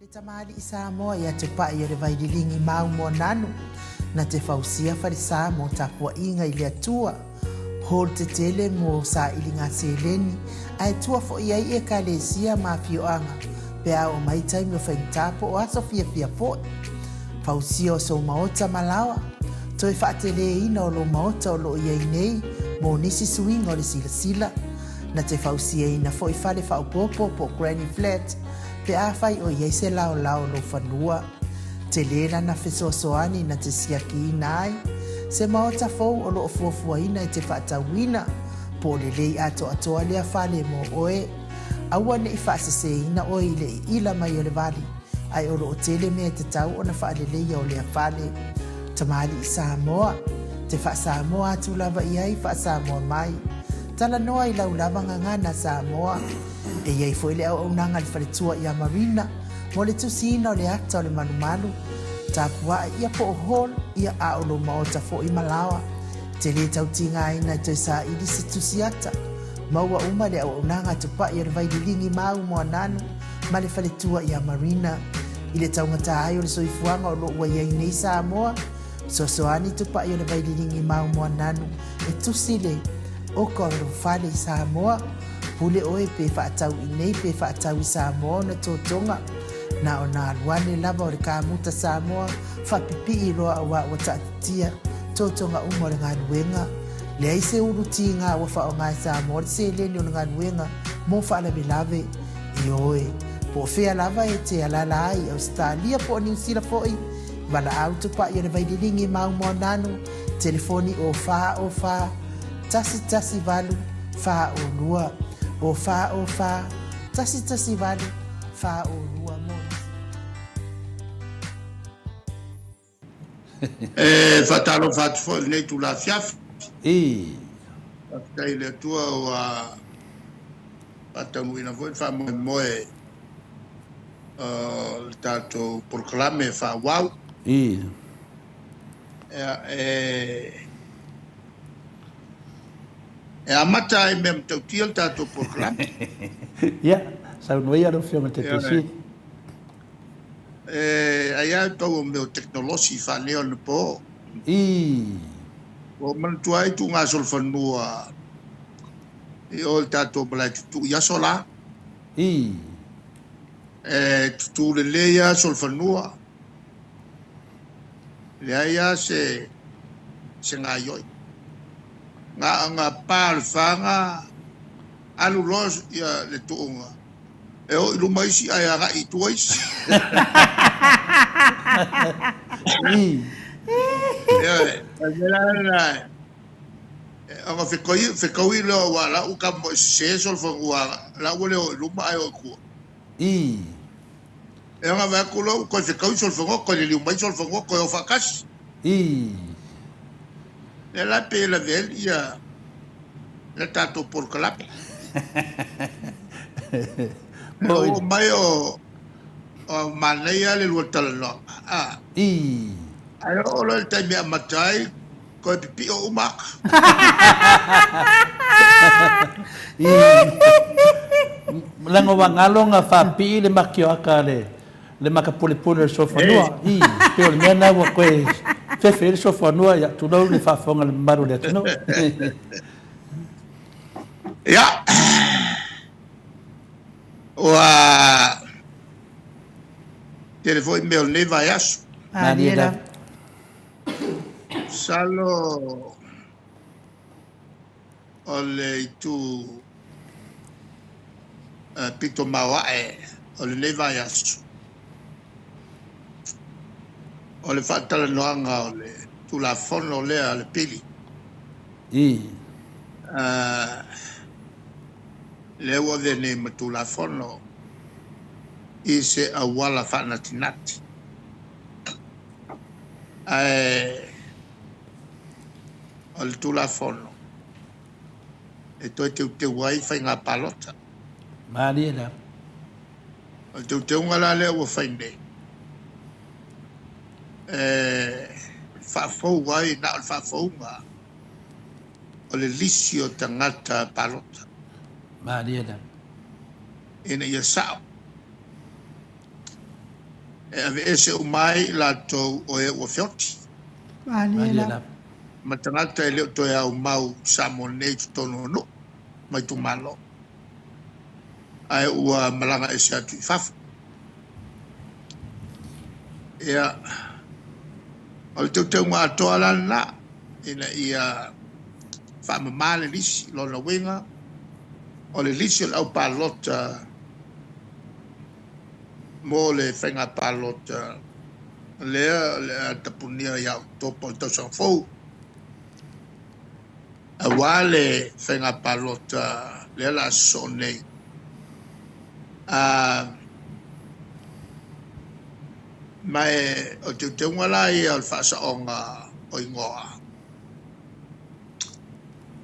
Le tamali i Samoa ia te pai o le vaililingi mau mo nanu na te fausia farisa mo tapua inga i le atua. Hol te tele mo sa ilinga seleni ai tua fo ia i e kalesia ma fioanga pe a o mai taimi o whaintapo o aso fia po. Fausia o so maota malawa toi whaatele ina o lo maota o lo ia nei mo nisi suinga o le sila na te fausia ina fo i fale whaupopo po Granny Flat pe a fai o iei se lao lo whanua. Te lera na fesoasoani na te siaki ina ai. Se maota fou o lo fuafua ina i te whaatawina. Po le lei ato atoa lea fale mo oe. Aua ne i whaasese ina oe i le ila mai o le vali. Ai o lo tele mea te tau o na whaale leia o lea fale. Tamali i Samoa. Te wha Samoa atu lava i ai wha Samoa mai. Tala noa i lau lava ngangana Samoa. E iei foi le au nanga le whaletua i a marina. Mo le tusina o le ata o le manumalu. Tapua ia po o hol ia a o lo maota fo i malawa. Te le tau tinga ina te sa ili se tusiata. Maua uma le au nanga tupa i o vaililingi mau mo ananu. Ma le whaletua i a marina. I le tau ngata ai o le soifuanga o lo ua iei nei Samoa. Sosoani tupa i o le vaililingi mau mo ananu. E tusile o ka fale i Samoa. Pule oe pe whaatau i nei pe whaatau i Samoa na tōtonga. Na o nā luane lava o le kāmuta Samoa, whapipi i roa a wā watatitia, tōtonga umo le ngā nuenga. Le aise uru ti ngā wafa o ngā Samoa, le se leni o le ngā nuenga, mō whaalabe lave i oe. Po whea lava e te alala ai, Australia po New Zealand foi, wala autupa i o le vaililingi mau mo nanu, telefoni o wha, tasi valu, wha o lua. O wha, tasi valu, wha o lua mo. Fatalo fat fo nei tu la fiaf. Kai le tua o a patamuina foi fa moe tato proclame fa wow. E amata e mem tau tiel tato proclame. Ya, sa no ia no fiama te tesi. Aia tau o meu teknolosi fa leo le po. O man tuai tu ngā solfanua i o tato balai tu ia sola. Tu le leia solfanua. Le aia se ngā ioi. Ngā pār whanga alu los ia le tuunga. E o ilu maisi ai aga i tuais. Anga whekoi leo wa la uka mo se solfanua la ule o ilu mai o kua. E anga wako lo ko whekoi solfanua ko le liu mai solfanua ko e o whakasi. E la pe la vel ia le tato por kalape. O mai o maneia le lua talanoa. Ai o lo tai mea matai ko pipi o umaka. Lango wangalo nga whapi le makioaka le makapule sofanua. Pe o le mea na wa koe fefe le sofanua ya tunau le whafonga le maru le tunau. Ya. Wa telefone meu nei vai aso. Mariela. Salo ole tu pito mawa ole nei vai aso. Ole fatala noanga ole tu la fono le ale pili. Le wa de ne tu la fono ise a wala fanatinati. Al tu la fono. E toi te wifi nga palota. Mariela. Al te ngala le wa fainde. Fa fo wai na fa fo nga. Ole lisio tangata palota. Mariela. Ina ia sao. e ave ese umai la to o e o fioti Manila. ma tangata e leo to e au mau Samoa tono no mai tu malo ai ua malanga e se atu i fafu ia o le teu ngā atoa lana ina ia whaamamale lisi lona wenga o le lisi o le au palota mo le whenga palota lea tapunia iau topo i tau sangfou a wale whenga palota lea la so nei mai o te ngala ia o whaasa onga o ingoa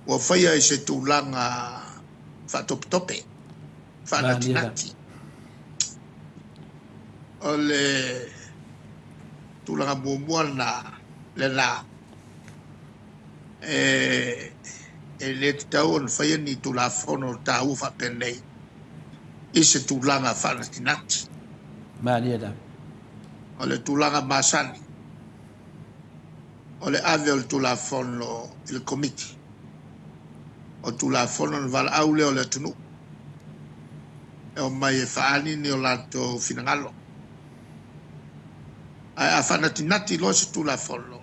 o whaia i se tūlanga whatopitope whanatinati o le tūlanga muamuana le nā e le tau on whaia ni tūla whono tā uwha penei i se tūlanga whanatinati Maniera. o le tūlanga masani o le ave o le tūla whono i le komiti o tūla whono na wala aule o le tunu e o mai e whaani ni o lato finangalo ai a whanatinati lo se tūla whono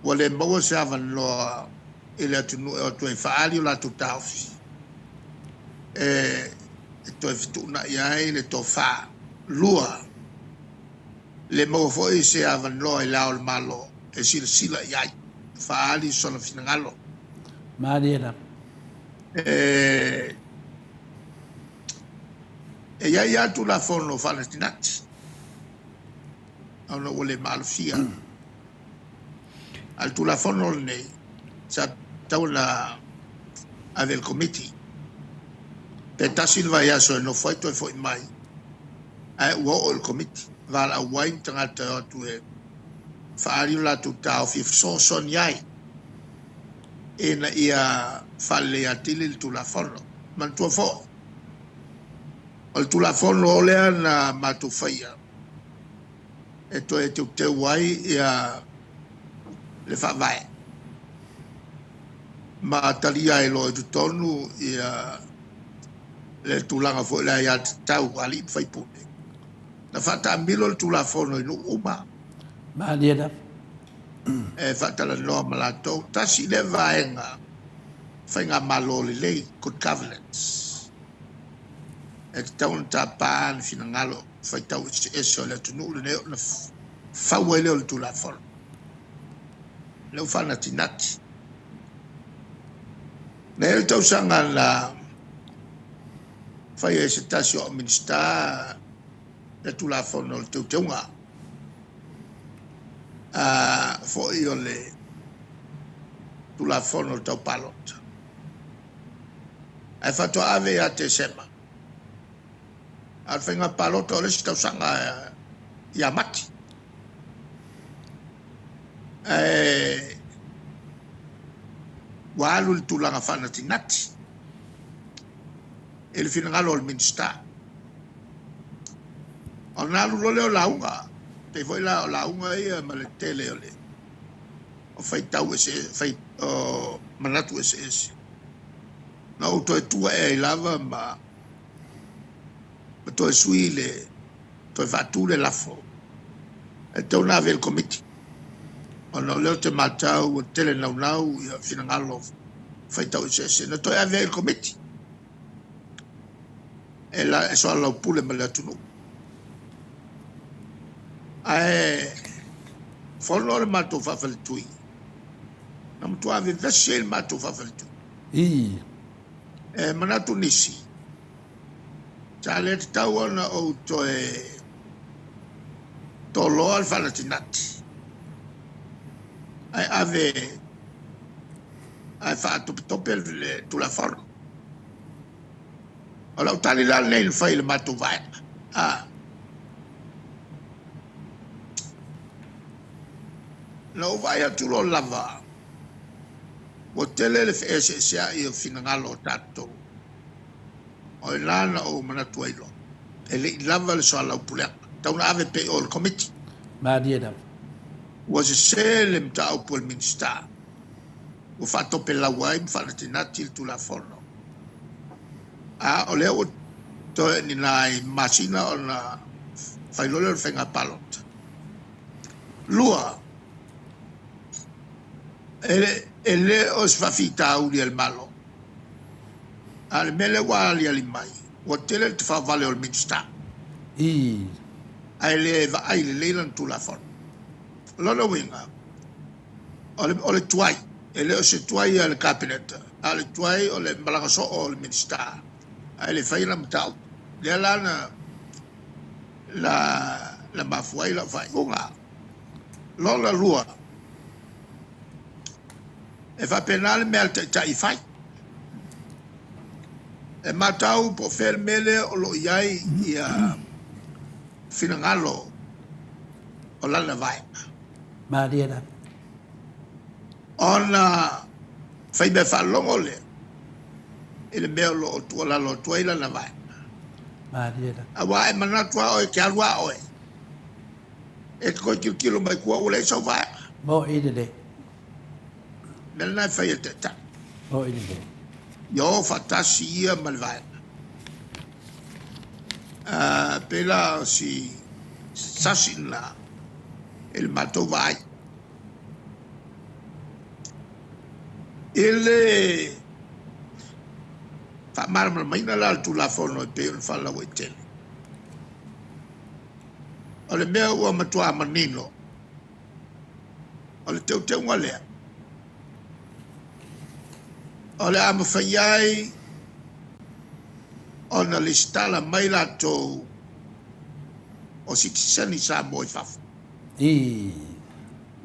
o le maua se avan loa i le tunu e o tu e whaali o lato taufi e to e fituna iai le to wha lua le maua foi se avan loa i lao le malo e sila iai whaali sona finangalo Maniera. e iai atu la whono whanatinati ana o le malufia al tu la whono nei sa tau na ave il committee pe tasil vai aso no foi to foi mai ai o il committee val a wine tangata tu e fa'ari la tu ta fi son iai ina ia falle atili tu la whono man tu fo o tu la whono le ana matu faia e to e te wai ia le fa vai ma talia e lo tu tonu ia le tulanga fo la ia tau ali fai pune na fata milo tu la fono no uma Maniera. e fata la no malato tasi le vaenga fainga malo le good governance e tau tapan finangalo fai tau e so le tunu le na fa wele tu la fono le whanatinati. Nei tau sanga la whai e se tasi o minista le tu la whono le teu teunga. Fo i o le tu la whono le tau palota. Ai whato ave a te sema. Al whenga palota o le se tau sanga i a mati. Walu le tulanga whanatinati e le finangalo o le minista o nalu lo leo launga te foi la o launga ia ma le tele o le o fai tau ese fai o manatu ese na o to e tua e lava ma to e sui le to e fatu le lafo e te una ave il committee ono leo te matau o tele nau ia finangalo fai tau ese na to e ave il committee e la e so ala pule ma le tunu ai fono le mato fa fal tui na mtu ave vese il mato fa fal tui e manatu nisi tale tau ona o to e to lo al falatinati ai ave ai fatto topel tu la forno allora tali la nel fai il mato vai lo vai a tu lo lava o tele le fese sia io finangalo tatto o lana o manatuelo e le lava le so alla pulea tauna ave pe o committee Maria da. was a selem ta o pol minsta o fatto per la wai fatti nati tu la forno a o le o to ni nai masina o na fai lo le fenga palot lua ele o sfafita uli al malo al mele wali al mai o tele te fa vale o minsta ai le va ai le lelan tu la forno lolo winga ole tuai ele o se tuai al cabinet ale tuai ole malanga so o minsta ai le fai la mtau le lana la mafuai la fai unga lola lua e fa penal me al tai fai e matau po fer mele o lo iai ia finangalo o lana vai Maria da. ona fai be fa longo le ele me lo tu la lo tu ila na vai Maria da. awa e mana tu o ke alwa o e ko kilo mai ko o le so vai Mo ide de. nel na fai te ta Mo ide de. yo fantasia mal vai pela si sasina il mato vai ele fa marma mai na la tu la forno e pe fa la wetele ole me o matua manino ole te ngale ole am faiai ona listala mai la to o sitisani sa moi fa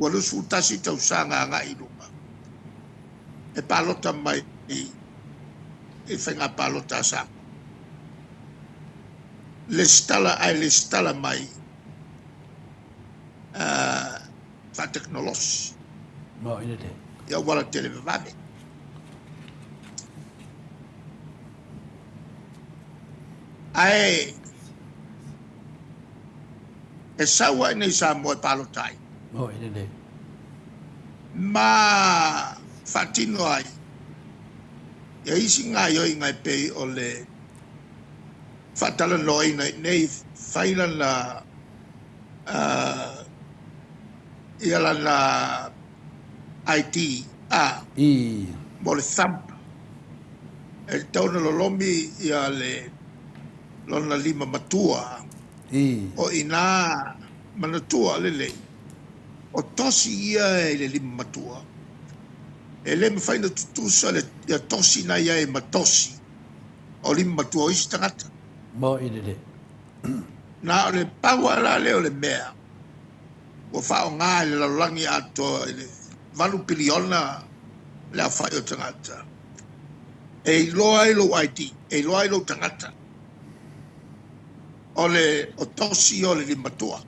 walo sultasi tau sanga nga iluma e palota mai e fenga palota sa le stala mai fa teknologi Mo ide de. ya wala televave ai e sawa ni sa mo palotai Mo ide de. ma fatino ai e isi nga yo inga pe ole fatala loi nei faila la iala la IT mo le thampa e tauna lo lombi ia le lona lima matua o ina manatua lele o tosi ia e le lima matua e le me faina tutusa le ia tosi na ia e matosi o lima matua o isi tangata Mo ide de. na o le paua la le o le mea o fao ngā le lalangi ato le valu piliona le a fai o tangata e iloa ilo IT e iloa ilo tangata o tosi o le limatua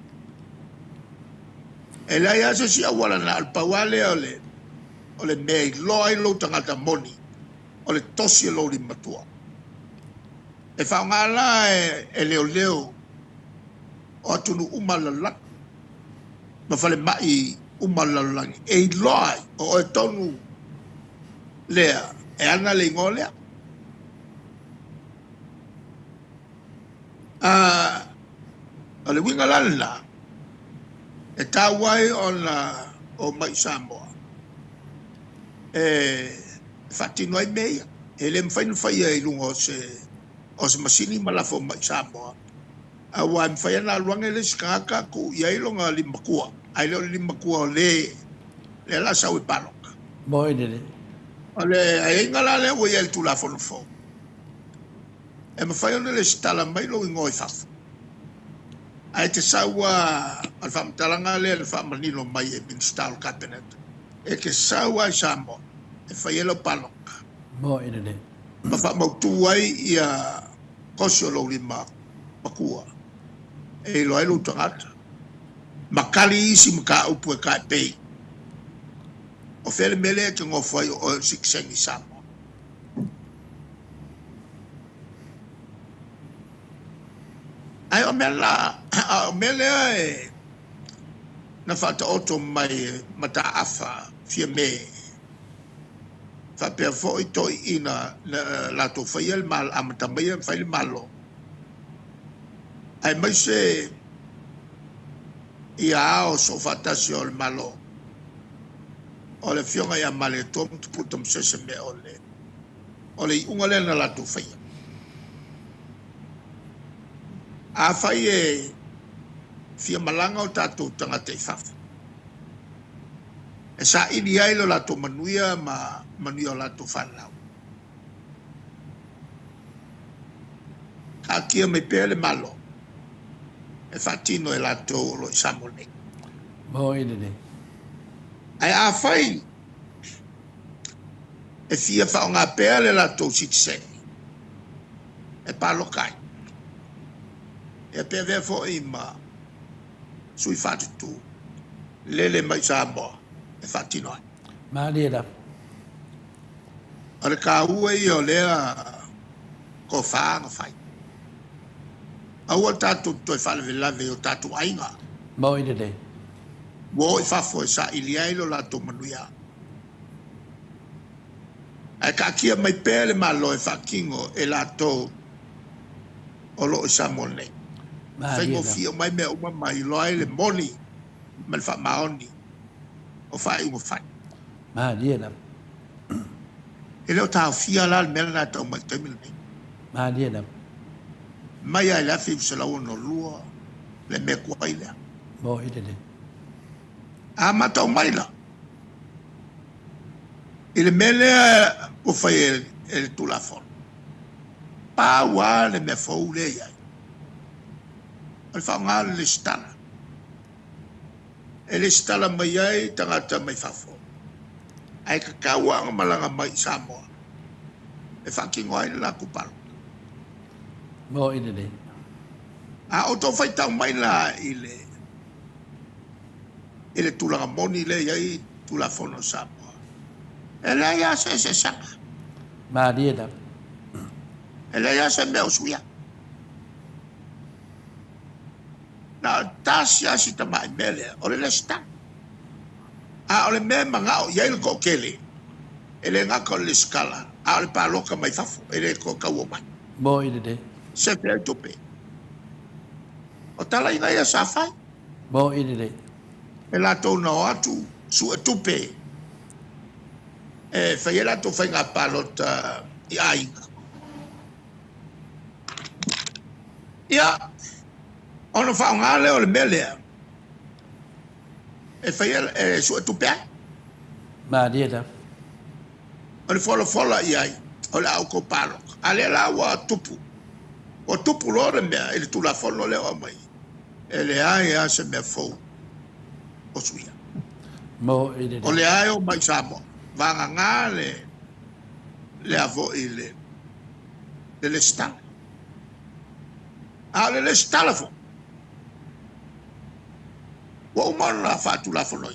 e la ia se si awala na alpawale o le mea iloa ilo tangata moni o le tosi o lo limatua e fao ngā la e leo leo o atunu umalala ma fale mai umalalangi e iloa o e tonu lea e ana le ngolea o le winga lala e tawai o mai Samoa e fatino ai meia e le mfainu fai e lungo o se masini malafo mai Samoa a wa mfai na luanga le skaka ku ia ilonga limakua ai le limakua le la sa we palo Mo ide de. ole ai ngala le wo yel tu la fo e mfai ona le stala mai lo ngoi fa ai te sawa al fam talanga le al fam manilo mai e bin style cabinet e ke sawa Samoa e fai lo palo Mo ide de. ma fa mo tu ai ia koso lo lima makua e lo ai lo tangata makali isi mka upu e kai pei o fele mele ke ngofai o siksengi Samoa ai o mela mele na fata oto mai mata afa fia me fa per fo ito ina la to faiel mal amata mai fail malo ai mai se ia o so fata siol malo ole fionga ya male tom putum se me ole ungale na la to faiel a fai fia malanga o tātou tangata i whafu. E sa ini ai lo lato manuia ma manuia o lato whanau. Ka kia me pēle malo. E whatino e lato lo i samone. Mo ine ne. Ai a whai. E fia whao ngā pēle lato sitiseni. E palo kai. E pēwe fo i ma sui fatu tu lele mai Samoa e fatino ai Malera ale ka ue i o lea ko whaanga whai aua tatu toi whalwe lave o tatu ainga mo ine ne wo i whafo e sa ili ailo la to manuia ai ka kia mai pēle malo e whakingo e la to o lo i Samone Fengo fio mai me uma mai loai le moni mal fa maoni o fai un fai Malera ele o ta fia la mel na to mai temil ni Malera mai ai la fi se la uno lua le me kwai le mo ine ne a mata mai la ele mele o fai ele tu la fon pa wa le me fo le ya al whaonga le stala. E le stala mai ai tangata mai whafo. Ai ka kauanga malanga mai Samoa. E whakingo ai la kupalo. mo ine ne A o tau whaitau mai la i le tulanga moni le iai tula fono Samoa. E le ia se sanga. Malera E le ia se meo suia. Na tasi asi tamai mele, ole le stang. A ole me mangao, iai le kokele. Ele ngako le skala, a ole pa loka mai fafu, ele ko kaua mai. mo ine ne Se te ai tope. O tala inga ia sa fai. mo ine ne E la tau na o atu, su e tupe. E fai e la tau fai ngā palota i a inga. Ia, ono whaonga leo le melea. E fai e su e tupe ai. Malera O le fola i ai, o le au ko palo. A le la wa tupu. O tupu lore mea, ele tu la fono leo a mai. Ele ai a se mea fou. O suia. mo ine O ne le ai o mai Samoa. Vanga ngā le avo i le stala. A le stala fo. Wa umana la fatu la fono.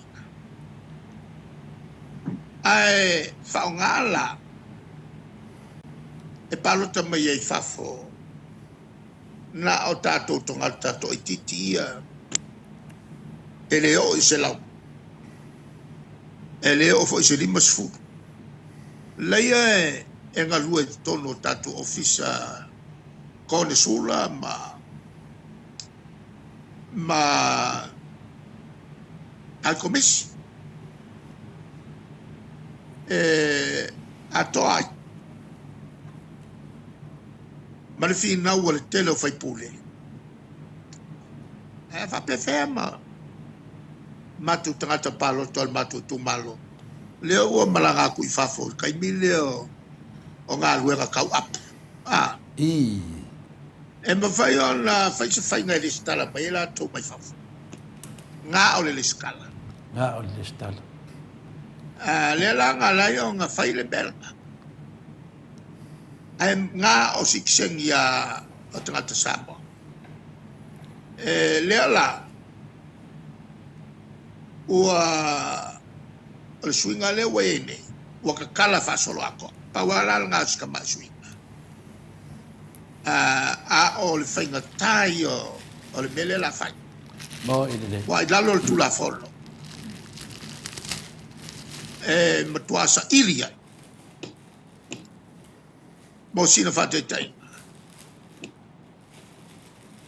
Ai whaongala e palota mai ei fafo na o tātou tonga tātou i titia e leo i se lau e leo fo i se lima sifu leia e ngā lua i tono tātou ofisa kone sula ma al komisi Atua ai. Ma le fina ua le tele o fai pule. Fa pe ma matu tangata palo tol matu tu malo. Leo ua malanga ku i fafo. Kai mi leo o ngā luenga kau ap. i E ma fai ona fai se fai ngai listala pa ela to mai fafo. Ngā o le liskala. nga o le stala Le langa lai o ngā whai le belga. Ai ngā o sikseng ia o tangata Samoa. Le la ua o le suinga le wene ua kakala whasolo ako. Pawala ngā sika mai suinga. A o le whainga tai o o le mele la fai Mo ina le. wa ila lo tu la folo matuasa ilia mo sina fate tai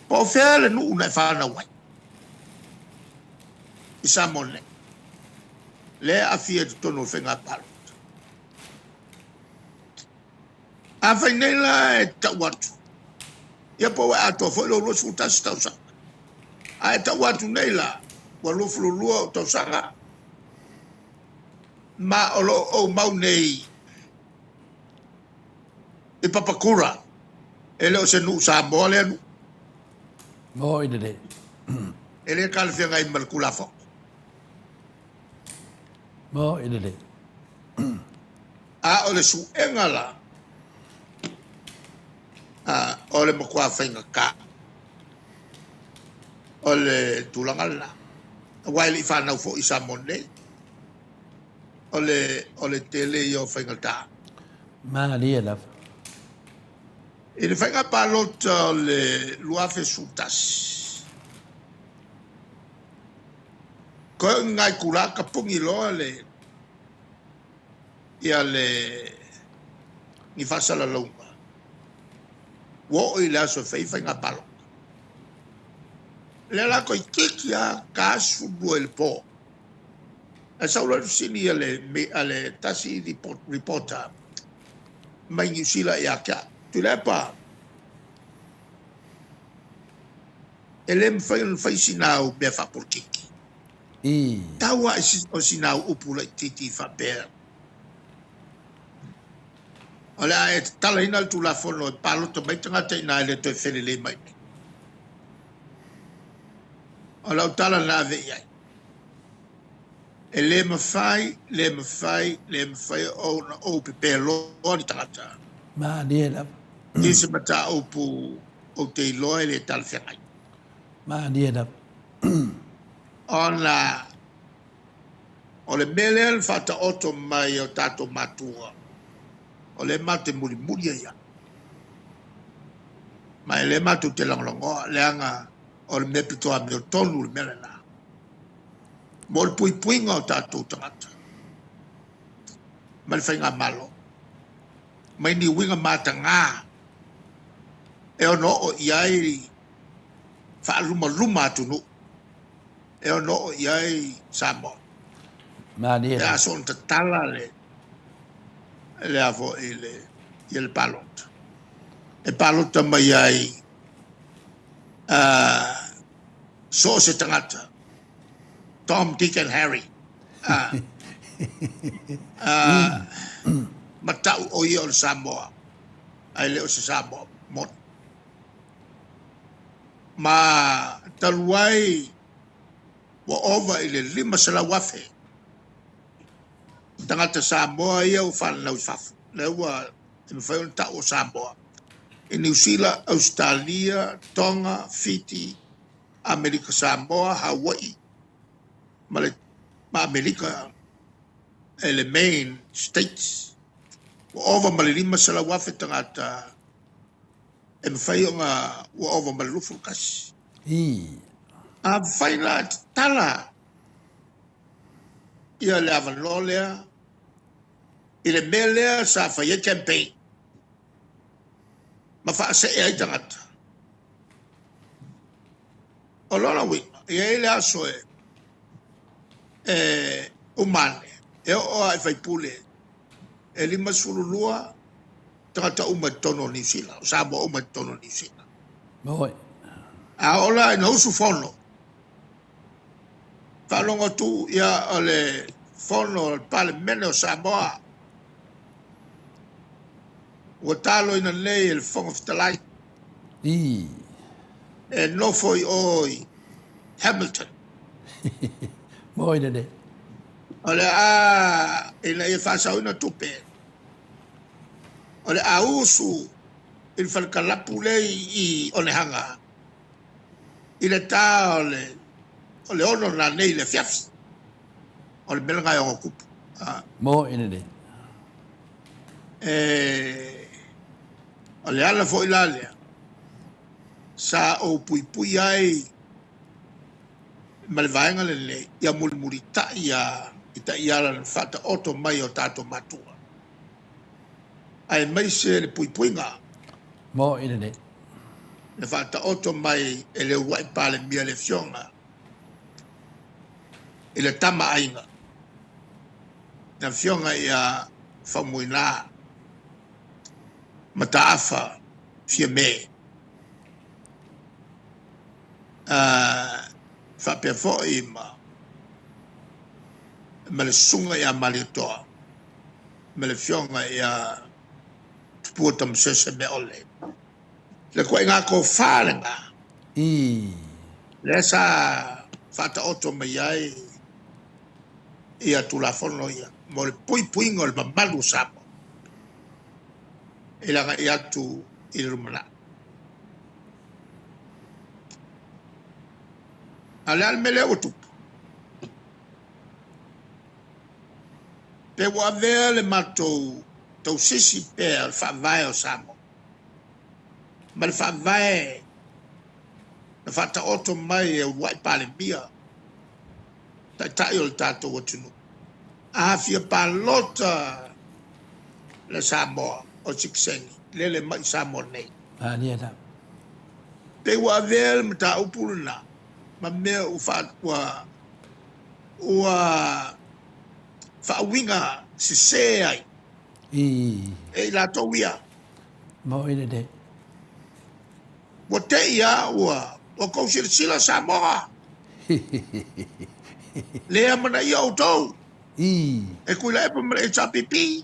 po fele nu na fa na wai isa mone le afia tono fenga palo a fai nei la ta watu ia po ato fo lo su ta sta sa a ta watu nei la wa lo flu lo to sanga ma o mau nei e papakura ele o se nu sa mole nu Mo ina le. ele kal fia ngai mal kula fo Mo ina le. a o le su engala a o le makua fainga ka o le tulangala wai li fa na fo isa monde o le tele yo fainga ta Ma lia la. e le fainga palot le luafe sutas ko ngai kula ka pungi lo le ia le ni fasa la longa wo i la so fei fainga palo le la ko kikia ka su el po a saula sini ale tasi reporter mai New Zealand ya ka tu le pa elem fai sinau be fa por kiki I. tawa o sinau upula titi fa ber ala e tala ina tu la fono palo to mai tanga te na le to fele le mai ala tala na ve ya ele me fai o pe lo ni tata Ma lia la. isi mata o te lo ele tal fe ai Ma lia la. ona ole belel fata oto mai o tato matua ole mate muri ya mai le matu te longo le anga ole me pito a me tonu le mela mol pui ngo tato tata mal fainga malo mai ni winga matanga e ono o iai fa luma tunu e ono o iai Samoa Ma lia la. ya son tala le avo il palot e palot mai ai so se tangata Tom, Dick and Harry matau o i o Samoa ai le o se Samoa mot ma taluai wa ova ile lima sala wafe tangata Samoa ia o fan lau fafu le ua me fai un tau o Samoa in New Zealand, Australia, Tonga, Fiji, Amerika Samoa, Hawaii ma Amerika ele main states wa ova ma le lima sala wafe tangata e me fai nga wa ova ma le lufu kasi I. a fai la tala ia le avalolea i le melea sa fai e campaign ma fa se e ai tangata o lona winga ia e le aso umane e o ai fai pule e lima sululua tangata uma tono New Zealand sa mo uma tono New Zealand Mo. a ola na usu fono falongo tu ia ole fono al parlamento o Samoa o talo ina lei il fong of the light I. e no foi oi Hamilton Mo ina le. ole ina e fasa una tupe ole a usu il falkalapu lei i one hanga ile ta ole ono na nei le fiafi ole belga yo kupu Mo ina le. ole ala foi lalia sa o pui ai ma le vaenga le ia mulimuli ta ia la fata oto mai o tato matua ai mai se le puipuinga mo ina ne le fata oto mai e le uai pale mia le fionga e le tama ainga na fionga ia famuina mataafa fia me fa pe fo ma le sunga ia malitoa ma le fionga ia tuputa msese me ole le koe ngā ko whārenga le sa whata oto mai ai ia tulafono ia mo le puinga o le mamalu sapo e langa ia tu i le rumana ale al mele o tupu pe wa vea le matou tau sisi pe al whavae o Samoa ma le whavae na whata oto mai e uai pale mia tai o le tātou o tunu a fia palota le Samoa o Siksengi lele mai Samoa nei ni ada pe wa vea le mata upuluna ma mea u whawinga si se ai e la tauia mo ina ne wa te ia o kou sila Samoa lea mana ia o tau e kui la epa mana e tapipi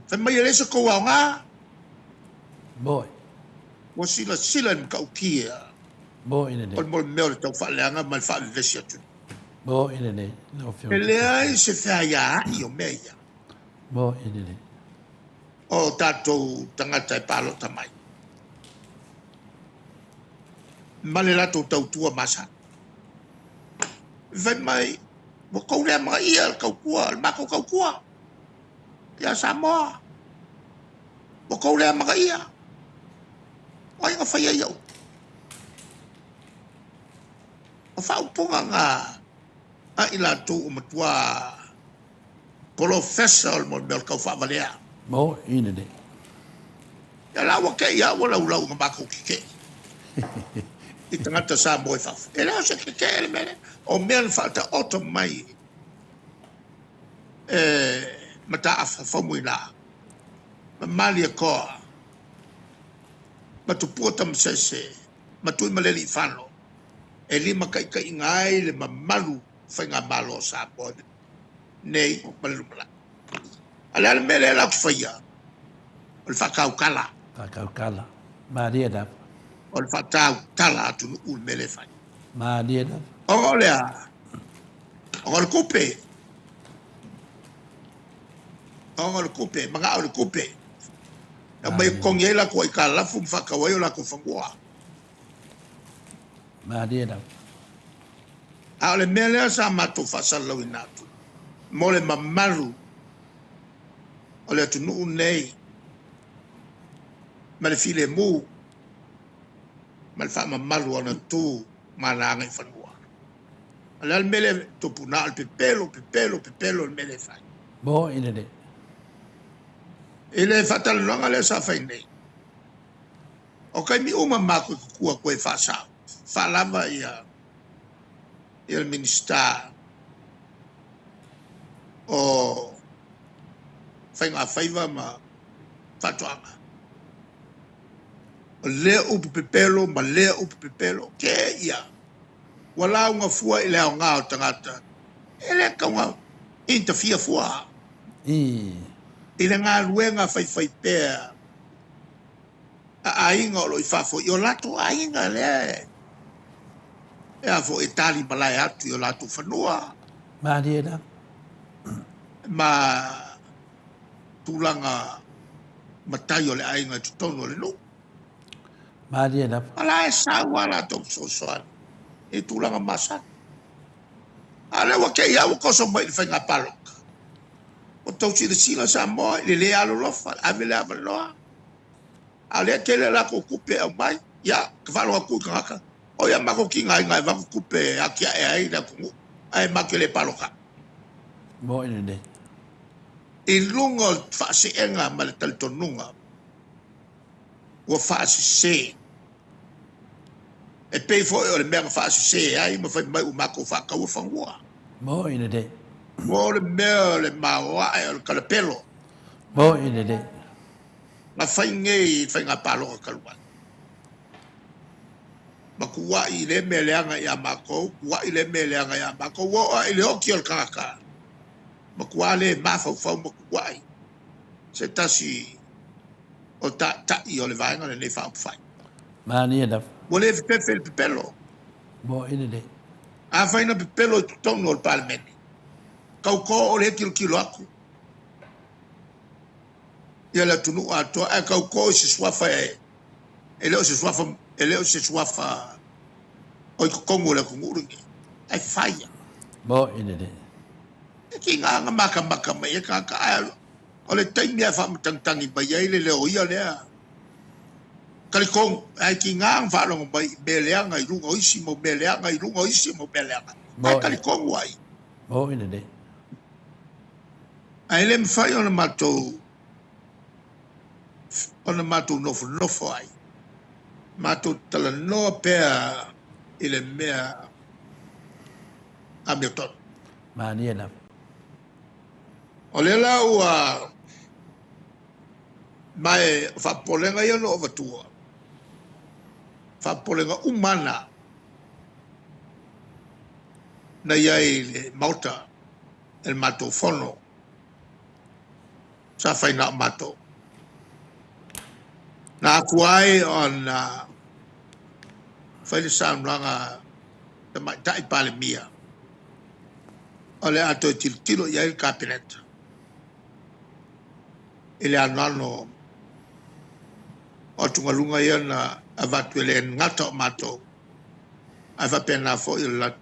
fa mai ele se kou au ngā boy wa sila ni kau kia bo ina ne o mo meo le tau whaleanga ma le whaavivesi atu bo ina ne no fio e lea i se whea ia i o mea ia bo ina ne o tātou tangata e pālota mai ma le latou tautua masa vai mai wa kou lea mga ia le kaukua le mako kaukua ia Samoa wa kou lea mga ia o inga whaia iau o whaupunga ngā a i latou o matua professor mo mea kau whavalea mo ina ne ya lawa ke ia wala ulau ngā mako kike i tangata Samoa e whafu e lao se kike ele mele o mea le whata oto mai mata afa whamuina ma mali a koa ma tupuota msese ma tui maleli i whano e lima kai ngai le mamalu whainga malo Samoa nei malumala ala le mele la kufaya o le whakaukala maria da o le whatau tala atu u le mele whai maria da o lea o le kupe o le kupe manga o le kupe na mai kongi la ko i ka lafu whakawai o la ko whangua maria da a le mele sa matu whasalau inatu mo le mamaru o le atu nuu nei ma le file mu ma le wha mamaru ana tu ma la ngai whanua ala le mele topuna al pepelo le mele whai bo ina ne e le whatalunanga le sa whai nei o kai mi uma mako i kukua koe whasau whalama ia le minister o whainga whaiva ma whatuanga o lea upu pepelo ma lea upu pepelo ke ia wala unga fua i leo ngā o tangata e le kaunga interfere fua i le ngā ruenga whai pēr a ainga o lo i whafo i o lato ainga le e a fo e tali malai atu i o lato whanua maria da ma tulanga matai o le ainga tutono le no maria da ala e sawa la to sosoan e tulanga masa ala wa ke ia ko so mai whainga paloka o tau si le sila Samoa le le alo lofa a vele a valoa ale tele la ko kupe au mai ya ka falo ku ka o ya mako ki ngai ngai va kupe akia e ai da ku ai makele paloka Mo ina de. I lungo fa se enga ma le tal tonunga o fa se e pe fo o le mea fa se ai ma fa mai u mako fa ka u fa ngua Mo ina de. mo le mea le mawa ai o ka le pelo Mo ina de. na fa ngai fa nga palo ka lu ma kuwa I le meleanga ya mako kuwa I le meleanga ya mako wo I le oki o kaka ma kuwa le ma fa fa ma kuwa se tasi o ta I o le vaenga le fa fa Mani ina. wo le pe pelo Mo ina de. a fa ina pelo tongo o parlamento kau ko o le kilo aku ia la tunu ato a kau ko se swafa ele o se swafa o kongo le kunguru ai faia Mo ina de. ki nga maka mai ka o le taimi a fa mtantangi ba ia le o ia le kalikong ai ki nga fa lo mai beleanga I lungo isi mo beleanga I lungo isi mo beleanga ai kalikong wai Mo ina de. ai le mfai ona matou nofo ai matou tala noa pea I le mea a Milton Mani ina. o le la ua mai whapolenga ia no ovatua whapolenga umana na iai le Maota el matou fono sa whaina matou na kuai on whaile saunranga te mai tai pale mia o le ato tilo iai kabinet ele anano o tungalunga ia na avatu ele ngata o matou ai va pena fo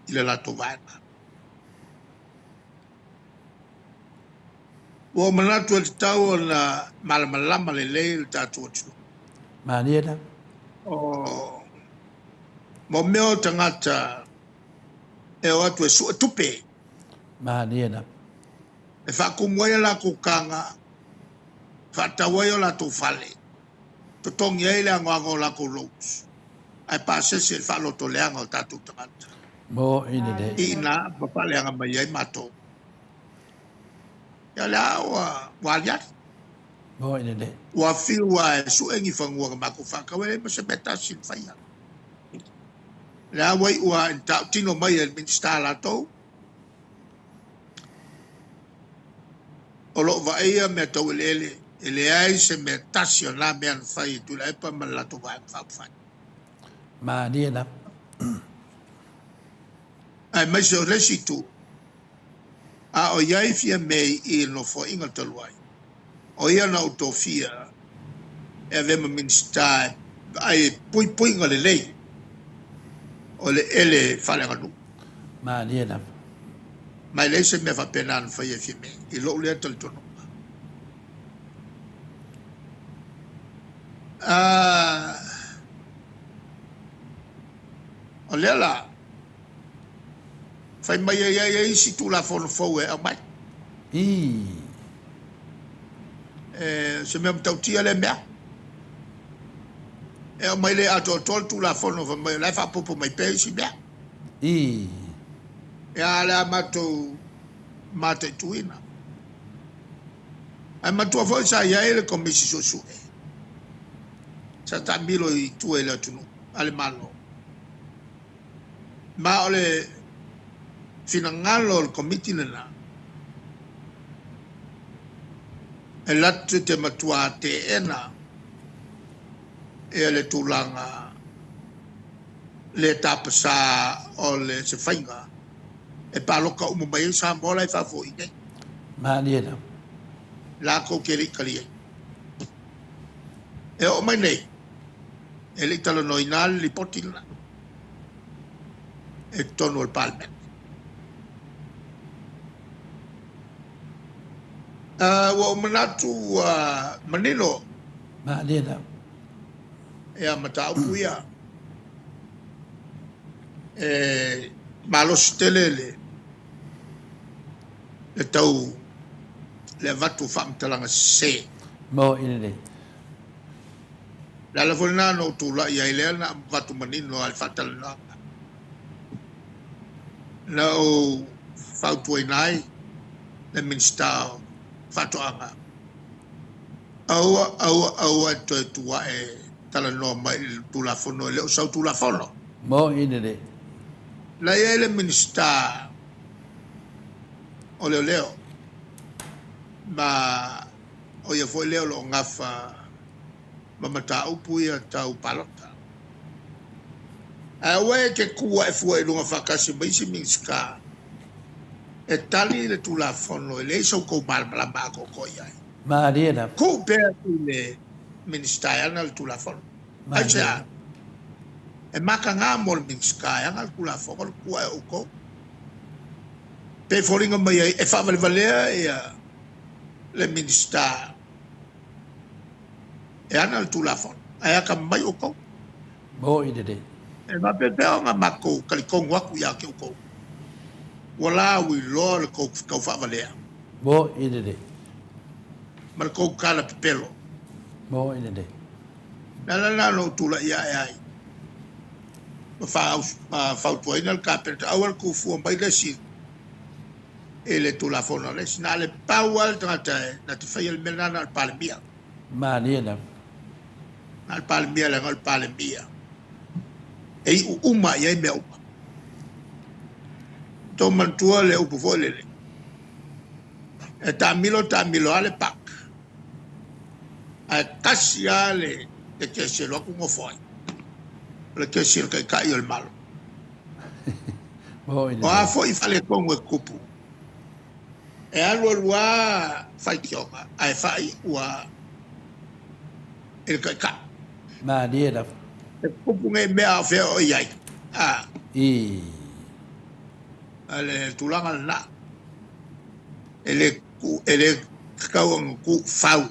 ile lato vaina o manatu le tau na malamalama le le tatu tu Mani ina. o mo meo tangata e o atu e su tupe Mani ina. e fa kumwaya la kukanga fa tawaya la tu fale to tongi ele ango la ko los ai passe se fa lo to le ango tatu tangata Mo ina de. ina pa pale anga mai ai mato ya la wa ya Mo ina de. wa fi wa su engi fangua ma ko fa ka we ma se meta sin fa ya la wai wa ta tino mai el minister la to o lo va ia me to ele ai se meta si la me an fa tu la pa ma la to va fa Mani ina. ai mai so resitu a o iai fia mei I no fo inga taluai o ia na utofia e vema minister ai pui nga le lei o le ele fale nganu Mani ina. mai le se me fa pena fa ia fia mei I lo le tal tono o le la fai mai ia si tu la fo e a mai se me tautia le mea e mai le ato tol tu la fo no mai la fa popo mai pe si mea e ala mate tuina ai matua fo sa ia ele komisi so su sa tambilo I tu ele tunu ale malo ma ole finangalo il committee na e latu te matua te ena e le tulanga le tapasa o le se fainga e paloka umu mai sa mola I fafo ine Mani ina. la ko keri kali e o mai nei e le talo noinal li potina e tono il palme wa manatu manilo Mani ina. e a mata upu ia malos telele le tau le vatu whaamtalanga se mo ina de la la volna no tula ia ilea na vatu manino al fatalanga na o fautuai nai le minsta fatoanga aua tua e tala no mai tula fono le o sau tula fono mo ina de la ia le minsta o leo ma o ia foi leo lo ngafa ma mata upu ia tau palota a we ke kua e foi lo ngafa kasi mai si minska e tali le tula fono le so ko mal bla ba ko ia Mariana ko pe le minsta ana le tula fono acha e maka nga mo minska ana le tula fono kua e ko pe foringa mai e fa valea ia le minsta e ana le tula fono ai ka mai o ko mo ina de e ma pe nga mako kali ko waku ya ke ko wala wi lo le ko fa valea mo ina de mal ko kala pelo mo ina de la no tula ia ai fa tu ina el kapet awal ku fu mai le si ele tula fono le sinale pawal trata na te fai el menana al palmia Mariana al palmia le al palmia ei uma ia me uma to mantua le upu vole le e tamilo ale pak a casiale de que se lo como foi le que se que caiu el malo mo ina o foi fale con o cupo e algo lua fai kioga ai fai ua el que Mariana e cupo ngai me a fe o iai i ale tulanga na ele kau ku fau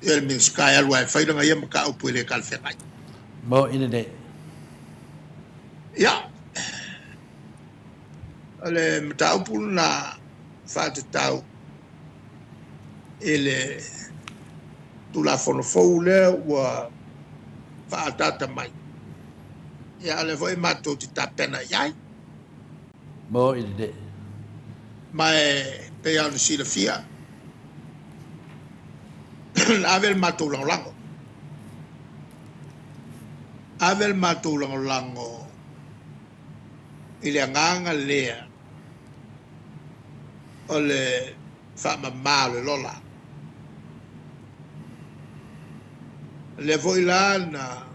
el minska ya lua fai nga ia ka o pele kal fe mai mo ina de ya ale mtau pulna fa tau ele tula fono foule wa fa tata mai ya le voi mato ti tapena yai mo ina de mai pe ya si la fia avel mato lango avel mato lango ile nganga lea ole fa mamalo lola le voi lana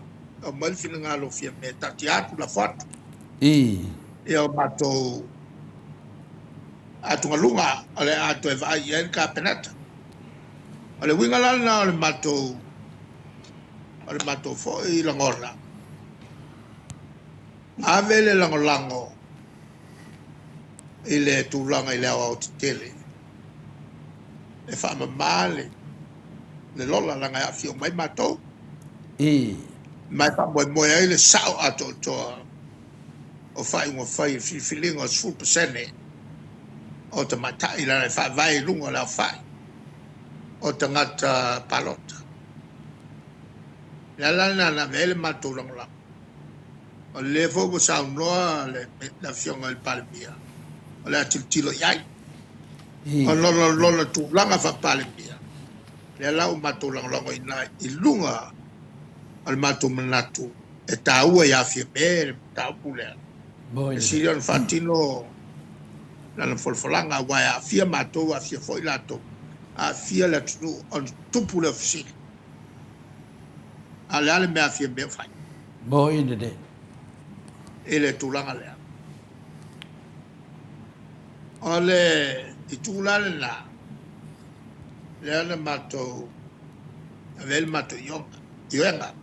o mal fina ngalo fia me tatiatu la foto i e o mato atu ngalunga ole atu e vai en ka penata ole winga lana ole mato fo i langorna avele langolango ile tulanga ile au tele e fa male le lola langa ya fio mai mato i mai pa mo ile sao ato to o fai feeling o sul persene o te mata ila fa vai lungo la fai o te ngata palota la na vele mato langolango o le fo bo sa no le la fiong al palmia o le tilo yai o lo tu langa fa palmia le la o mato lango ina ilunga al mato manatu e taua ya fi be ta pule mo ina de sirion fatino la folfolanga wa ya fi mato wa fi foi lato a fi la tu on tupu le fsi ale me a fi be fa mo ina de ele tulanga le ole i tulale la le mato avel mato yonga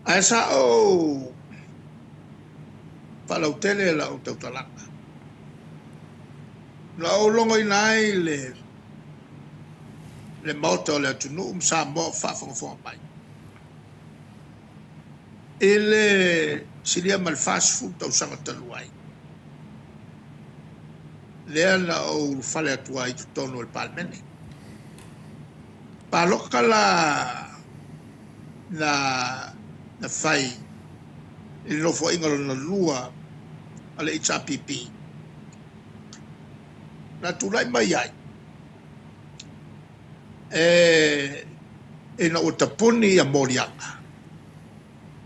asa o fala utele la utalanga la o longo inai le Maota le tunu Samoa fa mai ele silia mal fast food tau sanga taluai lea na o fale atua i tutono el palmene paloka na fai i lofo inga na lua ale HRPP na tulai mai ai e na o tapuni a morianga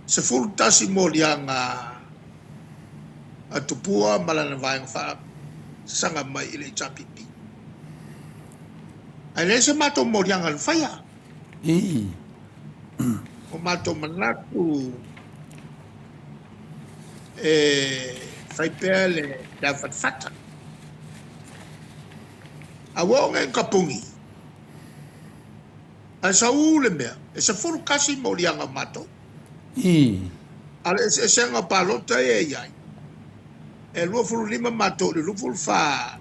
se fultasi morianga a tupua malana vaenga wha sanga mai i le HRPP ai le se mato morianga le whaia o mato manatu fai pea le fatfata a wonga en kapungi a sa ule mea e se furu kasi morianga mato ale e senga palota e iai e lua furu lima mato le lua furu fa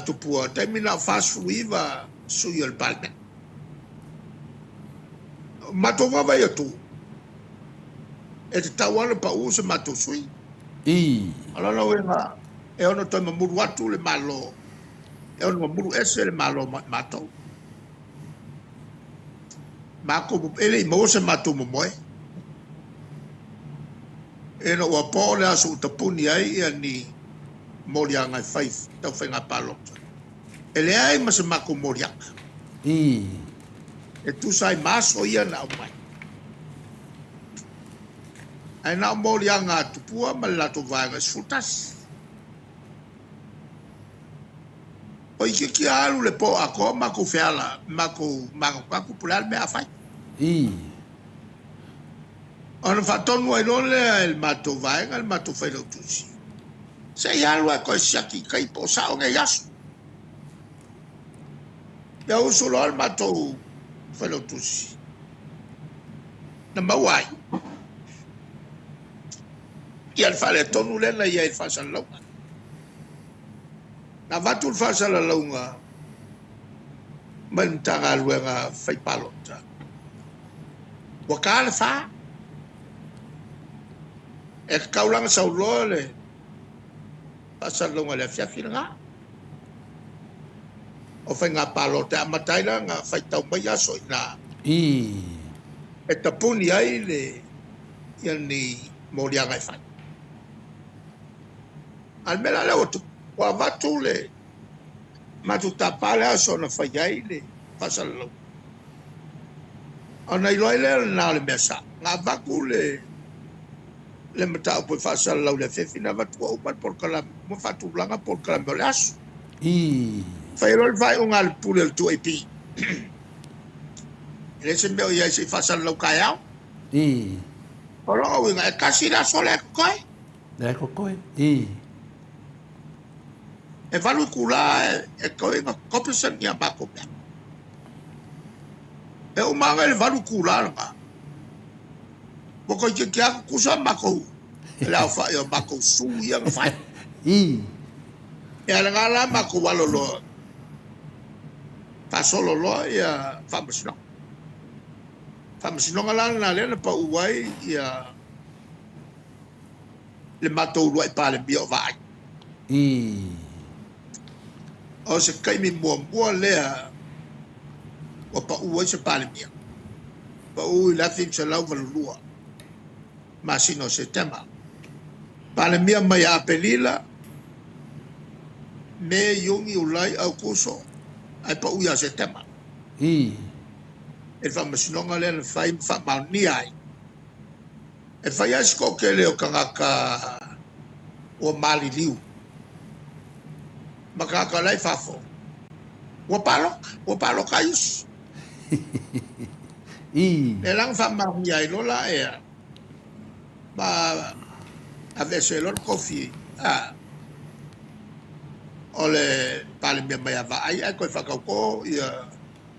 tupua taimina fast food iwa sui al palme mato wawa ia tu e te tawana pa usa mato sui alana wenga e ono toi mamuru watu le malo e ono mamuru ese le malo mato mako ele i mose mato momoe e no ua po le asu tapuni ai ia ni morianga i faif tau whainga palota ele ai masa mako morianga e tu sai maso ia na umai ai na morianga tupua ma lato vaenga sfutas o i ki alu le po ako mako feala mako pulal me afai ona fatonu ai lole el mato vaenga el mato failo tusi se alu a ko siaki kai po sa o ngai asu ya usulo al mato failo tusi na mawai ia le fale tonu lena ia il fasa launga na vatu il fasa la launga mantanga luenga fai palota wakala fa e kaulanga saulole fasa launga le fiafina o fai nga palota amataila nga fai tau mai aso ina e tapuni ai le ia ni morianga i fai almela le otu wa vatu le matu tapale aso na fayai le pasalo ona iloile na le mesa nga vaku le mata po fasalo le fefina vatu o pat por kala mo fatu blanga por kala molas fairol vai un al pule tu ep ele se me oia se fasalo kaya ora o nga kasi la sole koi le kokoi e valu kula e koe nga kopesan ia bako pia. E o manga e valu kula nga. Boko i kia kusa bako. E la fa ia bako su ia nga fai. E ala nga la bako walo lo. Fa solo lo ia famasino. Famasino nga la na le na pa uai ia le mato uai pa le bio vai. O se kai mi mua lea o pa ua se pale mia pa ui la fin se lau valulua ma sino se tema pale mia mai a pelila me yungi ulai au kuso ai pa ui a se tema e fa masinonga lea na fai fa mauni ai e fai asko ke leo kangaka o mali liu makaka lai fafo o palo kaius e lang fa maria lola e ba avesse lor coffee ole pale me mai va ai ko fa ko ia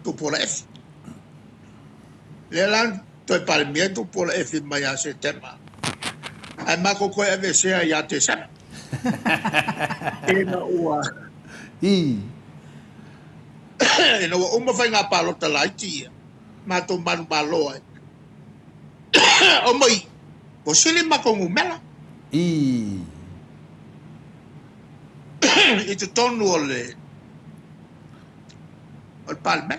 tu por f le lang to pale me tu por f mai a se tema ai ma ko avesse ya te sa e na ua e no uma fai nga palota lai tia ma to man balo ai o mai o sili makongu mela I i te tonu o le palme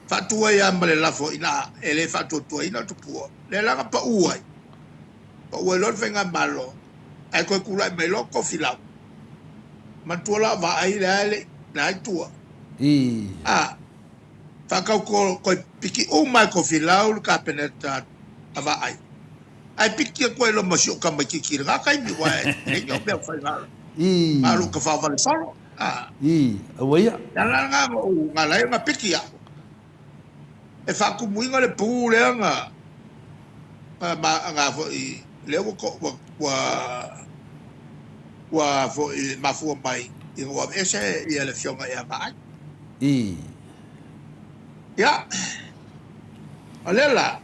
fatua ia male lafo ina ele fatua ina tu puo le langa pa uai pa uai lor venga malo ai ko kula me lo ko filau mantuala va ai le na tua I fa ko piki o mai ko filau ka peneta ava ai piki ko lo masio ka mai ki ga kai mi wa e yo be fa la I alu ka fa vale solo I awaya ya la nga nga la nga piki ya e fa ku muinga le pu le nga ma nga fo i le ko wa fo i ma fu mai i wa ese i le fionga ya ba I ya alela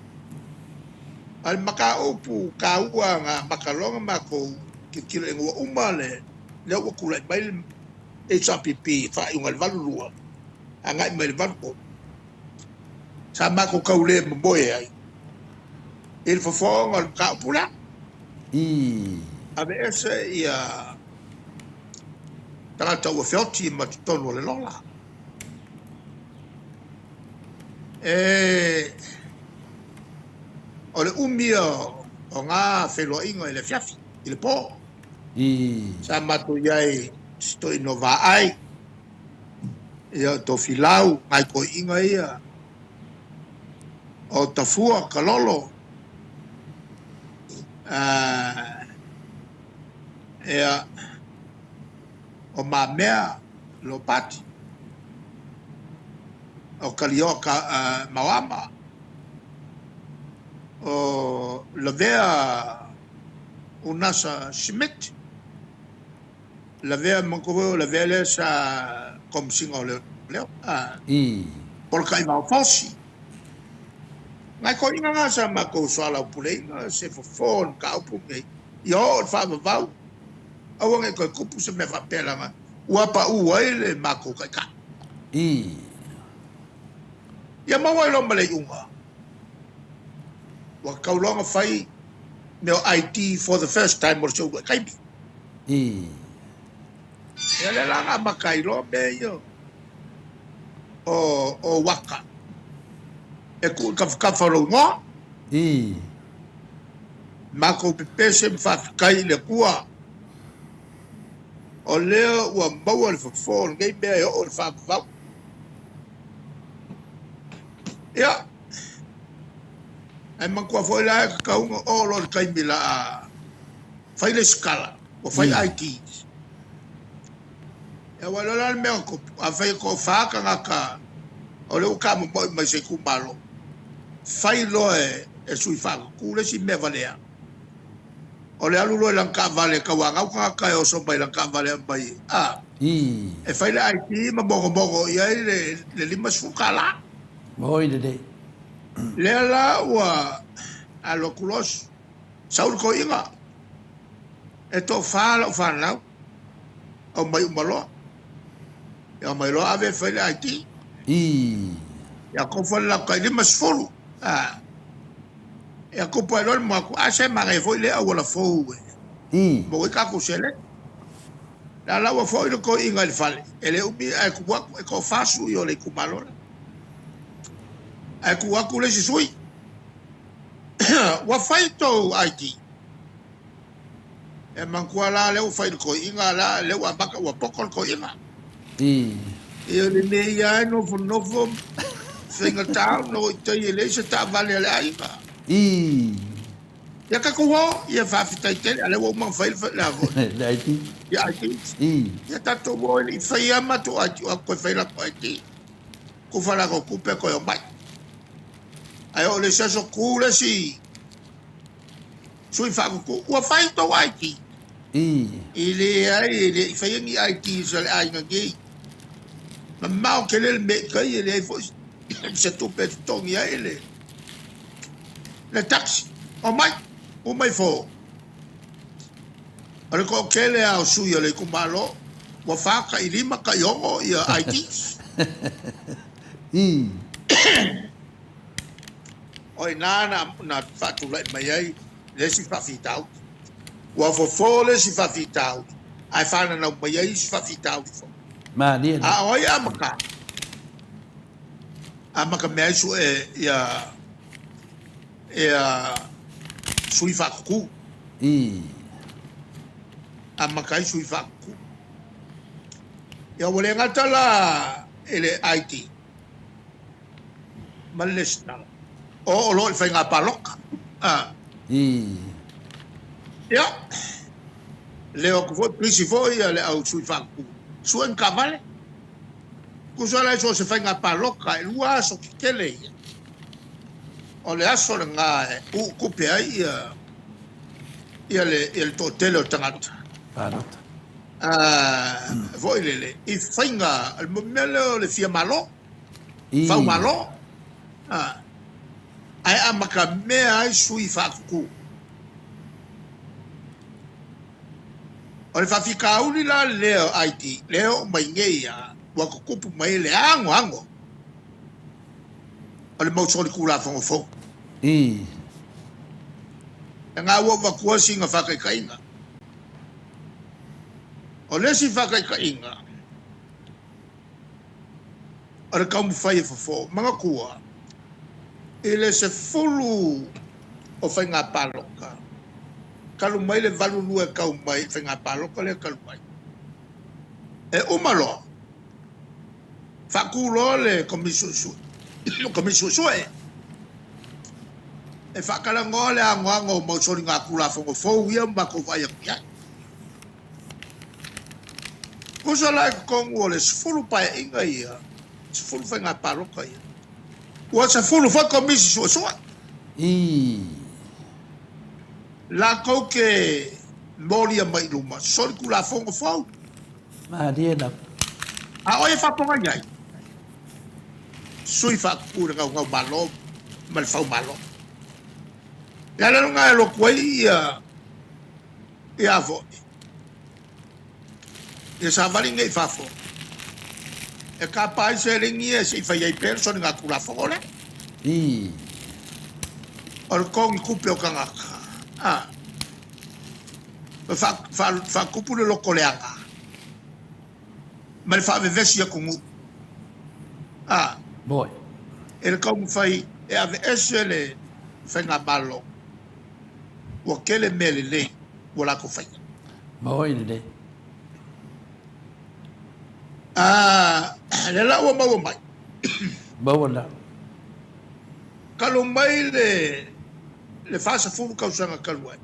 al maka upu ka ua nga makalonga mako kikile ngwa umale le wa kula mai HPP fa i ngal valua anga mai valpo sa mako kaule mboye ai il faut fort ngal ka pula I ave ese ia tata wa felti ma tono le lola o le umia o ngā whelo inga i le fiafi, i le pō. I Sa matu iai sto ino vā ai. Ia tō whilau, ngai ko inga ia. O tafua, kalolo. Ia o mā mea lo pati. O kalioka mawama. O la vea unasa simit la vea mankovo la vea sa kom singo leo I por kai ma fosi ngai ko inga nga sa mako swala pule se fon ka upunge yo fa va awanga ko kupu se me fa pela nga uapa uaile mako kai ka I ya mawa lo male unga wa kaulonga fai me IT for the first time or so kai I ya le langa makai lo be yo o waka e ku ka faro ngo I mako pese fa kai le kua o leo wa bawal for phone ngai be o fa fa ya ai man ko foi la ka un o lo kai mila fai le scala o fai IT ya wala la me ko a fai ko fa ka ngaka o le ka mo mai se ku malo fai lo e sui fa ku le si me valea o le alu lo la ka vale ka wa ka ka o so bai la ka vale bai I e fai le IT ma bogo ya le lima su kala Moi de Lela wa alo kulos saul ko inga e to fala fala o mai umalo ya mai lo ave fele IT I ya ko fala ka ni masfulu ya ko pa lo mo ko ase ma ga foi le awala fo I mo ka ko sele la wa foi ko inga le fale ele ubi ai ko fasu yo le kumalo ai ku aku le sui wa fai to IT e man ku ala le fai ko inga la le wa baka wa pokol ko inga I e le ne ya no fo singa town no te le se ta vale la inga I ya ka ko ya fa fita te ale wo man fai la vo La IT ya IT I ya ta to wo le fai ya ma to ko fai la ko IT ku fa la ko kupe ko yo mai ai o le saso kule si sui fa ko wa fai to IT I ile ai le fai ni IT so le ai ngi ma mau ke le me kai le fo se tu pe to ni ai le taxi o mai fo ale ko ke le au su yo le kumalo wa fa ka ilima ka yo ya IT I o nana na fatu lai mai ai le si fa fitau wa fo le si fa fitau ai fa na mai ai si fa fitau ma dia a o ya maka me su ya sui fa ku a maka sui fa ku ya wole ngatala ele IT malesna o lo fa nga palok ya leo ko prisi foi le au sui fa ku suen kamale kusala so se fa nga palok ka lua so kele o le aso nga ku pe ai ia le totelo tangata palota voi le I fainga al momelo le fia malo fa malo ai amaka me ai sui fa ku o le fa fika uli la leo IT leo mai ngeia wa kupu mai le ango o le mau soli kula fo nga wa va kuasi nga fa kai kainga o le si fa kai kainga o le kamu fai fo manga kua ele se fulu o fai nga paloka kalu mai le valu lua kau mai fai nga paloka le kalu mai e umalo fa kulo le komisio su e fa kala ngole ango mo sori nga kula fo ia ma ko vai ya ko so la con wole fulu pa inga ia fulu fa nga paloka ia wa sa fulu fa komisio su la ko ke moria mai luma sori kula fo ma dia na a o fa ponga ngai sui fa kura nga malo mal fa malo ya la nga lo kwai ya vo ya sa vali ngai fa fo e ka pa se ringi se fa ye person nga kula fo le or kong kupe o kanga fa kupu lo koleanga mal fa vesi ko mu boy el kong fai e ave esele fa nga ballo o kele mele wala ko fai boy de le la o mai bawala kalo mai le fa sa fu ka usanga kalwa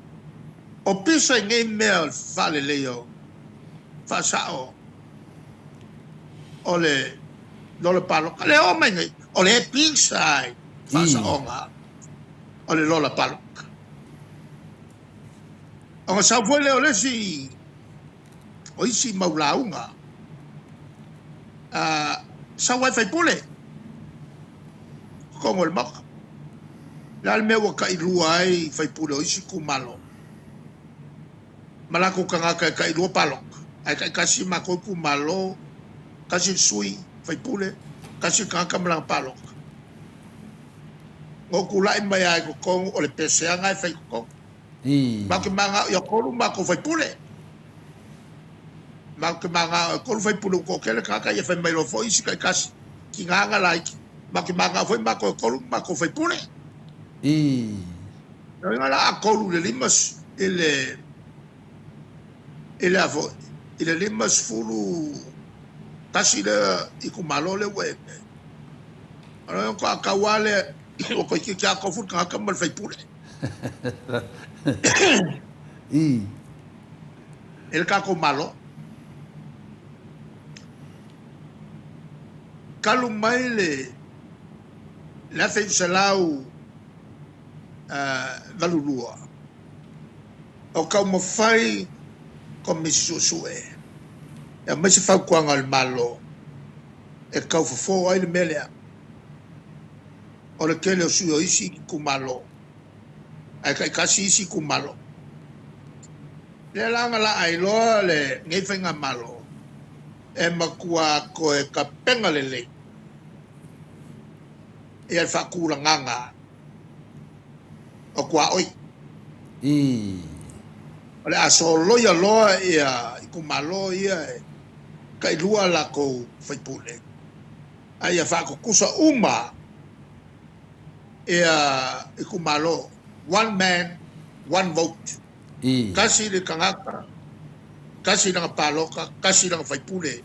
o pisa ngai mel fale leo fa sa o le palo le o mai ngai o le pisa fa sa onga o le lola palo o sa vuole o le si o isi maulaunga sa wifi pule como el maka la me wa kai ruai fai pule o isi kumalo malako kanga kai ru palo ai kai kasi mako kumalo kasi sui fai pule kasi kanga mala palo ngo kula mai ai ko o le pese anga fai ko mako manga yo ko mako fai pule mako manga ko fai pule ko kele kaka ye fai mai lo foi si kai kasi ki nganga like mako manga foi mako fai pule no ngala ko le limas ele avo ele limas fulu kasi le ikumalo le we ano ko akawale o ko ki ka ko fu ka ka mal fai pule el ka ko malo kalu mai la fai salau valulua o ka mo fai komisio sue e mai se fa kwanga al malo e ka fo ai le melea o le kele o suyo isi kumalo ai kai kasi isi kumalo le langa la ai lo le ngai fenga malo e makua ko e ka penga le e al fa kula nganga o kua oi o le aso loia loa ia i kumalo ia kai lua la ko faipule ai a whakokusa uma ia i kumalo one man one vote kasi le kangaka kasi nga paloka kasi nga faipule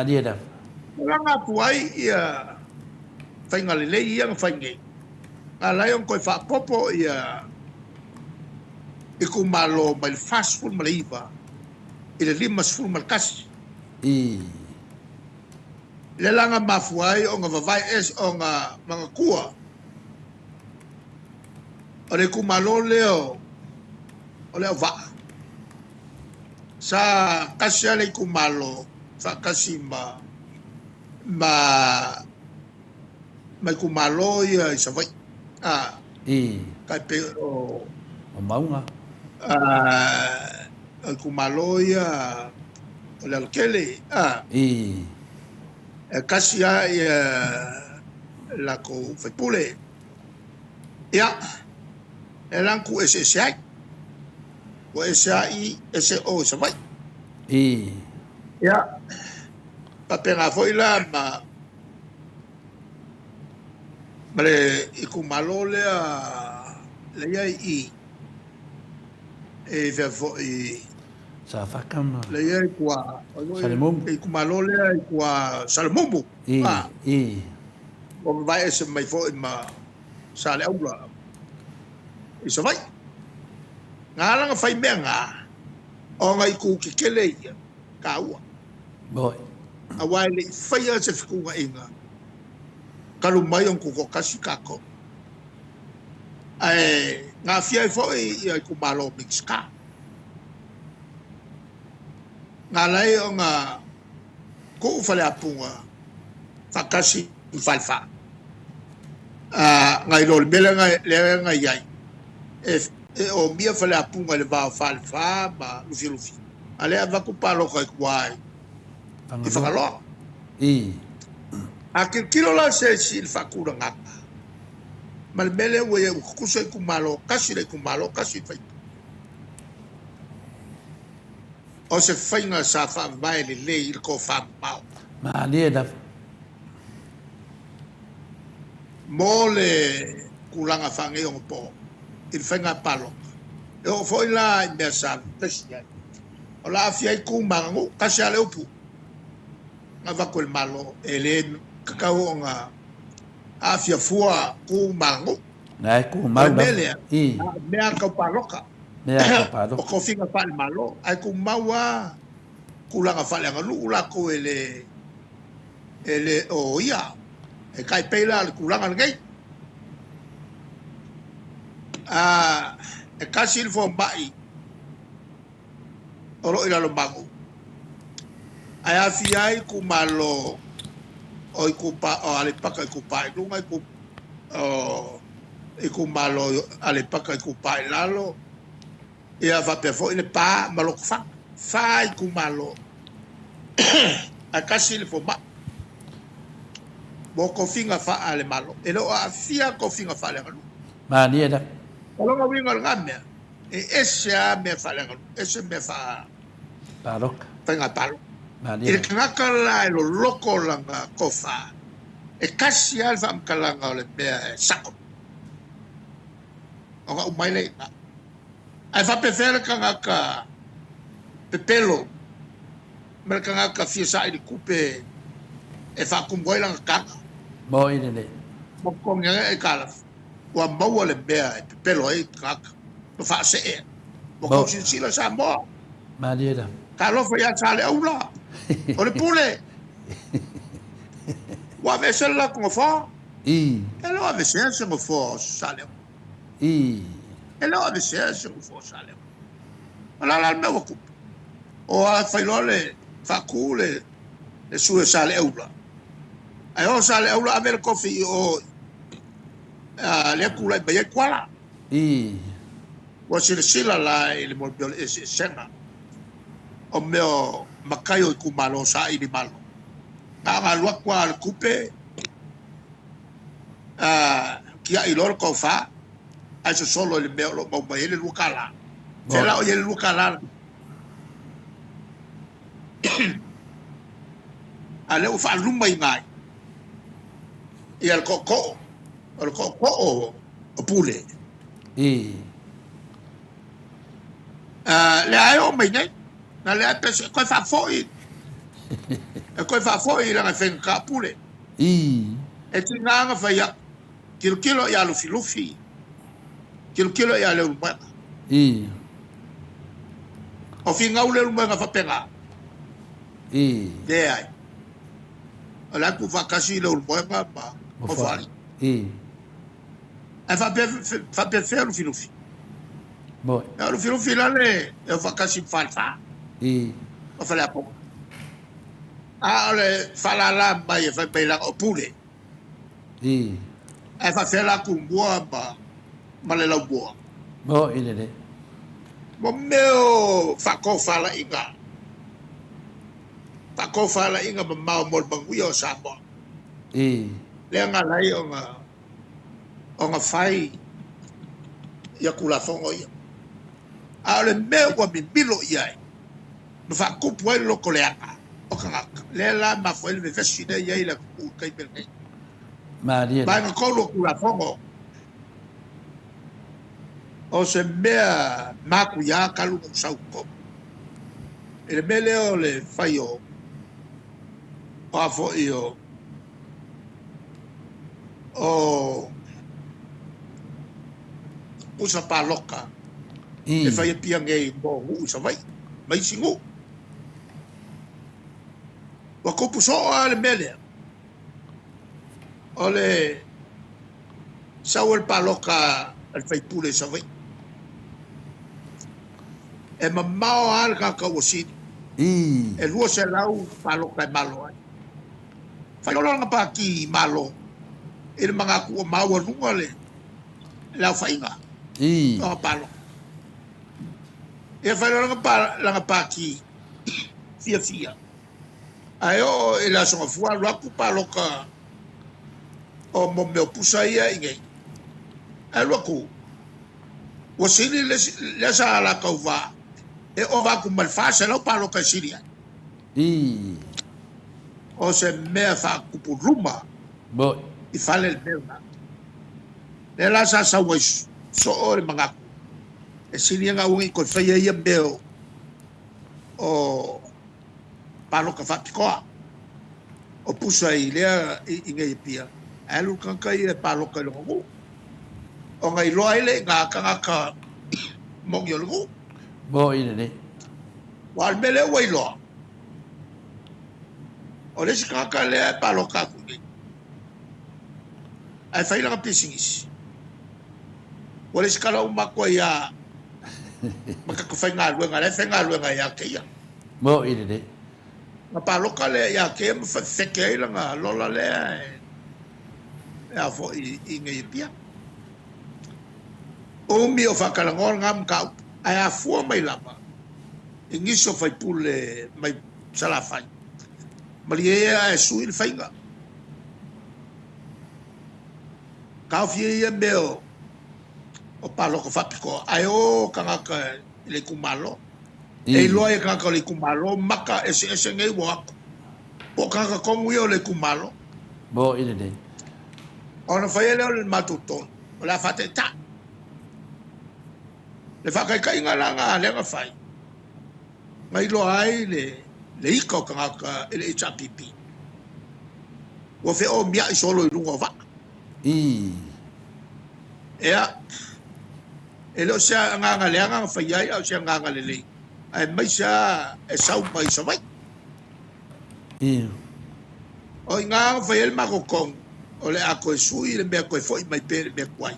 dia da langa puai ia fainga le ia nga fainge ala yon ko fa popo ia i kumalo mai fast food maliva i le limas full mal kasi le langa mafuai o nga vavai es o nga mga kua o le kumalo leo o leo va sa kasi ale kumalo sa kasi mai kumalo ia sa vai kai pe o maunga kumalo ia o le alkele kasi ia la ko faipule ia elanku ese sai o SAI SO sa vai ia papenga foi la male i kumalo le i ve vo i sa fakam le kwa Salemumbu i kumalo le kwa Salemumbu o vai ese mai fo ma sale aula i sa vai ngala nga fai menga o ngai ku kikele ia ka ua boy a wai le fai ase fikunga inga kalu mai on ku ko kasi kako ai nga fia fo i ku malo mixka nga lai o nga ku fale apunga fakasi falfa ngai lo bele ngai yai o mia fale apunga le va falfa ma lufi ale ava ku palo kai kwai i fakalo a ke kilo la se sil fakura ngapa mal bele we ku se ku malo kasi fai o se fai na sa fa vai le il ko fa pau ma dia da mole kulanga fange on po il fenga palo e o foi la inversa pesia o la fia ku mangu kasi ale upu ngava ko malo ele kakao nga afia fua ku mangu na ku mangu mea ka paloka o ko finga pa malo ai ku mawa kulanga fale nga lu la ko ele o ia e kai pela kulanga ngai e kasi il fo mai oro ila lo bangu ai afiai ku malo o ikupa o ale paka ikupa lunga iku iku malo ale paka ikupa lalo ia va pe fo ile pa malo fa iku malo a kasi il fo ba bo ko finga fa ale malo e lo afia ko finga fa le ma dia da kalau nggak wingar ngamnya, esya me falengan, esya me fa parok, tengah parok. Ini kengakala lo loko langa kofa, kasih alfa kalanga oleh be sakop. Orang umai le, alfa prefer kengaka pepelo, mereka kengaka fiasa ini kupe, fa kumboy lang kaka. Boy ini le, mokongnya kalaf. Wa mau le bea pelo ai kaka no fa se mo ko sila Samoa ma dia da kalo fa ya sale aula o le pule wa vesela ko fa elo a vesela ko fa sale elo a vesela ko fa sale ala la me ko o a fa le fa kule le su sale aula ai o sale aula a ver ko fi o le kula be kwala wa sila la ile mo biol senga o meo makayo ku malo sa ini malo nga lua kwa kupe kia ilor ko fa ai so solo le meo lo mau mai le lukala te la o ye lukala ale o fa luma i ngai e al koko o pule le ai o mai nei na le ai pese ko fa foi e ko fa foi la nga fen ka pule e tinga nga fa ya kilo ya lufi kilo ya le umba o finga ule umba nga fa penga de ai ala ku fa kasi le umba ba o fali e fa pe fer lufi boy ya lufi la le e fa kasi falfa o fa la po ale fa la ba e fa pe la o pule e fa fe la ku boa ba ma le la boa bo ile de mo meo fa ko fa la inga ma mau mo bangui o Samoa le nga lai o nga fai ya kula fongo ia ale meo wa mi bilo ia no fa ku puel lo koleaka o kanga le la ma foi le fesine ia ila ku kai perne Maria ba nga ko lo kula fongo o se mea maku ya kalu no sauko ele mele o le fai o afo io usa paloka e fai pia ngai mo usa mai singu wa kopu so ale mele ole saul paloka al fai pule sa vai e mamao al ka ka wosi e luo se lau paloka malo ai fai lo nga pa ki malo e mga ku mawa lunga le la fainga o palo e fai lo nga pa ki fia ayo e la so fua lo ku palo ka o mo me pusa ia inge alo ku o sini le sa la ka va e o va ku mal fa se lo palo ka siria o se mea fa kupuruma bo i fale el merda le la sa wais so ore manga e sini nga ungi ko feia ia beo o palo ka fa pikoa o pusa i le i ngai pia alu kan kai e palo ka lo o ngai lo ile nga ka mo yo lo bo ile de wal mele wai lo o le sikaka le palo ka ku ai fai la pisingis o le sikala o mako ya maka ku fai nga ya ke ya bo ile de ma palo ka le ya ke mo fa feke la nga lola le ya fo i ngai pia o mi o fa kala ngol ngam ka ai a fu mai lava ingiso fai pule mai sala fai Maria e sui le fainga. Ka fie meo o palo ko fapiko ai o kanga ka le kumalo. E loe kanga le kumalo maka ese ngai wo. O kanga kongu yo le kumalo. Bo ile de. Ona fai le matuton. O la fate ta. Le fa kai nga le fai. Ngai lo ai le iko kanga ele HPP wo fe o mia i solo i lungo va ea ele o sa nga le nga fa ia o sa nga le ai mai sa e sau mai sa vai o nga fa el ma ko o le ako sui le me ko foi mai pe me kwai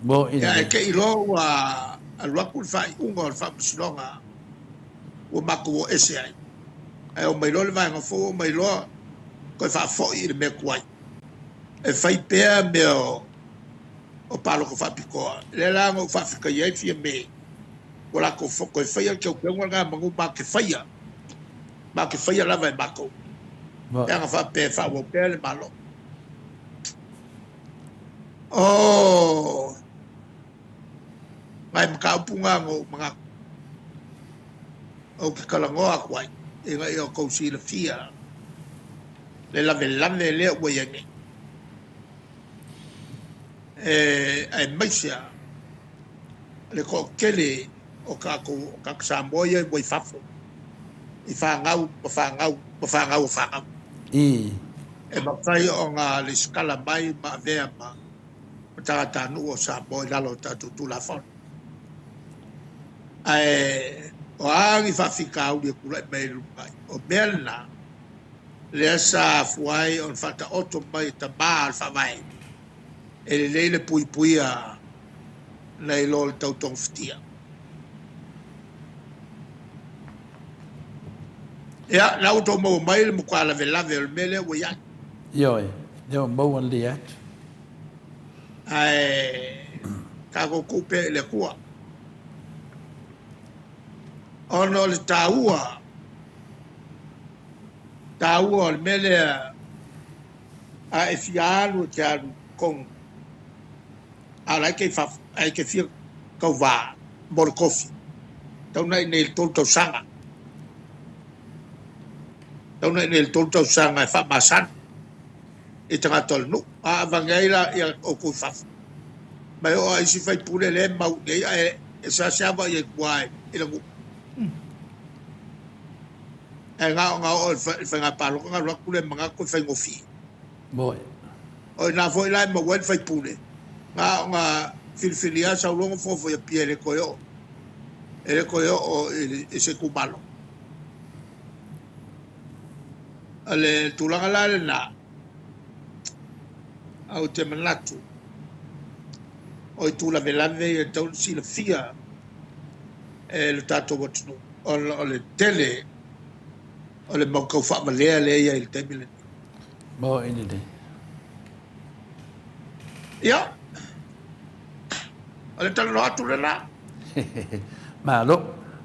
bo ile e ke ilo wa alwa ku fa ungo fa sinonga o mako ese ai e o mai lo le vai nga fo mai lo ko fa fo i me kwai e fai pe me o palo ko fa piko le la ngo fa fika ye fi me wala ko fo ko fai ke o nga mangu ba ke fai la vai bako ya nga fa pe fa wo pe le malo ngai makaupunga ngo mga o ki kalangoa kwai e ngai o kousi la fia le lave le o yangi ai maisia le ko kele o ka Samoa e wai fafo i whangau I e mawhai o ngā le skala mai ma vea ma taratanu o Samoa lalo tatu tula whon o aangi whawhikau ni kula i mei rumai o melna le asa fuai o whata oto mai ta maa al whawai e le leile pui puia nei lo le tautong fitia ia lau tō mau mai le mukua lave o le mele o iai Yoi, yo mau an liat. Ka kupe le kua ono le taua le mele a e fialu te alu kong ala ke fia kauva bor kofi tau nei nei tolto sanga e fa masan e tanga tolnu a vangaila ia o ku fa mai o ai si fai pule le mau nei e sa ba ye kwai e lo nga o fa nga palo nga lo kule manga ko fa ngofi Boy. o na foi la mo wen fai pule nga filfilia sa longo fofo ya piele koyo o se kubalo ale tulanga la na au te manatu o tu la velave e tau si la fia le tato watunu o le tele o le mau kau wha malea le ia il temile Bo ini de. ia o le talo atu le la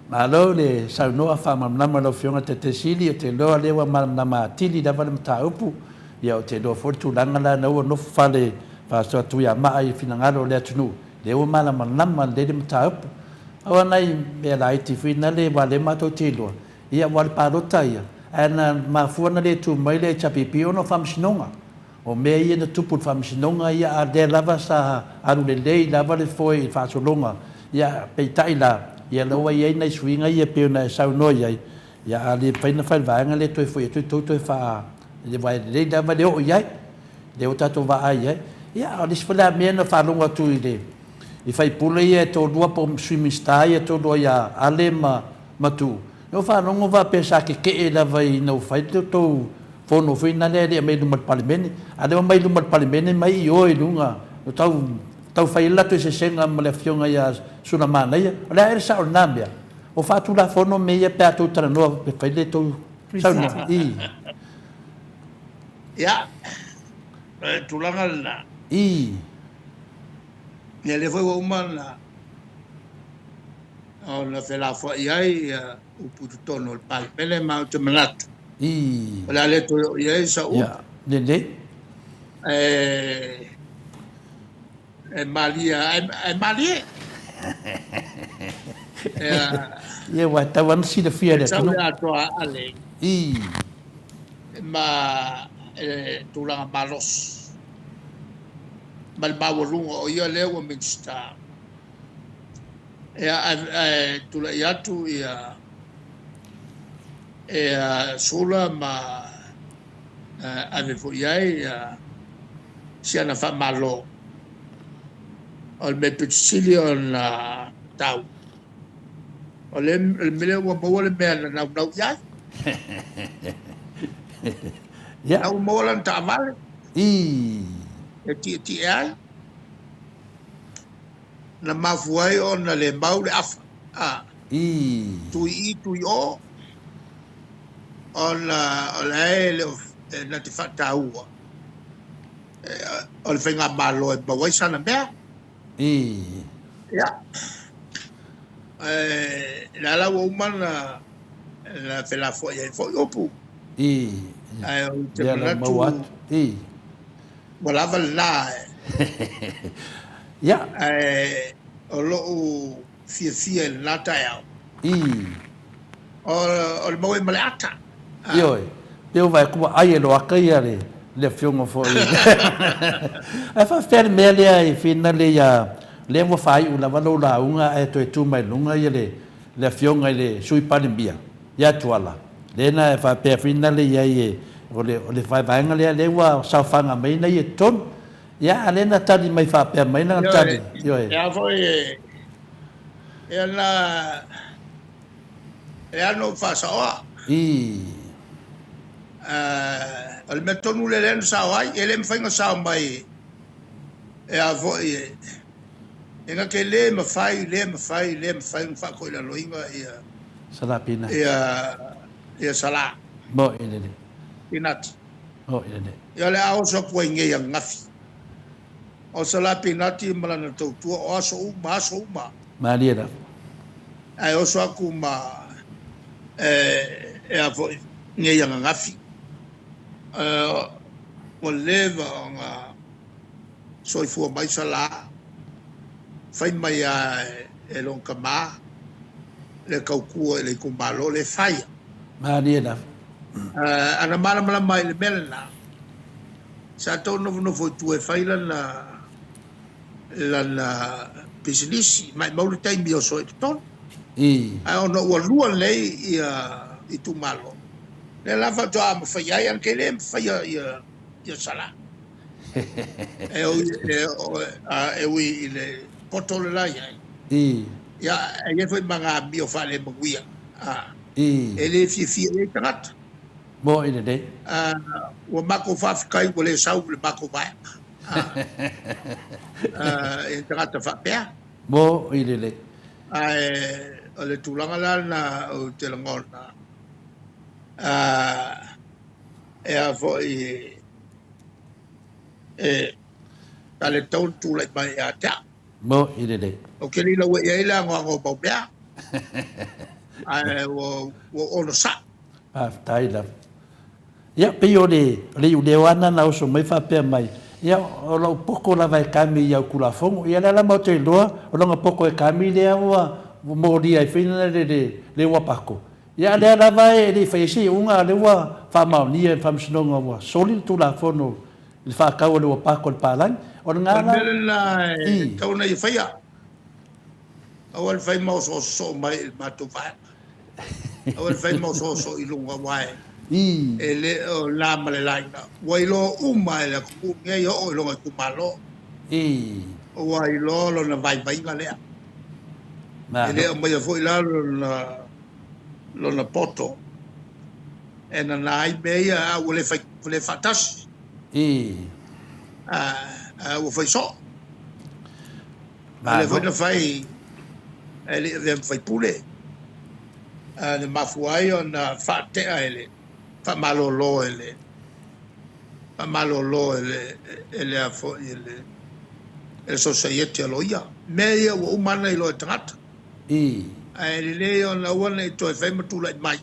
Malo le sau noa fa mamnama lo fionga te sili o te loa lewa mamnama tili da vale mta upu ia o te loa fortu langa la na ua nofu fale fa soa tu ia maa i finangalo le atunu le ua mala mamnama le mta upu awa nai mea la iti fina le wale mato te loa ia wale parota ia ana mafuana le tu mai le chapipi ono famsinonga o mea ia na tupu famsinonga ia a de lava sa aru le lei lava le foi fa solonga ia peitai la ia lawa ia nei suinga ia pe na sau no ia ia ali pe na fai vanga le toi foi toi fa le vai le da va le o ia le o tato va ai ia ali sfala me na fa longa tu ide i fai pula ia to dua po swimming star ia to do ia ale matu no fa longa va pensa que ela vai no fai to fono foi na le me do parlamento ale mai do parlamento mai oi lunga tau fai la tu se senga male fionga ia suna mana ia la era sa nambia o fatu la fono me ia pe atu tra no pe fai le to sa no ia tulanga la ne le foi uma na o la fe la fo ia o puto tono il pal pele ma te manat la le to ia sa u le Malia ia wa tawan si de fia de no atua ale ma tulanga malos mal bawolungo o ia lewa minsta tula iatu ia sula ma ave fo iai siana fa malo o me pitsili on tau o le mele wa mo le mele na ya ya au mo lan ta mal e ti ai na mafuai on le mau le af tu o on le na te fata ua o le fenga malo e bawai sana mea ya la umana la fe la fo ya fo opu ya la mawat wala la ya o lo fia le nata ya o le mo e male ata Io, eu vai com ai lo akai le fiongo foi. A fa fer mele ai fina le ya le mo fai una valo la unga e to tu mai lunga le fionga le sui palimbia. Ya tuala. Le na fa pe fina le ya ye o le fai vai ngale le wa sa fanga mai na ye ton. Ya ale na tadi mai fa pe mai na tadi. Yo ya foi ela no fa sa al metonu le len sa ai ele me fai sa mai e a voi nga ke le me fai fa ko la loinga sala pina. E sala. Bo ele. Pinat. Oh ele. Ya le au so ko nge yang ngafi. O sala pinati malana to tu o so uma. Maria. Ai o so ku ma e a voi nge yang ngafi. O leva nga so fu mai sala. Fai mai e long kama le kaukua le kumalo le fai. Maria. Ana mala mai le melena. Sa to no foi tu e fai la business mai mau le time bio so ton. Ai ono o lua lei i tu malo. Le lava to am fai ai anche le fai ia sala. Le potole la ia. Ya e foi manga bio fale maguia. Ele fi le trat. Bo ine dei. O mako fa kai ko le sau le mako vai. E trat fa pea. Bo ine le. Le tulanga la na o te langona. E a foi tale tau tu le mai a ta. Bo ine dei. O ke li la we ia la ngo bo pea. O no sa. Tai la. Ya pe yo le wana na o so mai fa pe mai. Ya o lo poko la vai kami ya kula fongo. Ya la mo te loa o lo poko e kami le wa mo di ai fina le wa pako. Ya le la vai le fa si unga le wa fa ma ni e fa msno wa soli tu la fono le fa ka o le wa pako le palang. O nga la tau na fa ya. Awal fai mau so mai matu fa. Awal fai mau so ilunga wai. Ele la male laina. Wai lo uma ele ku nge yo o lo ku malo. Wai lo na vai ngale. Ele o mai foi lá lo na poto. E na nai meia o le fatas. O foi so. Ale foi na fai ele vem fai pule. Le mafuai ona fa te ele. Fa malolo ele a fo ele society aloia meia o umana ilo trat ai le ona ona to fai matu lai mai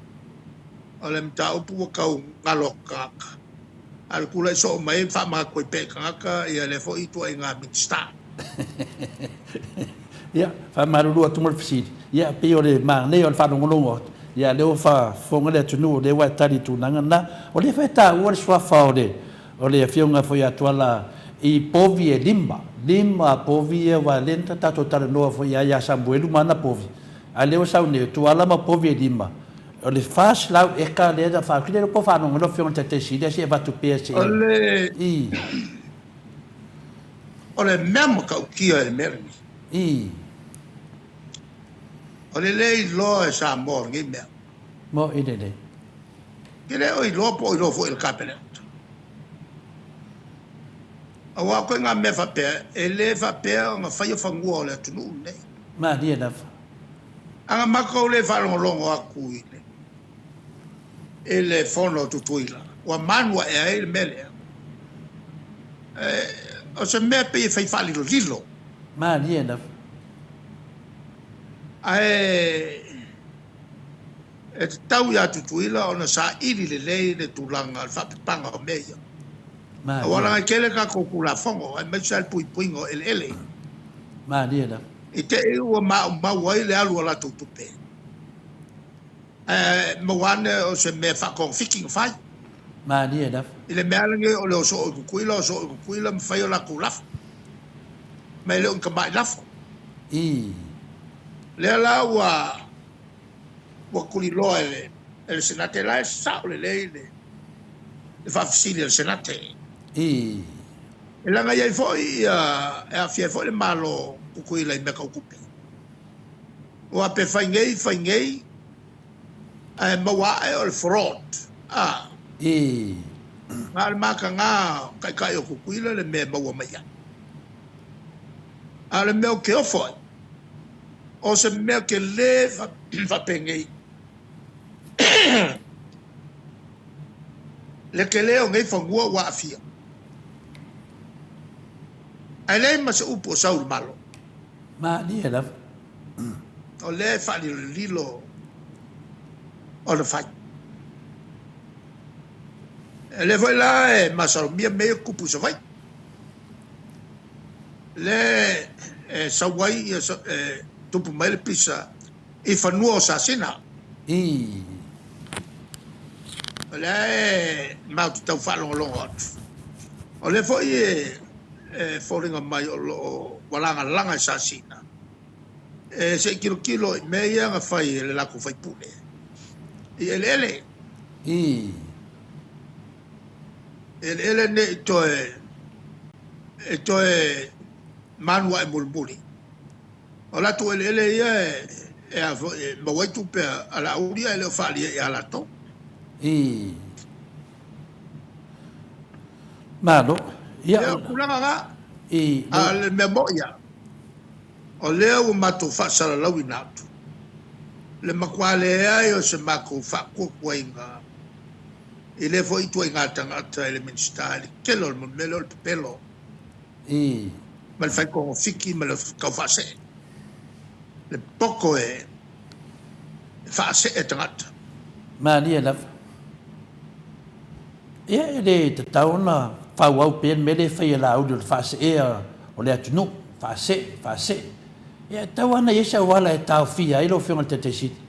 ole mta o pu ka ngaloka al kula so mai fa ma ko pe ka ia le fo itu ai nga mista ya fa maru tu mo fisi ya pe ole ma le on fa ngolongo ya le fa fonga le tunu le wa tari tu nangana o le feta o le swa fa o le fionga foi atuala i povi e lima povi e wa lenta ta totale no foi ya sambuelu mana povi ale o sa ne tu ala ma povi e lima o le fas la e ka le da fa kile po fa no fionga te si de se va tu pese ole memo ka kia e merni ole le lo e Samoa ngi me mo ide de kile o lo po lo fo il capello awa ko nga me fa pe ele fa pe nga fa yo fangu ole tunu ne ma dia da anga mako le fa longo aku ile ele fono tutuila wa manwa e ele mele o se me pe fa fa lilo ma dia da e tau ya tutuila ona sa ili le tulanga al fa panga o meia wala kele ka ko kula fongo ai me sal puingo ele ma dia da I te e ua wai le alu ala tutupe. Mawane o se me whakong fiking whai. Ma ni ena. I le mea lange o le o so o kukuila mwhai o la kulaf. Mai le unka mai lafo. Le ala ua kuli loa ele senate la e sao le le whawhisili ele senate. I. E langa iai foi e a fia foi le malo kukuila I meka ukupi. Ua pe whaingei mawa e o le fraud. Ngā le maka ngā kai o kukuila le mea maua maia. A le mea o ke ofoi. O se mea ke le whapengei. Le ke leo ngai whangua wa afia. Ai lei ma se upo o saul malo. Ma ni ena. O le whani lilo o le whai. Le foi la e masaro mia mea kupu sa vai. Le sawai tupu mai le pisa I whanua o sa sina. Le mauti tau whalongolongo atu. O le foi whoringa mai o lo walanga langa sa sina. Se kilo mea nga whai le lako whai pune. I ele. Ele ne toe manua e mulmuli. O la tu ele ia mawai tupe ala uria ele o whalia I ala to. Mano. Ia kulanga nga. Ale mea moia. O leo matu whasara lau inatu. Le makwale ai o se mako whakukua inga. I le fo I tua ngā tangata ele ministari. Kelo le melo le pepelo. Ma le whai kongo fiki ma le kau whase. Le poko whase tangata. Ma ni ena. Ia ele te tauna whau au pen me le whai la au le whase o le atunu. Whase. Ia tau ana yesa wala e tau fia ilo whionga te siti.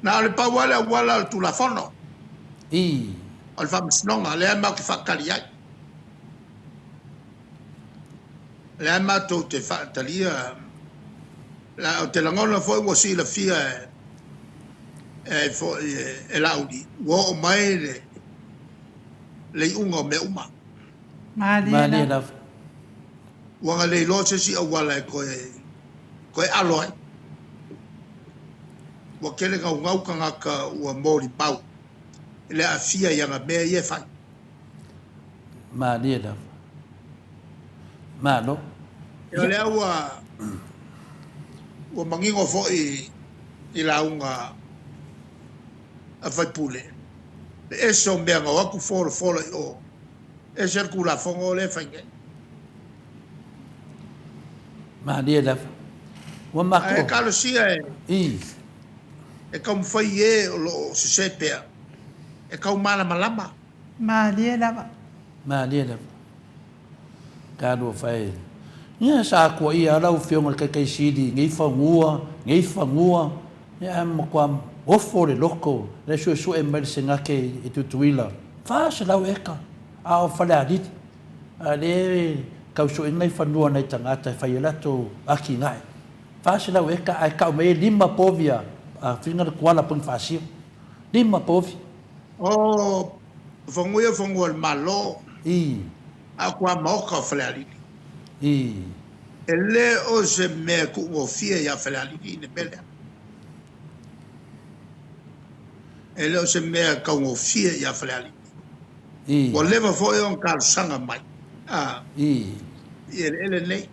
Na le pa wala tu la fono. O le whamisnonga, le ama ki whakari ai. Le ama tau te whakatalia, o te langona foi wa si la fia e laudi. Wa o mai le unga me uma. Mani ena. Wanga le loche si awala e koe aloe. Wa kele ngau kangaka ua mori pau. Le afia yanga mea ye fai. Ma ni ena. Ma no. E lea ua mangingo fo I launga a fai pule. Le eso mea ngau aku fola I o. E ser kula fongo le fai nge. Ma ni ena. Wa mako. E kalo sia e kau mwhai o lo se sepea. E kau malama. Ma ni ena. Kano whai. Ia sa kua ia rau whionga kai sidi. Ngei whangua. Ia makua ofo le loko. Le su e meri se ngake I tutuila. Whaasa lau eka. A o whale aditi. A le kau su ingai whanua nei tangata whai lato aki ngai. Whaasa lau eka. Ai kau mei 5 povia. A whingara kuala pun whaasio. 5 povia. O whangua le malo. A kua maoka o whalealini. E le o se mea kuungo fia ia whalealini I ne melea. E le o se mea kaungo fia ia whalealini. Wa lewa foi on karusanga mai. I ele nei.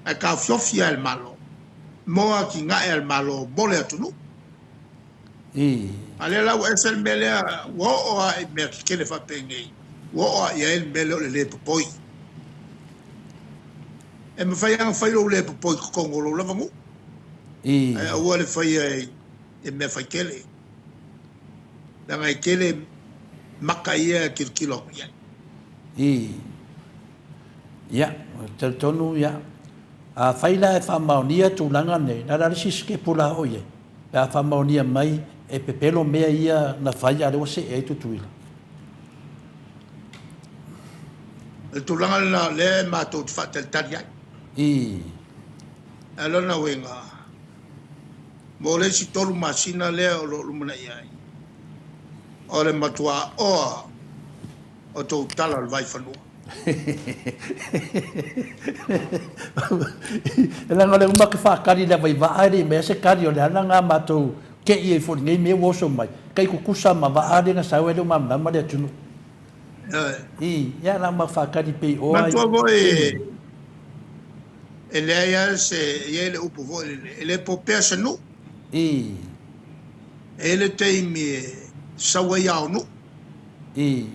A ka fiofia el malo. Moa ki nga el malo mole atunu. Ale la wa esel melea wo o ai me kele fa pengei. Wo o ia el mele le popoi. E me fai ang fai lo le popoi kongo lo la vangu. E o le fai e me fai kele. Da ngai kele maka ia kirkilo ia. Ya, tonu ya. a faila e whamaunia tūlanga nei, nā rari siske pula oie. E a whamaunia mai e pepelo mea ia na whai a rewa se e tutuila. E tūlanga na le mātou te whatel tari ai. I. E lona wenga. Mo le si tolu masina le o lo lumana iai. O le matua oa o tō tala le vai whanua. E langa le umake whakari le vai vaare me se kari o le ana ngā mātou ke i e fori ngei me woso mai. Kai kukusa ma vaare ngā sau e le mamama le atunu. I, ia la ma whakari pei oa. Matua mo e le ia se ia le upo vo e le popea se nu. I. E le teimi e sawa iau nu. I.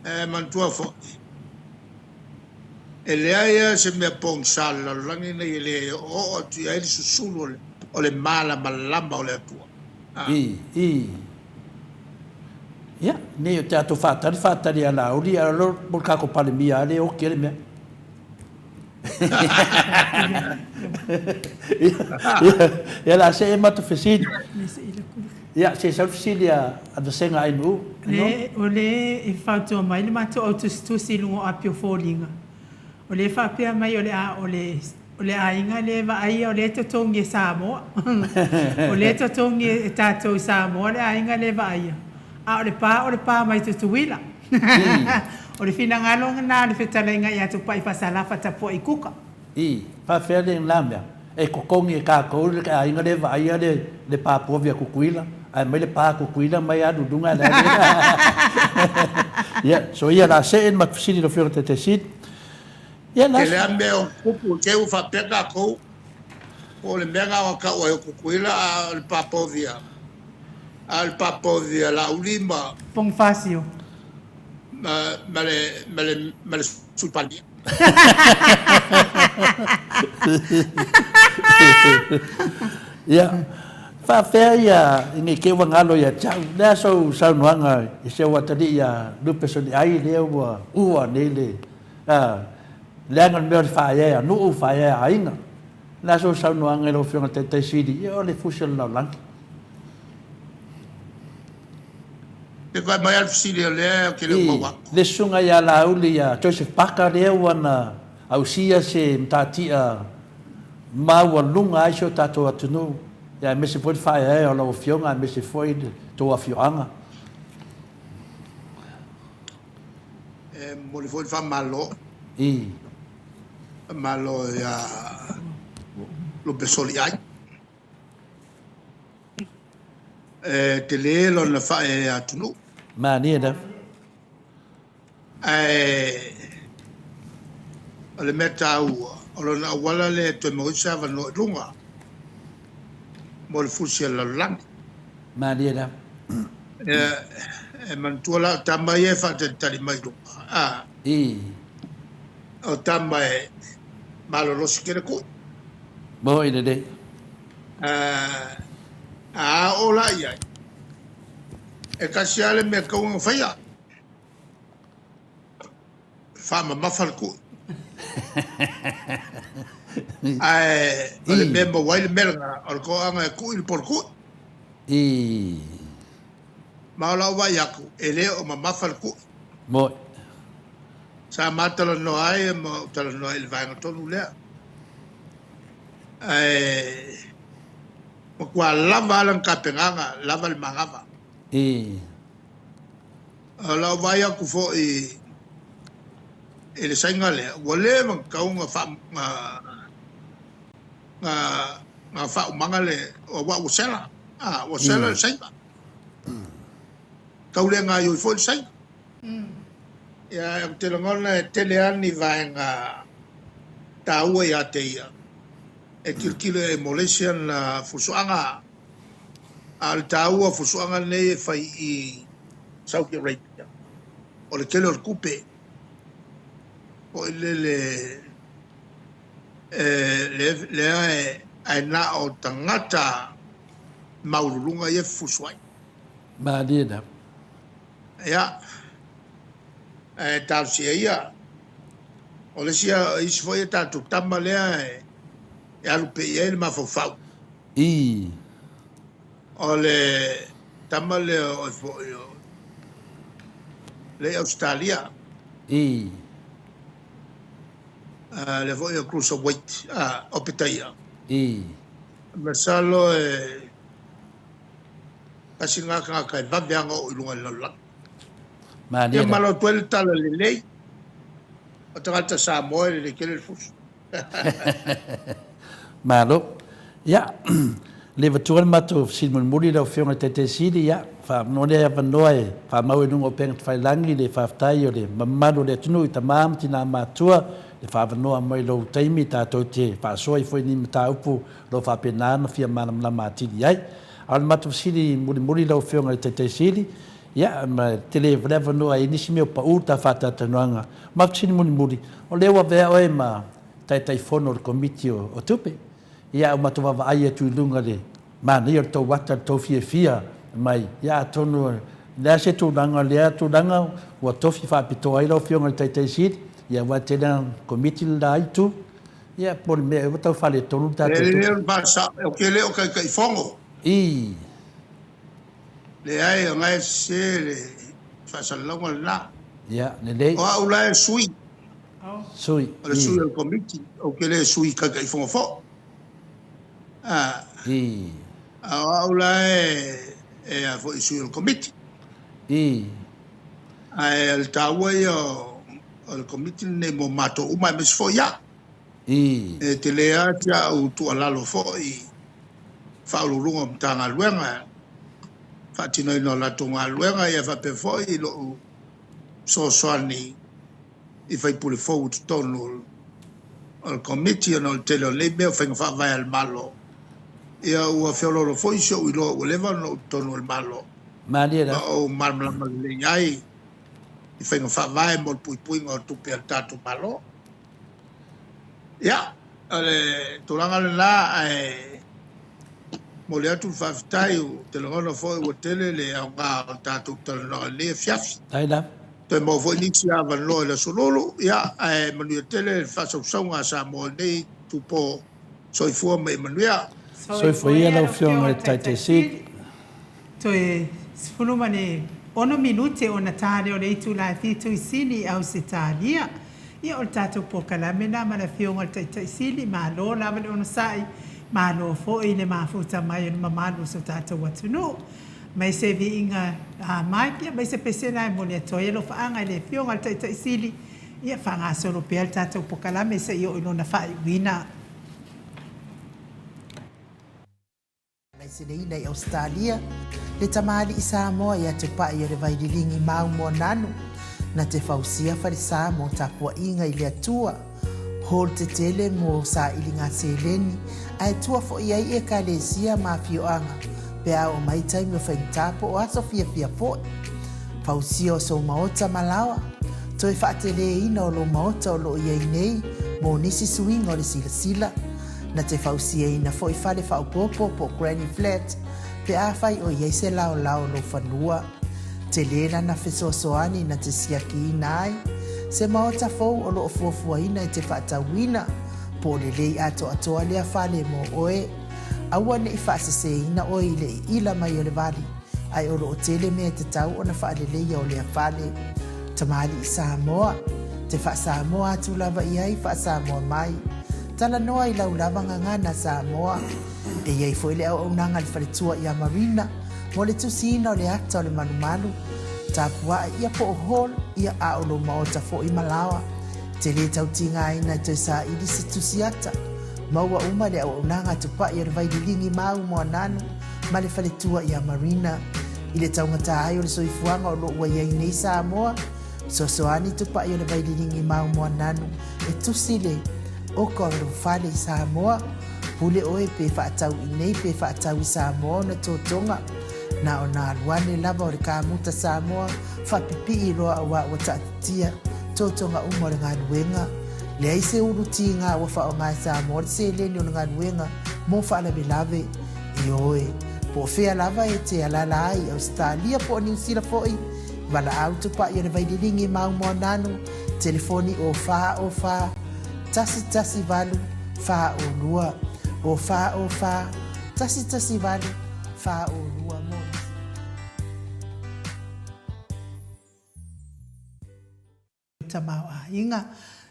E mantua fo. E le ia se mea pong sala langi nei le o atu ia ele susulu o le mala malamba o le atua. I. I. Ia, nei o te ato whātari a lauri, a lor kako pale mia ale o kere mea. Ia la se e matu whesini. Ia, se sau whesini a da senga ai nu. O le e whautua mai, le matu au tusi lungo apio fōringa. O le whapea mai o le ainga le vaai o le tatongi e Samoa. O le tatongi e tātou Samoa, le ainga le vaai. A o le pā mai tutuila. O le whina ngalonga nā le whetalenga i atu pai whasalafa tapo i kuka. I, whawhea le ngāmea. E kokongi e kākou le ka inga le vaia le pāpua via kukuila. Ai mai le pā kukuila mai adu dunga le. Ia, so ia la se en mafisini lo whiora te sit. Ia la. Ke le ame o kupu ke u whapea kākou. O le mea ngā waka o e kukuila a le pāpua via. Al papo via la ulima Pong Fasio. Male sulpania. Ia. Whawhea ia ingi ke wangalo ia tau. Lea sau nuanga i se watari ia lupe so ni ai lea ua nele. Lea ngan mea whaia ia nuu whaia ia ainga. Lea sau nuanga i lo whionga te sidi. Ia o le fusil lau langi. Te kai mai alfisiri lea ke le mawa. Le sunga ia la uli ia Joseph Paka lea wana au sia se mtatia maua lunga aisho tato atunu. Ia me se foi whaia o lau fionga, me se foi toa fioanga. Mo le foi wha malo. I. Malo ia lo pesoli ai. Te le lo na whae atunu. Ma ni da. O le meta ua. O lo na wala le to mo isa va no lunga. Mo le fusi la lang. Ma ni da. Man tuala tamai e fa te tali mai lunga. I. O tamai malo lo sikere ko. Bo ina de. Ola ia. E kasi ale me kaunga whaia. Whama mawhal ku. O le memba waile melanga, o le koanga e ku ili por ku. I. Maola wai aku, e leo o ma mawhal ku. Mo. Sa matala no ai, ma utala no ai le vaenga tonu lea. Kua lava alang kapenganga, lava le mangava. I. La vai aku fo i le sainga le. Wale man kaunga fa nga fa umanga le o wa usela. Usela le sainga. Kaule nga yo fo le sainga. Ya te ngona teleani vaenga taua ya te ia. E kilkile e Malaysian fusuanga al taua fusuanga nei fai i Saudi Arabia o le kele o kupe o le ai na o tangata maulunga e fusuai Ma ni da. ya tal si ia O le sia isi foi tatu tama lea e alu pe e le mafofau. I. O le tama le o le Australia. I. Le foi o cruiserweight o petaia. I. Masalo kasi nga kai vabeanga o ilunga lala. Mani. Ia malo tuel tala le lei. O tangata Samoa le kele fus. Malo. Ya. Le tuan matu silmun muri da fiona tete sidi ya. Fa no le vanoi fa mau nungo peng fai langi le fa tai o le mamado le tunu tamam tina matua le fa no mai lo taimi ta to te fa soi foi ni ta upu lo fa penana fia manam la mati ai al matu sidi muri lo fiona tete sidi ya ma tele vreva no ai nisi meu pa uta fa ta tananga ma sidi muri o le wa ve o ma tai fono komitio o tupe ya ma to va ai tu lunga le ma ni to wata to fia mai ya tonu la se tu danga le tu danga wa tofi fa pito ai lo fionga tai sit ya wa tena komiti la itu ya por me o tau fale tonu ta tu le pasa o que le o kai fongo i le ai ngai se le fa salonga la ya le o aula sui sui o le sui o komiti o que le sui kai fongo fo i aula e a foi sui o komiti i el tawa yo el komiti ne mo mato uma mes fo ya i e te lea tia o tu ala lo fo i fa lo lungo tanga luenga fa tino no la tunga luenga ia fa pe fo i lo so soani i fai pule fo tu tonu el komiti no te lo lebe fa fa vai al malo ia ua fiolo lo fo i so i lo leva no tonu el malo Maria o marmla le ai i fai fa vai mo pui ngo tu pe tatu malo ya ale tulanga la mo le atu fa tai te lo no fo o tele le nga tatu te lo le fiaf ai da te mo fo ni sia va lo le sololo ya mo le tele fa so nga sa mo nei tu po so i fu me manuia so foi ela o fiona tai sit to e fulumane ono minute ona tare o le itu la fitu isini au sitalia ia o tatou pokalame na ma le fionga tai sili ma lo lava le ona sai ma lo fo i le mafuta mai o mamalu so tatou atunu mai se viinga mai pia mai se pesena mo le toia lo faanga le fionga tai sili ia fanga solo pe tatou pokalame se io ina fai wina Nei nei Australia le tamali i Samoa ia te pai le vaidilingi mau mo nanu na te fausia farisa mo tapua inga i le atua hol te tele mo sa ilinga seleni ai tua fo ia i e kalesia ma fioanga pe au mai taimi o whaintapo o aso fia po fausia o so maota malawa toi whaatele ina o lo maota o lo ia i nei mo nisi suinga o le sila na te fausia ina fo i fale faupopo po Granny Flat pe a fai o iei se lao lo fanua te lena na fesoasoani na te siaki ina ai se maota fou o lo fuafua ina i te whaatawina po le lei ato atoa lea fale mo oe aua ne i whaasese ina oe i le ila mai o le vali ai o lo tele mea te tau o na whaale leia o lea fale tamali i Samoa te wha Samoa atu lava i ai wha Samoa mai tala noa i lau lava ngangana Samoa e iei foi le au nanga le whaletua i a marina mo le tusina o le ata o le manumalu tapua ia po o hol ia a o lo maota fo i malawa te le tautinga ina te sa ili se tusiata maua uma le au nanga tupa i le vaidilingi mau mo ananu ma le whaletua i a marina i le taungata ai o le soifuanga o lo ua iei nei Samoa sosoani tupa i le vaidilingi mau mo ananu e tusile o ko fale i Samoa pule oe pe whaatau i nei pe whaatau i Samoa na tōtonga na o nā luane lava o le kāmuta Samoa whapipi i roa a wa tātia tōtonga umo le ngā luenga le aise uru ti ngā wafa o ngā Samoa le se leni o ngā luenga mo whaalabe lave i oe po whea lava e te alala ai Australia po New Zealand foi wala au tupa i o le vaidilingi mau mo nanu telefoni o fa tasi valu fa o lua o fa tasi valu fa o lua mo tamau inga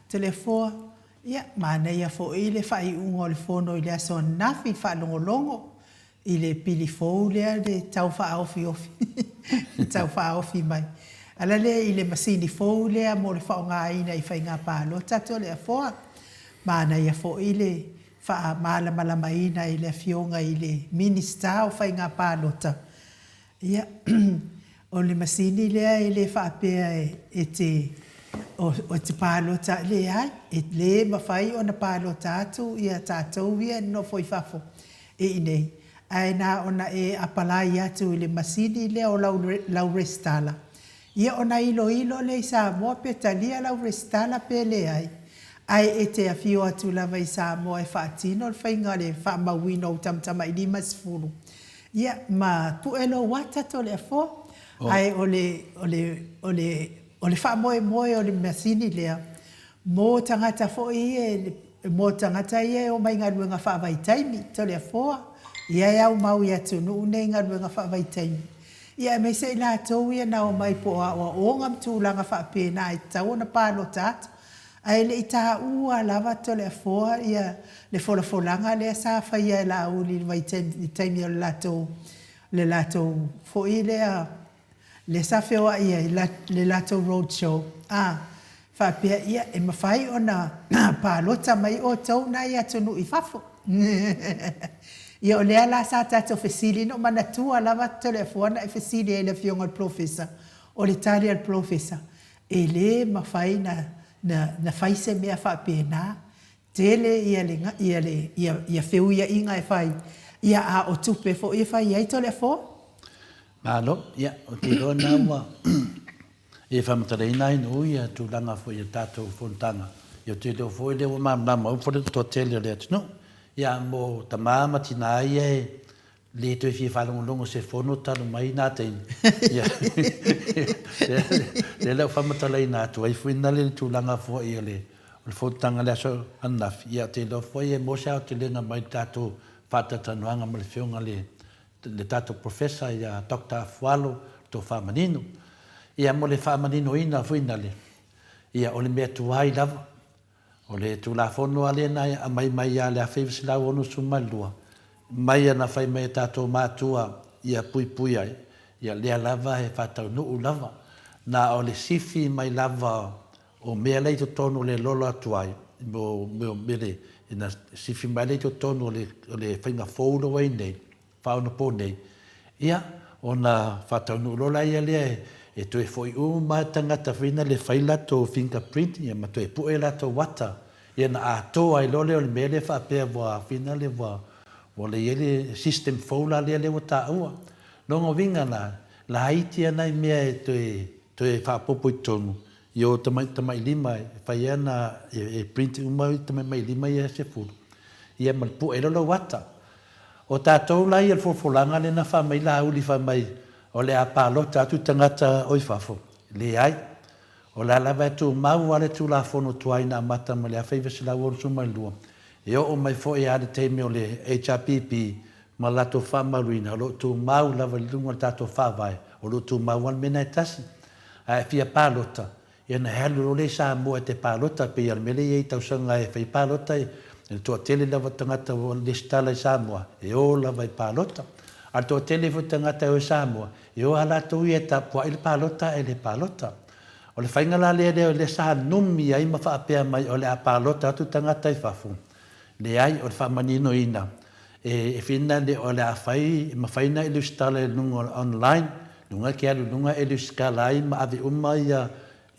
telefona ia mana ia fo ile fa I ungo le fono ile so nafi fa longo ile pili fo le de tau fa ofi tau fa ofi mai ala le ile masini fo le mo le fa nga ina I fa nga pa lo tato le fo mana ia fo ile fa mala mai ina ile fionga ile minister o fa nga pa lo ta ia o le masini le ile fa pe ete o te pālota le ai, e le mawhai o na pālota atu, ia tātou ia no foi fafo. E nei, ai nā ona e apalai atu I le masini le o lau restala. Ia ona ilo le Samoa pe talia lau restala pe le ai. Ai e te awhio atu lava I Samoa e whaatino, le whainga le whaamawino o tamtama I lima sifuru. Ia ma puelo wata to le afo, ai o le wha moe o le masini lea, mō tangata fo mō tangata o mai ngā ruenga wha vai taimi, to lea fōa, ia au mau ia tunu, nei ngā ruenga wha vai taimi. Ia me se la tau ia na o mai po a o ngam tūlanga wha pēnā I tau na pālo tātu. Ai le I tā ua lava to lea fōa, ia le folanga lea sa whaia la uli vai taimi o le lato fo I lea, le safewa ia le lato road show. Fa pia ia e mawhai o na pālota mai o tau na ia tunu I fafo. Ia o lea la sa tato fesili no mana tua lava telefona e fesili e le fionga al professor. O le tali al professor. E le mawhai na faise mea fa pena. Tele ia feu ia inga e fai. Ia a o tupe fo ia fai ai telefona. Malo, ia, o te roa nā wa. E whamatareina ino ia tūlanga fo ia tātou fontanga. Ia te leo fo leo mamama, o fo to tele o lea tino. Ia mo ta māma tina ia e le toi fia whalongolongo se fono talo mai nā teini. Ia, le leo whamatareina atu, ai fuina le tūlanga fo ia le fontanga lea so anafi. Ia te leo fo ia mo sao te lenga mai tātou whatatanuanga ma le whionga le tato professor ia Dr. Fualo to whamanino. Ia mo le whamanino ina fuina le. Ia o le mea tuai lava. O le tu la fono ale na a mai a le a whewisi lau onu sumalua. Mai ana whai mai tato mātua ia pui ai. Ia lea lava he whatau nuu lava. Na o le sifi mai lava o mea leito tonu le lolo atuai. Mo mele ina sifi mai leito tonu o le whainga fōuro wai nei. Whaona pō nei. Ia, o na whataunu rola ia lea e toi foi mai tangata whina le whaila tō fingerprint, ia ma toi pue la tō wata. Ia na a tō ai lole o le mele whapea wa whina le wa le iele system fōla lea le wa tā ua. Nongo winga la haiti ana I mea e toi whapopo I tonu. Io tamai lima, whai ana e print umau tamai lima ia se furu. Ia ma pue lolo wata. O tātou lai al fofolanga le na whamai la uli whamai o le a pālota atu tangata oi whafo. Le ai, o la lawa e tū mau ale tū la whono tuai na mata ma le a whaiwasi la woru sumai lua. E o mai fo e ade teime o le HRPP ma lato whamaruina, o lo tū mau lawa lunga tātou whawai, o lo tū mau an mena e tasi. A e fia pālota, e na halu o le Samoa e te pālota, pe i almele i tausanga e whai pālota e to tele lava tangata o le stala I Samoa e o lava I pālota a to tele fo tangata o Samoa e o ala to ia ta po il pālota e le pālota o le whainga la le sa numi ai ma whaapea mai o le a pālota atu tangata I whafu le ai o le whamanino ina e whina le o le a whai ma whaina ilu stala nunga online nunga ki alu nunga ilu skala ai ma ave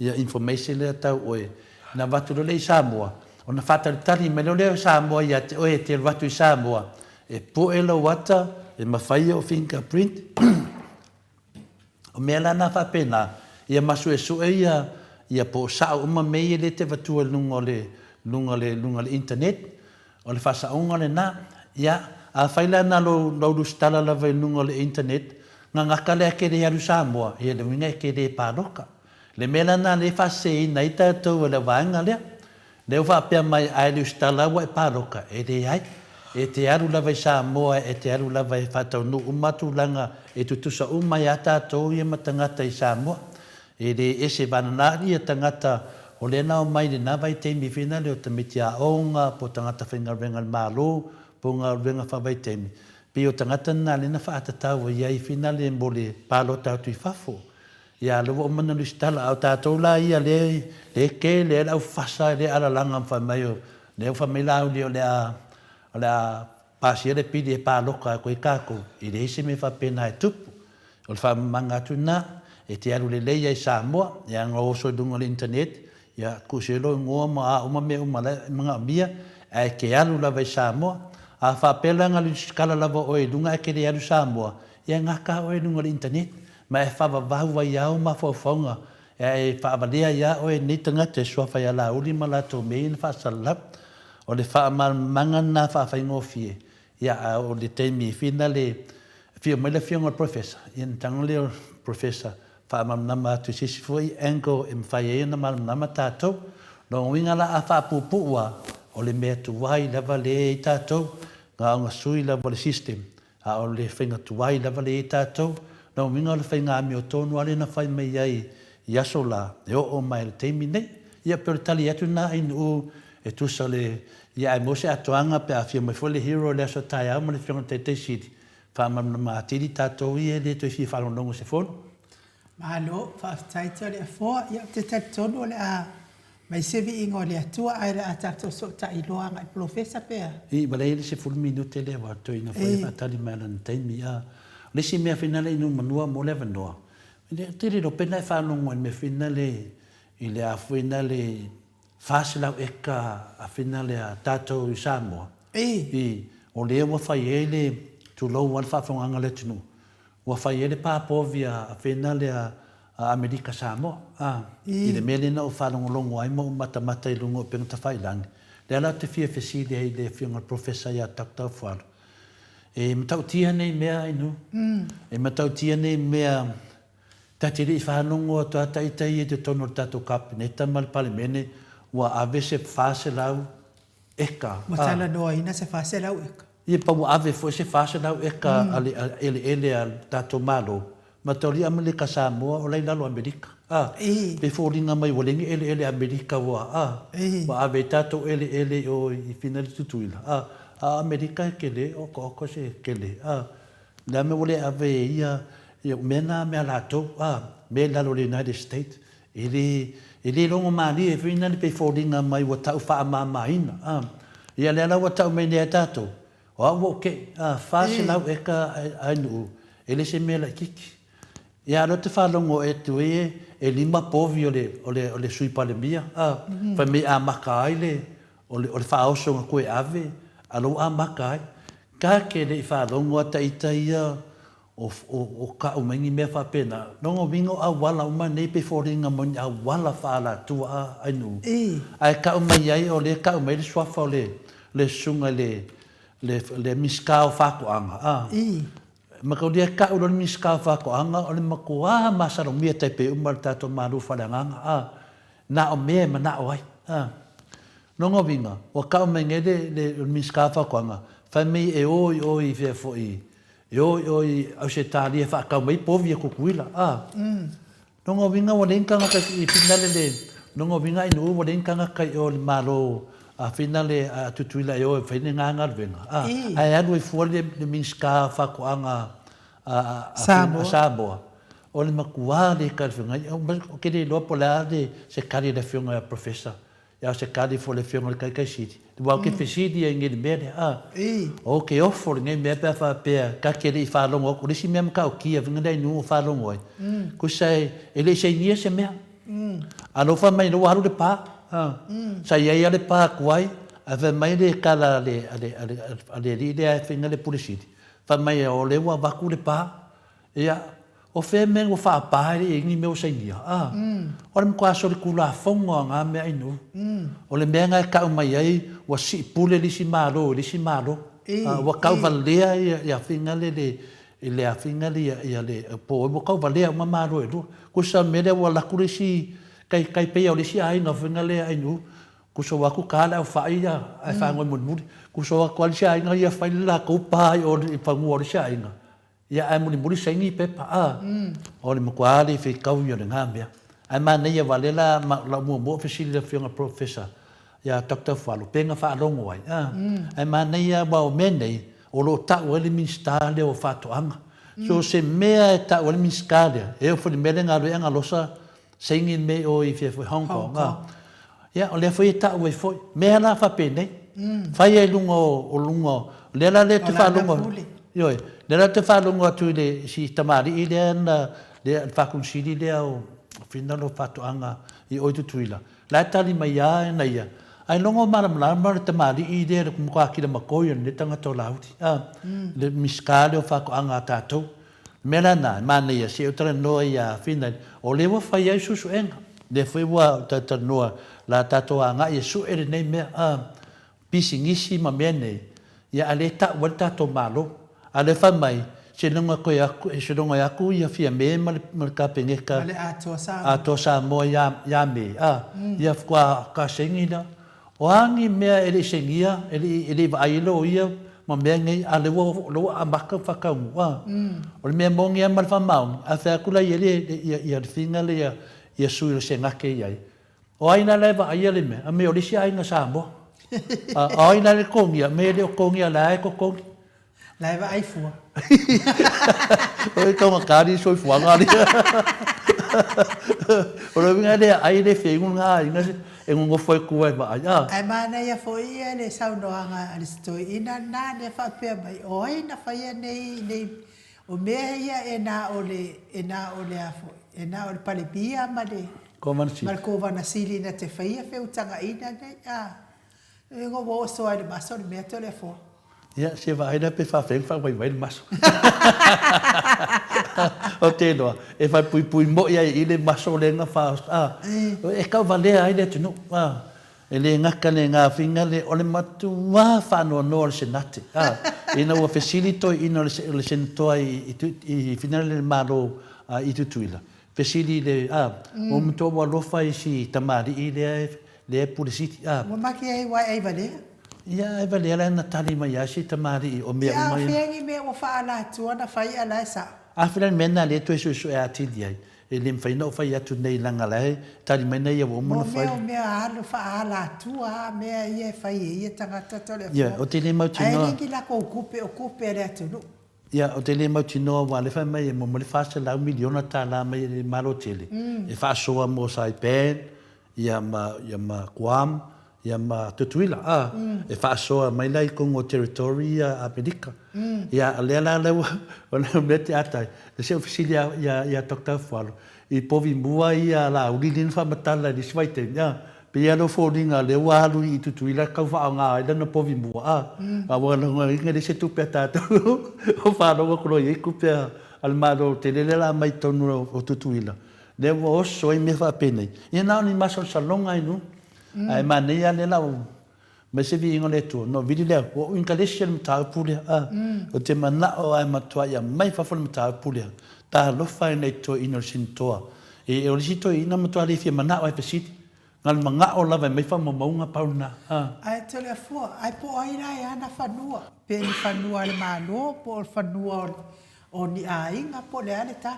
ia information le tau oe na watu le Samoa o na whataritari me leo Samoa ia te oe te watu I Samoa e poelo wata e mawhai o fingerprint o mea lana whapena ia masu e sue ia po sao uma mei le te watua lunga le internet o le whasaonga le na ia a whaila na lo stala lava lunga le internet nga ngaka lea ke re aru Samoa ia le winga ke re pāroka Le mena na le fase na ita to le vanga le. Le fa pe mai ai le stala wa paroka e de ai. E te aru lava i Samoa e te aru lava i whatau no umatu langa e tutusa umai ata to i matangata i Samoa. E de ese vananari e tangata o le nao mai le nawa i teimi whina le o te miti a onga po tangata whinga renga malo po ngā renga whawai teimi. Pi o tangata nā le na whaatatau i ai whina le mo le palo tautu i whafo. Ia lewa o mana lu stala au tātou la ia le ke le au whasa le ala langa mwhamai o le au whamai lau le o le a pasi le pidi e paloka koe kako i le ise me whapena e tupu. O le whamanga atu nā e te aru le leia i Samoa ia ngā oso dunga le internet ia kuselo ngoa ma a uma me uma mga mia e ke alu lava i Samoa a whapela ngā lu skala lava o e dunga e ke le alu Samoa ia ngaka o e dunga le internet ma e whawavaua i au ma whawhaunga e whaavalea ia o e ni tangata e swafa ia la uli ma la tō mei na whaasalap o le whaamanga na whaafai ia o le teimi whina le whio mai le whionga professor ia tanga le professor whaamamnama atu sisi fui engo e mwhai e na malmnama tātou no winga la a whaapupua o le mea tuwai lava le i tātou ngā onga sui lava le system a o le whinga tuwai lava le i tātou no winga le whinga ami o tonu ale na whai mai ai i aso la e o mai le teimi nei ia pero tali atu na inu e tusa le ia e mose atuanga pe a whio mai fo le hero le aso tai au ma le whionga te siti whaamamnama atiri tātou i e le toi whi whalonongo se fono. Malo, whaaftaita le afoa, ia te tatonu le a mai sevi ingo le atua ai le atato so ta iloa ngai profesa pea. I wale le se full minute le wa toi na foi atali malan taimi a le si mea finale inu manua mo le vanoa. Tiri ro pena e whanongo me finale i le a finale whasilau eka a finale a tato i Samoa. I o le wa fai ele tu lo wan whawhonganga le tunu. Wa fai ele pāpovia a finale a Amerika Samoa. I le mele na o whanongolongo ai mo matamata i lungo penga ta whailangi. Le ala te fia feside hei le whionga profesa ia taktau wharu. E matau tia nei mea inu. E matau tia nei mea tatiri i whanongo a tua taitai e te tono tato kapineta mal palimene wa ave se whase lau eka. Matala noa ina se whase lau eka. Ia pa wa ave fo se whase lau eka ele al tato malo. Matori amele ka Samoa o lai lalo Amerika. Pe fōringa mai walengi ele Amerika wa. Wa ave tato ele o i finali tutuila. Amerika kele o ko se kele. La me wale ave ia mena me alato. Me lalo le United States. Ele longo mali e finali pe fōringa mai wa tau wha amaina. Ia le ala wa tau mai nea tato. Wa ke whase lau eka ainu. Ele se me la kiki. Ia no te whalongo e tu e lima povi o le sui palemia. Whai me a maka ai o le whaosonga koe ave. Alo a maka ai. Ka ke le whalongo a taita ia o ka umengi mea whapena. Nongo wingo a wala uma nei pe whoringa moni a wala whala tua a ainu. Ai ka umai ai o le ka umai le swafa o le sunga le miskao whakoanga. Makaudia ka ulo ni ska fa ko anga o le makua masaro mia te pe umar tato maru falanga na o me mana o ai nongo vinga o ka mengede le miska fa ko anga fa me e oi fe fo i au se tali fa ka mai po via kukuila nongo vinga o lenka nga i finale le nongo vinga i no o lenka nga kai o malo a finale a tutuila yo fe ni nga venga ai adu fu le miska fa ko anga Samoa o le makua le ka venga o ke le lo pola de se kali le fiona professor ya se kali fo le fiona kai siti wa ke fesidi ngi le mede o ke ofo ngi me pa fa pe ka ke le fa longo ko le si mem ka o ki venga dai no fa longo ko sai ele se ni se me alo fa mai lo haru de pa sa ia le pa kuai ave mai le kala le idea finga le pulisiti fa mai o le wa vaku le pa ia o fe men o fa pa ri ngi me o sai dia o le kwa so le kula fongo nga me inu o le menga ka mai ai wa si pule li si malo wa ka valea ia finga le i le afinga ia le po mo ka vale ma maro e lu ku sa me le wala ku si kai pe o le si ai no finga le ai nu ku so wa ku ka la fa ia ai fa ngoi mun ku so wa ku si ai nga ia fa la ku pa o i fa ngoi si ai nga ia ai muri sengi pe pa o le mo kwa le fe ka yo le ngambia ai ma ne ia vale la mo fasili le finga professor ia Dr. Falu penga fa longo ai ai ma ne ia ba o menei o lo ta o le ministale o fato anga so se mea ta o le ministale e o fo le mele nga lo losa sengi me o i fe Hong Kong ya o le foi ta o foi mea na fa pene fai e lungo le la le te fa lungo yo le la te fa lungo tu le si tamari i le fa consili le o fina lo fato anga i o tu tuila la tali mai ya na ia ai longo mara te mari i de ko ka ki le makoyo le tanga to lauti le miskale o fa ko anga tato mena na mane ia se o tra no ia fina o le wa fa ia su enga le foi wa ta no la tato anga ia su e nei me pisingisi ma mene ia ale ta wa tato malo ale fa mai se longa ko ia se longa ia ku ia fia me ma ka pengeka ale ato sa mo ya me ia ka sengina o angi mea ele sengia ele vai lo ia ma mea ngai ale lo amaka fakau o le mea mongi amal fa mau a fa kula ele ia finga le ia sui le senga ke ia o aina le va ia le me a me o le sia aina sa mo a aina le kongia me le kongia la ko kongi la va ai fua o to ma kari soi fua ngari o le vinga le ai le fe ngunga ina e ngongo foi ku ai ba ya ai mana ia foi le sau no anga ali stoi ina na le fa pe mai o ina fa ia nei o me ia ena ole afo ena ole pale pia ma le komansi mal ko vana sili na te fa ia fe utanga ina nei e go bo so ai ba so me telefone ya se vai na pe fa vai mas o te no e vai pui mo ia i le maso le nga fa e ka vale ai le tunu e le nga ka le nga finga le o le matu wa fa no se nate ina o facilito ina le sento ai i finale le malo i tutuila facili le o mto wa lo fa si tamari i le pulisiti mo maki ai wa ai vale ia e vale ala na tali mai asi tamari o mea mai. Ia fengi me o fa ala tua na fai ala sa. A filan mena le tu su e atili ai. E lim fai no fai atu nei langa lai tali mai nei o mo fai. Mo me alu fa ala tua me ia fai ia tanga telefone. Ia o te le mau tino. Ai ki la ko kupe le atu. Ia o te le mau tino wa le fai mai mo le fa se la miliona tala mai le malo tele. E fa soa mo sai pen ia ma Guam ia ma tutuila e fa soa mai lai ko ngo territory a America ia le o le mete atai le se oficilia ia Dr. Falu i povi mua ia la ulilin fa matala di swaite ia pe ia no foldinga le walu i tutuila ka fa nga ia no povi mua a wala nga le se tu peta o fa no ko i ku pe al malo te le la mai tonu o tutuila le wo so i me fa pene ia na ni maso salonga inu ai mania le lau me se vi ngole tu no vidi le o in kalesha le mta pule o te mana o ai matua ia mai fa fo le mta pule ta lo fa nei to innocent to e o le to ina matua le fi mana o ai pesiti ngal manga o lava mai fa mo maunga pauna ai telefone ai po ai rai ana fanua pe ni fanua le malo po fanua o ni ai nga po le ale ta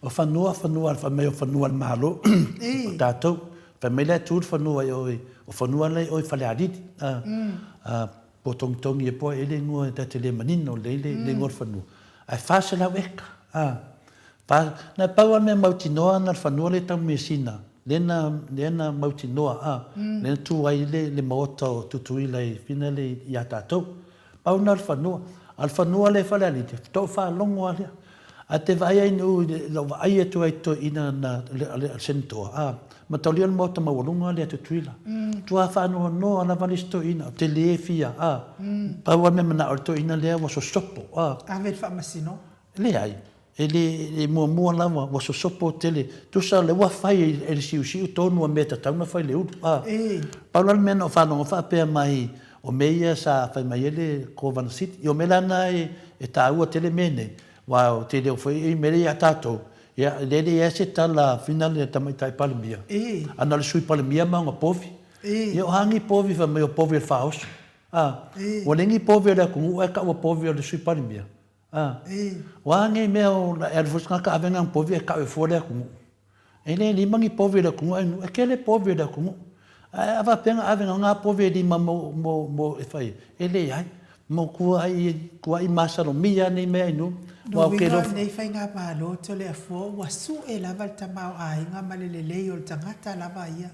o fanua fa mai o fanua le malo tato fa me le tu fanua o fanua le o fa le adit po tong tong ye po ele ngo ta tele manino le ngor fanua ai fa se la weka pa na pa me mautinoa na fanua le tam mesina lena mautinoa le tu ai le Maota o tutui le finale ya tato pa na al fanua le fa le adit to fa longo ale a te vai ai no lo vai tu ai to ina na le sento ma tolian mo ta mawalunga le tu tuila tu fa no ana valisto ina te le fia pa wa me na to ina le wa so sopo ave fa masino le ai ele mo la wa so sopo tele tu sa le wa fai ele si to no meta ta na fai le u pa la me no fa no fa pe mai o meia sa fa mai ele ko van sit yo melana e ta u tele mene Wow, te leo foi e mere ya tato. Ya le se tala final le tamai tai palemia. Ana le sui palemia ma nga povi. Yo hangi povi fa me povi faos. O lengi povi le ku e ka o povi le sui palemia. Wa nge me o er fus ka avenga povi e ka e fo le ku. Ele ni mangi povi le ku e kele povi le ku. Ava penga avenga nga povi di mo e fai. Ele ai mo kuai masalo mia nei me inu. No winga nei fai ngā mālo to le afo wa su e lava le tamau ai ngā malelele o le tangata lava ia.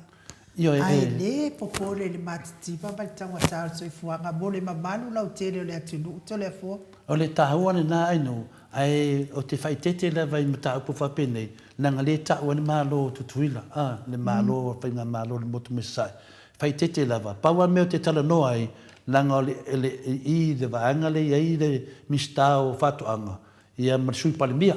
Ai le popole le matitipa ma le tangata o soi fuanga mo le mamalu lau tele o le atunu to le afo. O le tahua le nā ainu ai o te fai tete lava i mata upo whapene nanga le ta'u ane mālo tutuila. Le mālo fai ngā mālo le motu mesai. Fai tete lava. Paua meo te tala noa ai nanga o le i le vaanga le i le mistao whatuanga. Ia marsui palemia.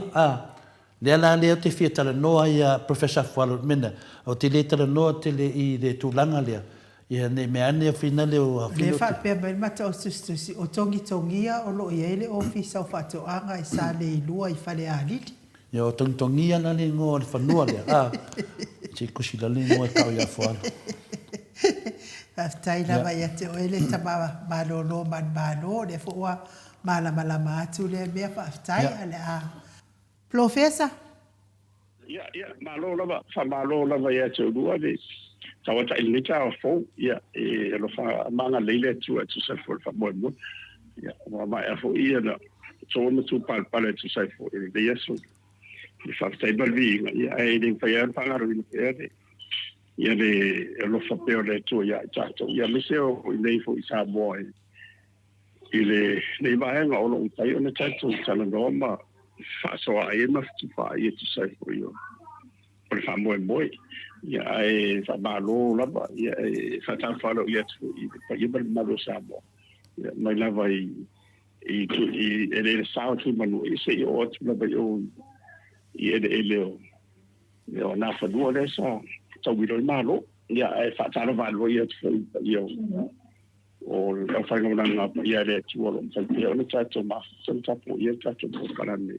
Le ala leo te fia tala noa ia Professor Fualo Mena. O te le tala noa te le i le tūlanga lea. Ia ne me ane a whina leo. Le wha pia mai mata o sustusi. O tongi tongia o lo i ele ofisa o whatuanga i sa le i lua i whale a liti. Ia o tongi tongia na le ngoa le whanua lea. Te kusi la le ngoa tau ia Fualo. Tai lava ia te o ele tama malolo man malo le fua malama atu le mea whaftai ale a. Professor? Ia, malo lava ia te urua le tawata ilita o fau, ia, e lo wha manga leile atu atu sai fo le wha moe moe. Ia, mai a fo ia na tōna tu pale atu sai fo, e le iaso. I whaftai Viiga, ia, e le whaian pangaro i le pēre. Ia le lo wha peo le atu ia tato. Ia miseo i nei fo i Samoa e. I le vaenga o lo utai o na tato i tala noma whaasoa e maftu wha i atu sai fo i o. O le wha moe moe. Ia e wha malo lava. Ia e wha whalo i atu i pa i mali malo Samoa. Ia mai lava i ele sao tu manu i se i o atu lava i o i ele o. Ia o na whanua le sa. Tau wiro i malo. Ia e whaatara walo i atu i o. O le whainga ngā ia le atu o lo mwhai o le tato mafu tapo i e tato o parane.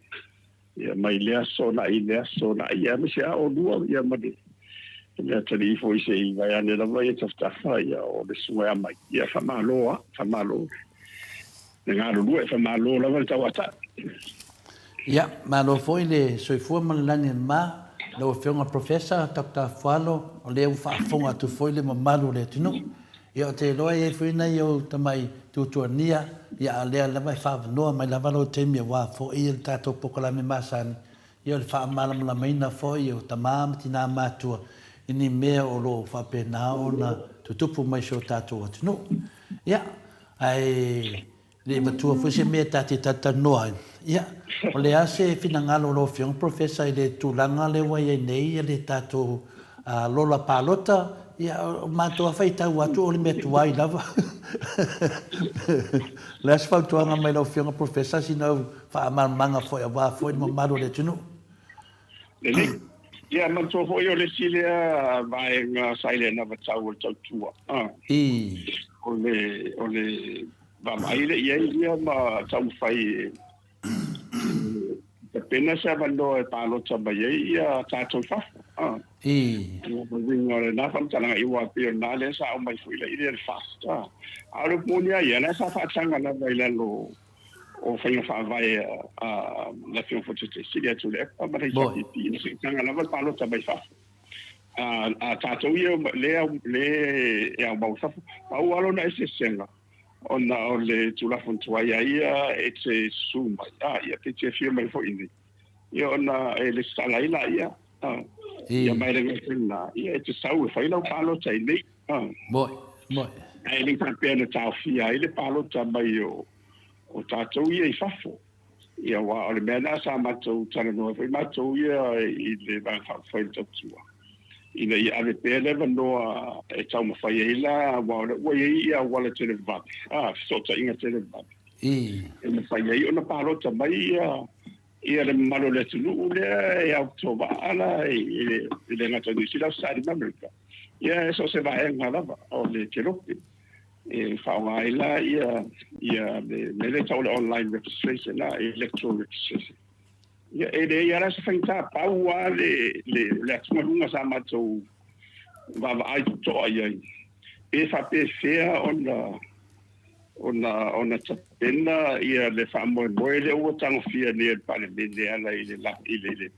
Ia mai lea sona i ia misi a o lua ia mani. Ia tani i fo i se i vai ane lava i e taftafa ia o le sunga a mai. Ia whamalo. Le ngā lua e whamalo lava le tau ata. Ia, malo foi le soifua manalani ma. Lo whionga Professor Dr. Fualo o leo whaafonga tu foi le mamalu le tino. Ia o te loa e whina i o tamai tutuania. Ia a lea lama i whaavanoa mai lavalo te mia wā fo i el tātou pokalame masani. Ia o le whaamalam la maina fo i o tamama tina mātua. Ini mea o lo whapena o na tutupu mai so tātou atino. Ia, ai le matua fuise mea tāti tata noa. Ia, o le ase finangalo lo whionga Professor i le tūlanga le wai e nei le tātou lola pālota. Ia, mātua whaitau atu o le mea tuai lava. Le asfaltuanga mai lo whionga Professor sinau whaamanga foi a wā foi mamaru le tunu. Ia, mātua foi o le silea vai ngā saile na vatau o tautua. O le vamaile ia ma tau whai pena se avando e palota mai ia tātou whafu. Ia na whamtalanga i wapio nā le sa o mai fuila i le whasta. Aru pōnia ia na sa whatanga na vailalo o whainga whaavai na whiong whatete siri atu le epa marai saki pi na tanga na vai palota mai whafu. A tātou ia le e au mau whafu. Pau alo na ese senga. Ona o le tulafon tuaia ia e te suma. Ia te whia mai fo ini. Ia ona e le stalaila ia. Ia mai renga whina. Ia e te sau e whaila o palota i nei. Moi. E ni tāpea na tāu whia. I le palota mai o tātou ia i whafo. Ia wa o le mea nā sa mātou tana noa. Whai mātou ia i le vāwhau whaila tautua. Ina ia ave pēlewa noa e tau mawhai e la wa ia wala tene vāpi. Sota inga tene vāpi. E mawhai e ona pārota mai ia le malo le tunu lea e au tōwa ala i le ngata New Zealand Side America. Ia e so se vaenga lava o le keropi. E whaonga e la ia le tau le online registration la electoral registration. ia ele ara se faita pau le atunga sa matou va ai to ai e fa pe fea ona tapena ia le fa mo le o tang fia le pale le ala ile la ile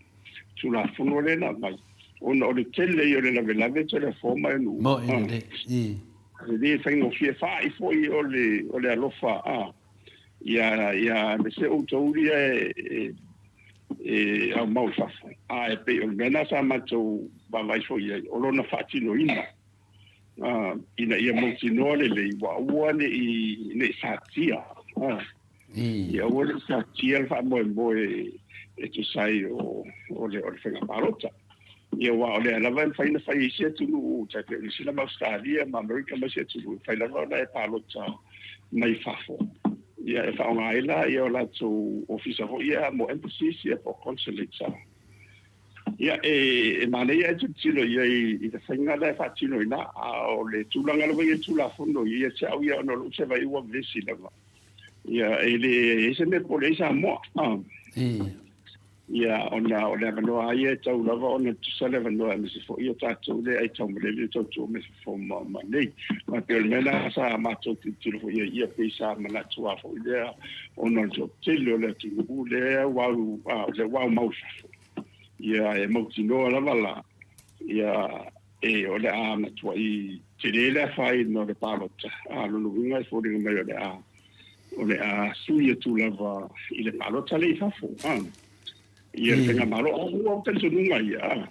tula funo le na mai ona o le tele yo le la tele forma no mo ile le fa no fia fa I foi o le alofa ia le se o touria au mau fafa e pe o mena sa matou va vai foi o lona fatino ina ina ia mo tinole le wa ne satia ia o le satia fa mo e tu sai o le fenga parota ia wa le la van fa ina fa isi tu no ta ke sila ma Australia ma America ma se tu fa la e parota mai fafo ia fa nga ila ia la tu officer ho ia mo emphasis ia for consulate ia maneia tu tilo ia I te whainga lai whatino ina o le tūlanga lawa ia tūla whono ia te au ia ono se vai ua vesi lawa ia le se me pole isa moa ia ona o le manoa ia tau lawa ona tusale manoa me se fo ia tātou le ai tau mele tau tau me se fo ma nei ma te ole mena sa mātou tilo fo ia peisa manatua fo ia ona jo tilo le tūlu le wau mausafo ia e mautino la vala ia o le a na tua I te le fai no le palota lo luinga fo de me o le a suia tu lava I le palota le fafo ia le nga malo o te sununga ia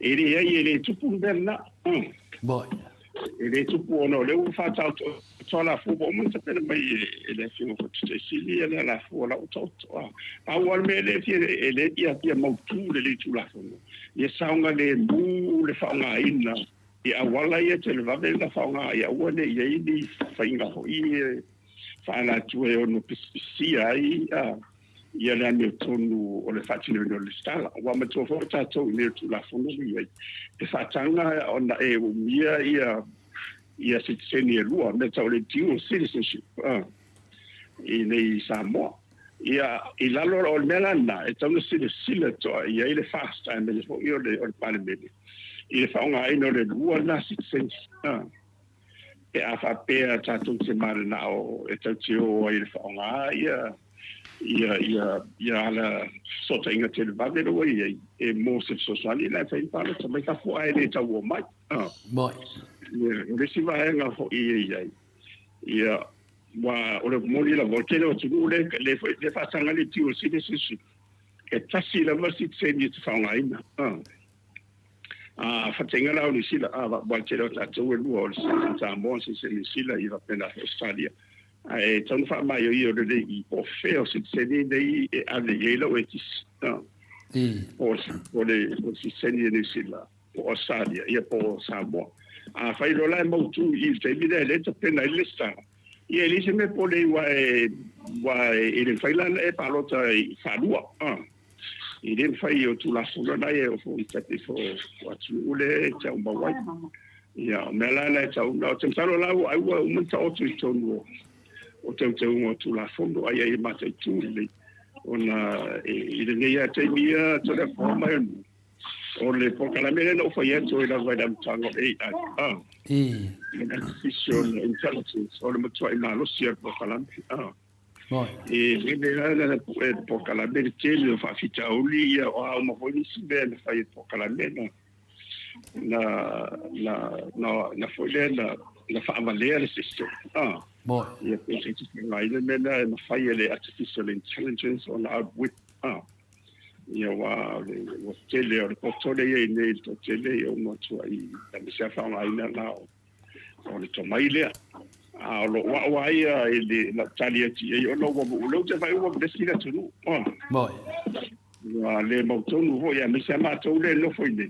ele tupu bella boy ele tupu ono le u fa tau tola fu bo mun te pena mai ele fino fo te sili ele la fu la to a wal me le fie ele ia mo tu le tu la fu ia saunga le bu le fa nga ina ia wala ia te le va la fa nga ia wale ia ni fa inga ho ia fa la tu e ono pisia ia le ane tonu o le fatino no le stala wa ma to fo tato ne tu la fu ia te fatanga ona e umia ia citizenship lua me tau le dual citizenship I nei Samoa ia I lalo o melana e tau le sila to ia I le fast time le fo io le o parliament I le faunga ino le lua na citizenship e a fa pe tatu se marina o e tau tio I le faunga ia la sota inga te le vade lo ia e mo se sosali la fa impala to mai ka fo ai le tau o mai boy le si va nga fo ia wa o le moli la voltele o tu le fa sanga le tio si de si e tasi la va si se ni fa nga ina fa tenga la ni sila va voltele o ta tu e lu o sa mo si se ni sila I va pena Australia e tonu fa mai io le I o fe o si se ni dei a le yelo e ti o le si se ni sila o Australia ia po Samoa a fai lo la mo tu I te vide le te pena I lista ia le se me pole wa le fai la e palota I falua I le fai o tu la fula na e o fo I te fo wa tu ule te o mawai ia me la te o no te talo la ai wa o mta o tu tonu o te o tu la fondo ai ai mate tu le ona I le ia te mia te le forma o le pokalamene no fa yeto I la vai dam tango artificial intelligence o le matua I lo sia pokalamene boy e le pokalamene te le fa fita oli o ma foi si ben fa pokalamene na foi na fa avaliare system boy ia pe se ngai le mena na fa le artificial intelligence on our with ia wa le tele o potole ia nei to tele o mo tu ai da me sa fa ai na o le tomai le a lo wa ia le la talia ti ia lo lo te vai o destina tu boy wa le mo tonu ho ia me sa ma to le no foi ni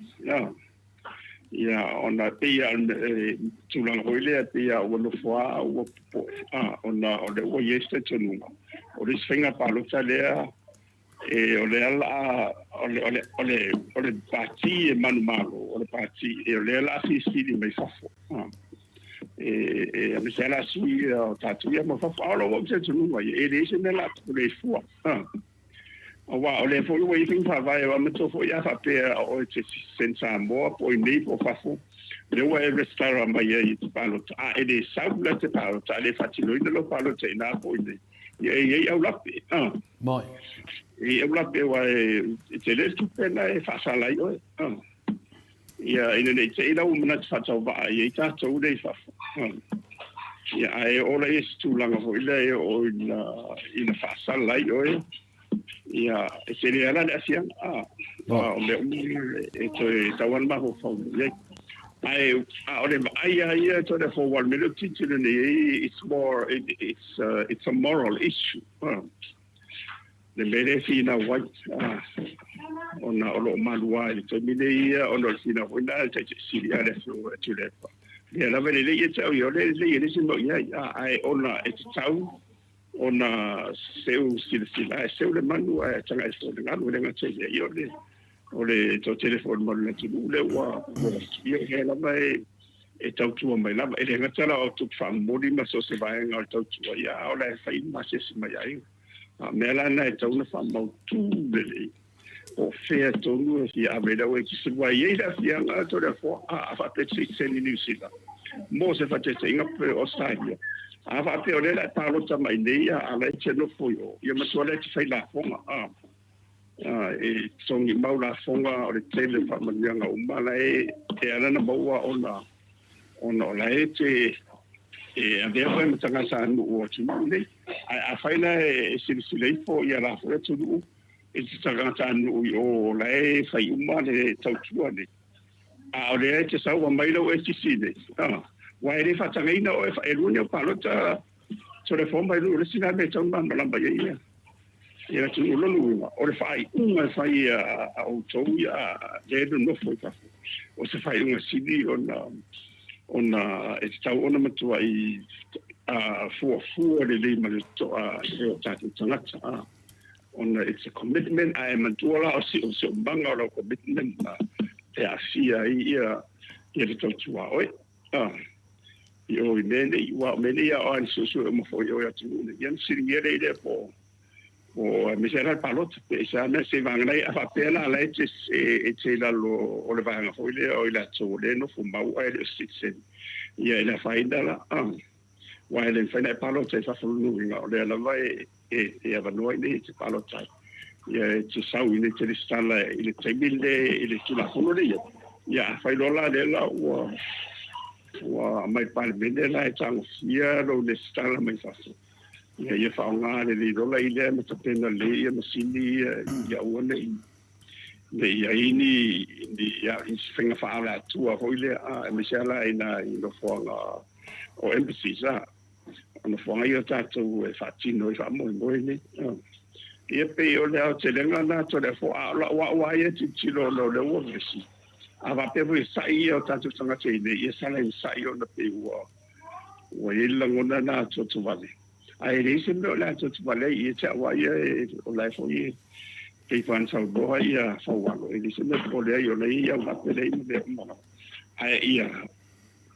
ia ona pia tu lang ho le pia o lo fa o ona o le o yeste tonu o le sfinga pa lo tale e o le ala o le parti e manumalo o le parti e o le ala si mai fafo e a misela sui o tatu ia mo fafo lo o se tunu mai e le se nela le fu wa o le fo i fin fa vai wa mo fo ya fa pe o te sen Samoa po i nei po fa fo le wa e restaurant mai e te palo a e de saula te palo ta le fatilo i lo palo te na po i nei e au lape moi e au lape wa te le tu pena e fa sala i o ia ina nei te ina umana te fa va e ta to de fa ia ai ora e stu langa ho ile o ina fa sala i o ia se le ala asia o le e to tawan ma ho fa le ai o le ai to the for 1 minute teacher it's more it's a moral issue le mere fina white ona o lo malua le to mine ona fina ona te si ale so to le ia la vele le tau yo le se mo ia ai ona it's tau ona seu silsila seu le manu a tanga so le ngalo le ngate yo le o le to telefone mo le tu le wa yo he la mai e tau tu mai la e le ngata la o tu fa mo di ma so se vai ngal tau tu ya o le fa in ma se mai ai a me la na tau na fa mo tu le o fe to no si a veda o ki se vai e la fia nga to le fo a fa pe se ni ni sila mo se fa te inga pe o sai a fa pe o le la talo ta mai nei a le che no fo yo ia ma so le te fai la fonga e songi maula fonga o le tele fa manyanga umala e ana na baua ona la e te e a vea koe matanga sa anu o tunu nei a faina e silisilei fo ia la fo e tunu e te tangata anu o la e fai uma le tautua nei a o le e te sau a maila o e tisi nei wa e le fatangaina o e lune o palota so le fomba i lu le sina me tau malamba ia ia tu lo lu o le fai uma fai a o tau ia le no foi fa o se fai uma sidi ona e tau ona matua i fu le ma to e o tatu tangata ona it's a commitment I am matua o si o banga o commitment te asia ia le tau tua oi io mene wa mene ia o an so mo foi o tu ia siri le po o mi sera palot pe sa me se van nei a papela la e la lo o le van o le to le no fu mau e le sitsen ia la faida la wa le fa nei palot e fa fu no le la vai e ava no nei te palot ia te sau ni te stalla ile te bille ile tu la fono le ia fa lo la de la wa mai pal bende la e tang ia lo le stalla mai fa ia fa nga le rola ile me tena le ia masini ia ona le ia ini ia finga fa ala tua hoile a me sala ina no fonga o embassy sa no fonga ia tatu e fatino fa mo ni ia pe o le te lenga na to le fo ala wa ia ti lo le wo vesi ava pe vo sai o tatu sanga te ia sala sai o na pe wa ila ngona na to vale ai le se no la to vale ia cha wa ia o la fo ia ke fan sa bo ia fo wa le se no po le ia le ia ma pe le mo ai ia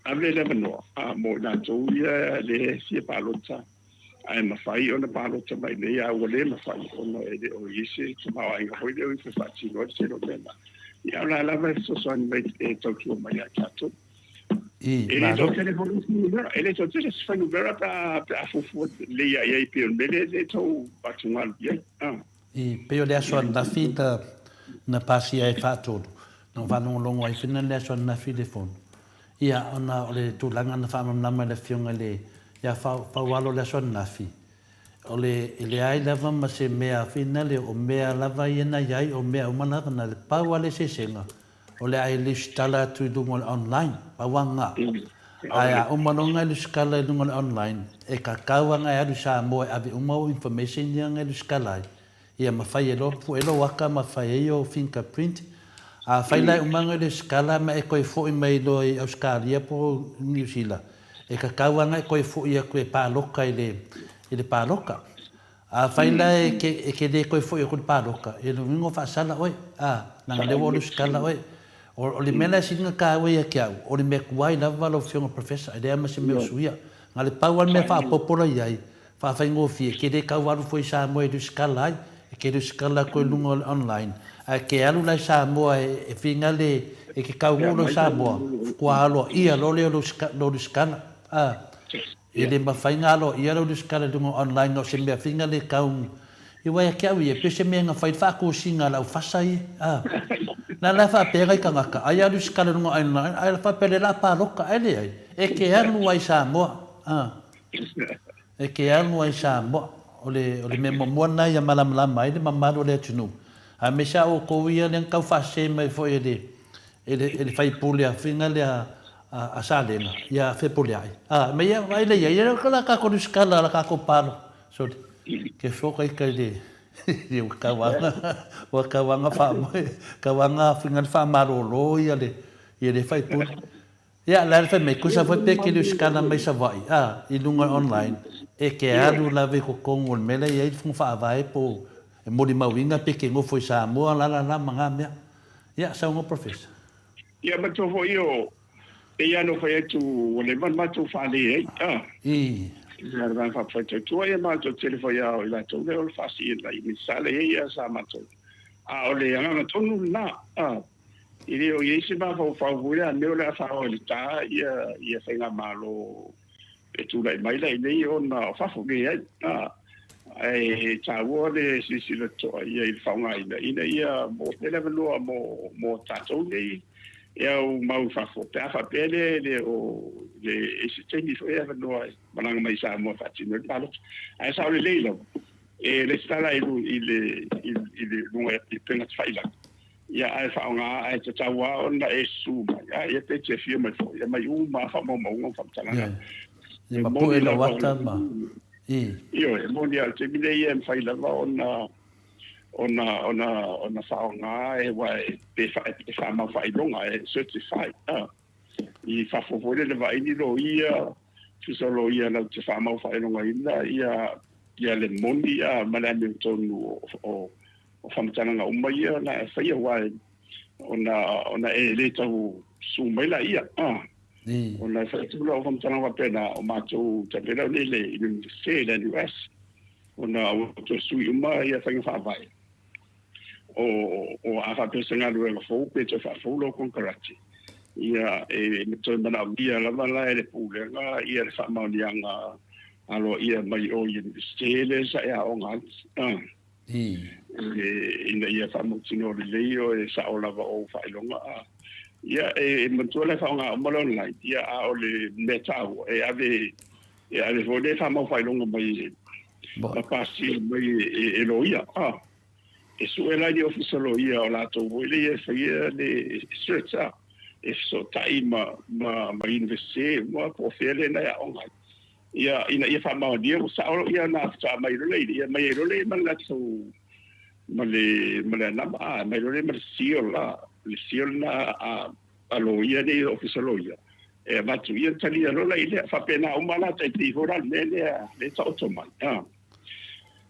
ave le no a mo na to ia le si pa lo cha ai ma fai ona pa lo cha mai le ia o le ma fai ona e o isi ma ai ho le o fa chi no se no bella ia la va so son mai e to tu mai a chato ele to telefone ele to se fa no vera pa fu le ia ia pe on bele de to patungal ia pe o le aso na fita na pasi ai fato non va non longo ai fina le aso na telefone ia ona le tu langa na fa na ma le fionga le ia fa walo le aso na fi ole ele ai lava ma se mea fina le o mea lava ina ia o mea umana na le pa wale se senga ole ai listala tu dungo online pa wanga ai o manonga le skala dungo online e ka kawanga ai sa mo ave uma information yang le skala ia ma fai lo fu elo waka ma fai yo fingerprint a fai lai umanga le skala ma e koi fo mai lo i Australia po New Zealand e ka kawanga e koi fo ia ko pa loka ile pa loka a fai lai ke de koi fo ia ko pa loka e no ngo fa sala oi na le wo le skala oi o le mena singa ka we ya kia o le me kuai na valo fiona professor ide ma se me suia ngale pa wan me fa popola yai fa fa ngo fi ke de ka waru foi sa mo e skala ke ruskala ko lungo online ke alu lai Samoa e finga le ke kaungulo Samoa kwa alo ia lo le ruskala ele mawhainga alo ia lo ruskala lungo online no se mea finga le kaung i wai ke au e pese mea nga whai whako singa lau whasai na la wha pera i ka ngaka ai alu ruskala lungo online ai la wha pere la pāroka ele ai e ke alu ai Samoa e ke alu ai Samoa ole me moana ia malamala ai le mamalo le tunu a me sa o ko ia le kau fase mai fo ele fai pule a finga le a salenga ia fe pule ai me ia vai le ia kala ka ko skala la ka ko palo so ke fo kai kai le eu kawanga fa kawanga finga fa marolo ia le fai pule ia la fe me kusa foi pe ke skala mai sa vai i lunga online e ke alu la ve ko kongol mele ia fu fa vai po e mori mawinga pe ke ngo foi Samoa la manga mea ia sa ngo professor ia ma to fo io e ia no foi tu o le man ma tu fa le ia va fa fa tu ia ma to telefone ia o la to le o fa si la mi sale ia sa ma to o le anga to nu na ile o ye se ba fa vuia me o la fa o ta ia fa nga malo e tu lai mai lai nei ona fa fo ge ai tawo le si le to ia il fa nga ia mo le velo mo tato nei ia o mau fa fo fa pele le o le ese tengi fo ia no mananga mai sa mo fa tino palo ai sa le leilo e le stala il no e penga faila ia ai fa nga ai tawa ona e su ia te che firma fo ia mai uma fa mo fa tanga le mapu e la wata ma io e mondial te mine ia fai la ona fa nga e wai pe fa ma fai longa e certified i fa fo le vai ni lo ia tu solo ia la te fa ma fai longa ia le mondia ma la me tonu o fa mtana nga uma ia na fa ia wai ona e le tau su mai la ia ona fa tu lo vom tana wa pena o mato te pena le se le US ona o to su uma ia fa vai o a fa pensa lu e fo pe te fa fo lo con karate ia e me to mana ia la mala e pule nga ia fa ma nga alo ia mai o ia se le sa ia o nga ina ia fa mo tino le leo e sa o lava o fa longa ia e mantua fa nga mo online ia a o le metao e ave vo de fa mo fa longa mai ba pasi mai e lo ia e su e la di official ia o la to vo le fa ia le stretcha e so taima ma investe mo po fele na ya online ia ina ia fa ma dia sa o ia na sa mai lo le ia mai lo le man la so male na mai lo le ma le na a lo ia de official ia e ma tu ia tali lo la ile fa pena o mala te ti fora le sa automai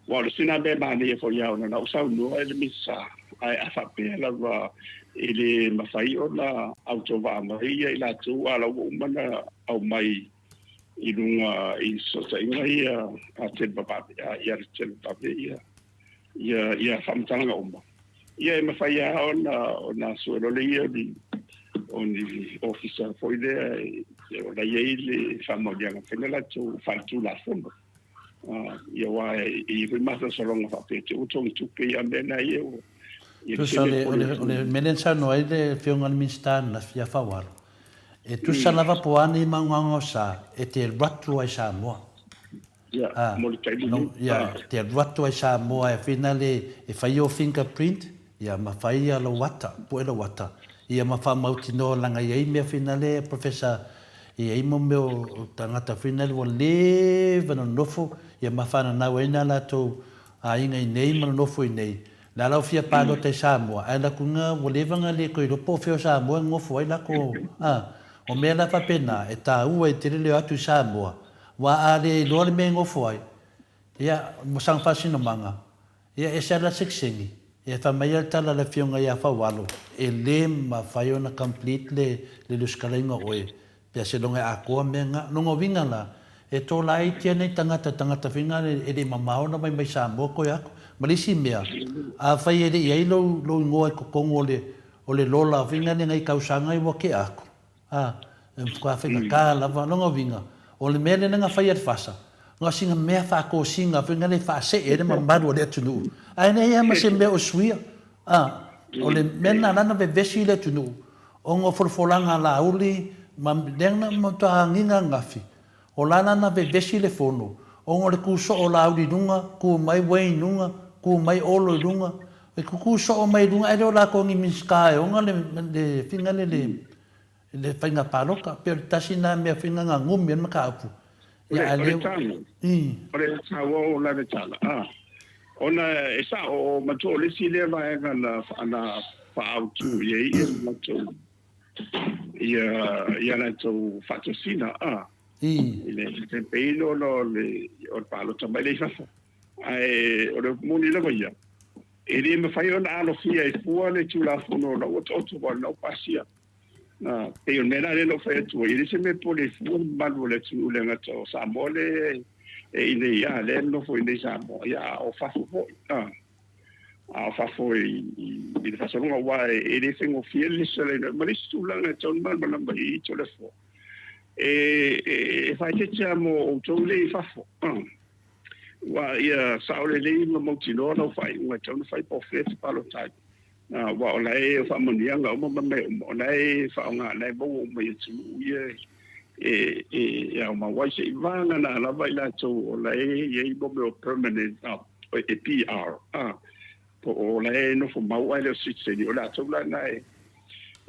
wa le sina be ma ne fo ia na usa no ele misa ai a fa pena va ele ma fai o la autova ma ia ila tu ala o mana au mai i lunga i so sa ia a te baba ia te baba ia famtanga o ma ia ma fai ona so lo ia di oni officer foi de o da ele famo dia nga fenela tu faltu la fondo ia wa i foi masa solonga fa pe tu tu pe ia bena ia tu sale ole menensa no ele fiong almistan na fia fawar e tu salava poani mangongo sa e te ratu ai Samoa te ratu ai Samoa e finale e fai o fingerprint ia ma fai ala wata puela wata ia ma fa mautino langa ia me finale professor ia imo meu tangata finale o le vano nofo ia ma fa na wena la to a inga nei ma nofo nei la la fia palo te Samoa ala kunga o le vanga le ko po fio Samoa ngofo ai la ko o me la fa pena e ta u e te le atu Samoa wa ale lo le me ngofo ai ia mo sang fa sino manga ia e sa la sexingi e fa mai tala la fionga ia fa walo e le ma fai ona complete le luskalenga oe pe se longa a ko menga no vinga la e tō lai tia nei tangata whinga e re mamao na mai Samoa koe ako. Malisi mea, a whai e re iei lo ingoa e kokongo o le lola whinga ne ngai kausanga i wake ako. Kua whinga kā lava longa winga. O le mea le nga whai at whasa. Ngā singa mea whako singa whinga ne whase e re mamaru o le atunu. Ai nei ama se mea o suia. O le mena lana ve vesi le atunu. O ngā whorfolanga la uli, ma dengna ma toa nginga ngafi. O lana na ve vesi le fono. O ngā le kuso o la uli nunga, ku mai wei nunga, ku mai olo nunga. E kuso o mai nunga, e reo la kongi minskai, o ngā le whinga le whainga paroka, pero tasi nā mea whinga ngā ngumi an maka apu. O le tano. O le tawa o la le tala. Ona e sa o mato le si le vai ana whaautu ye i mato. Ia na tau whatosina. I le peino no le o palo tamai le fafa. Ai o le muni la vai. E le me fai ona alo fia e fua le tula fono no o to wa no pasia. Pe o nera le no fai tu i se me pole fu malu le tu le ngato Samoa le e ine ia le no foi nei Samoa ia o fa fo a fa fo i fa songa wa e le sengo fiel se le ma le tu la ngato mal ma ma i to le fo e fa che siamo o to le fa fo wa ia sa o le mo tino no fai un ngato no fai po fe pa lo tai wa o lai fa monia nga o me o lai fa nga lai bo me tu ya ma wa se vanga na la vai la to o lai ye bo me permanent e PR po o lai no fo ma wa le sit se ni o la to la nai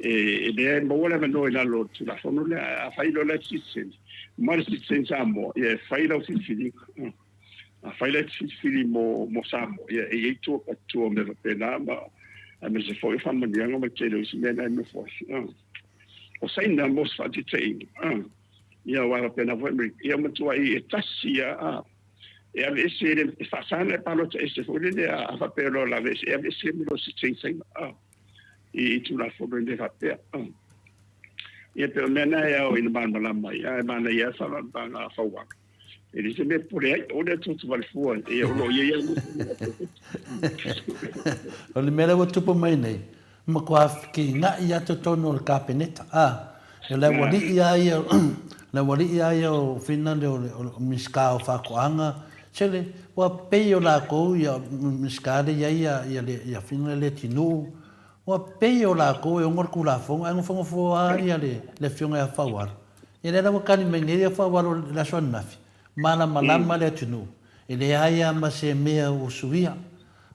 de mo la no la lo tu la no la fa lo la sit se ma sit se Samoa ye fa lo sit fili fa lo sit fili mo Samoa ye to me pena ma a me se foi fa manianga ma te lo si mena me foi o sai na mos fa te ia wa pena foi me ia mo tua i tasia e ave se fa sana pa lo te se foi le a fa pero la vez e ave se me lo si sei i tu la fo de fa pe ia pe mena ia o in ban la mai ia ban ia fa ban a fa wa e se me pure o de tu va fu e o lo ia o le mera o tupu mai nei ma kua ki nga ia to tono le kapeneta e la wali ia o fina le o miska o whakoanga sele wa pei o la kou ia miska le ia fina le tinu wa pei o la kou e ongor kula fonga ango fonga foa ia le fionga ia whawar e le rawa kani mai nere whawar o la soan nafi malama le tinu e le aia ma se mea o suia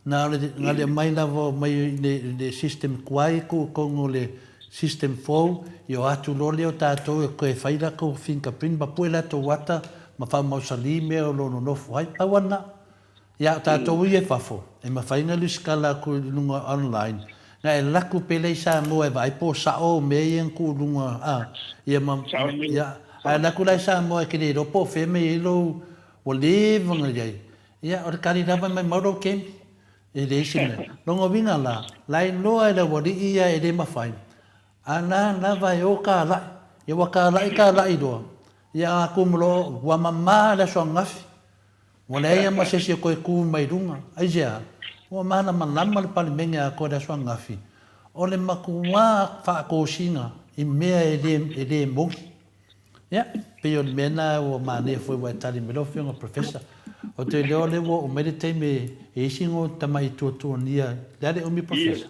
na le mai lava mai le system kuai ko le system fo yo atu lole o tatou e koe whaira ko fingerprint ma puela to wata ma wha mausali mea o lono nofu hai awana ia tatou i e whafo e ma whainga luskala ko lunga online nga e laku pele sa mo e vai po sa o me ien ku lunga ia ma ia a laku lai sa mo e kere ropo fe me ilo o levanga iai ia o kari rava mai mauro kem e le sine longo vinga la lai loa e la wadi ia e le mawhai ana lava e o ka lai e waka lai doa ia a kumlo wa mama la so ngafi wala ia ma se koe ku mai runga ai ia o mana malama le palimenga ko da so ngafi o le makua fa ko singa i mea e le mo ia pe o mena o mane foi wa tali me lo fionga professor o te leo le o medite me e singo tamai to nia dale o mi professor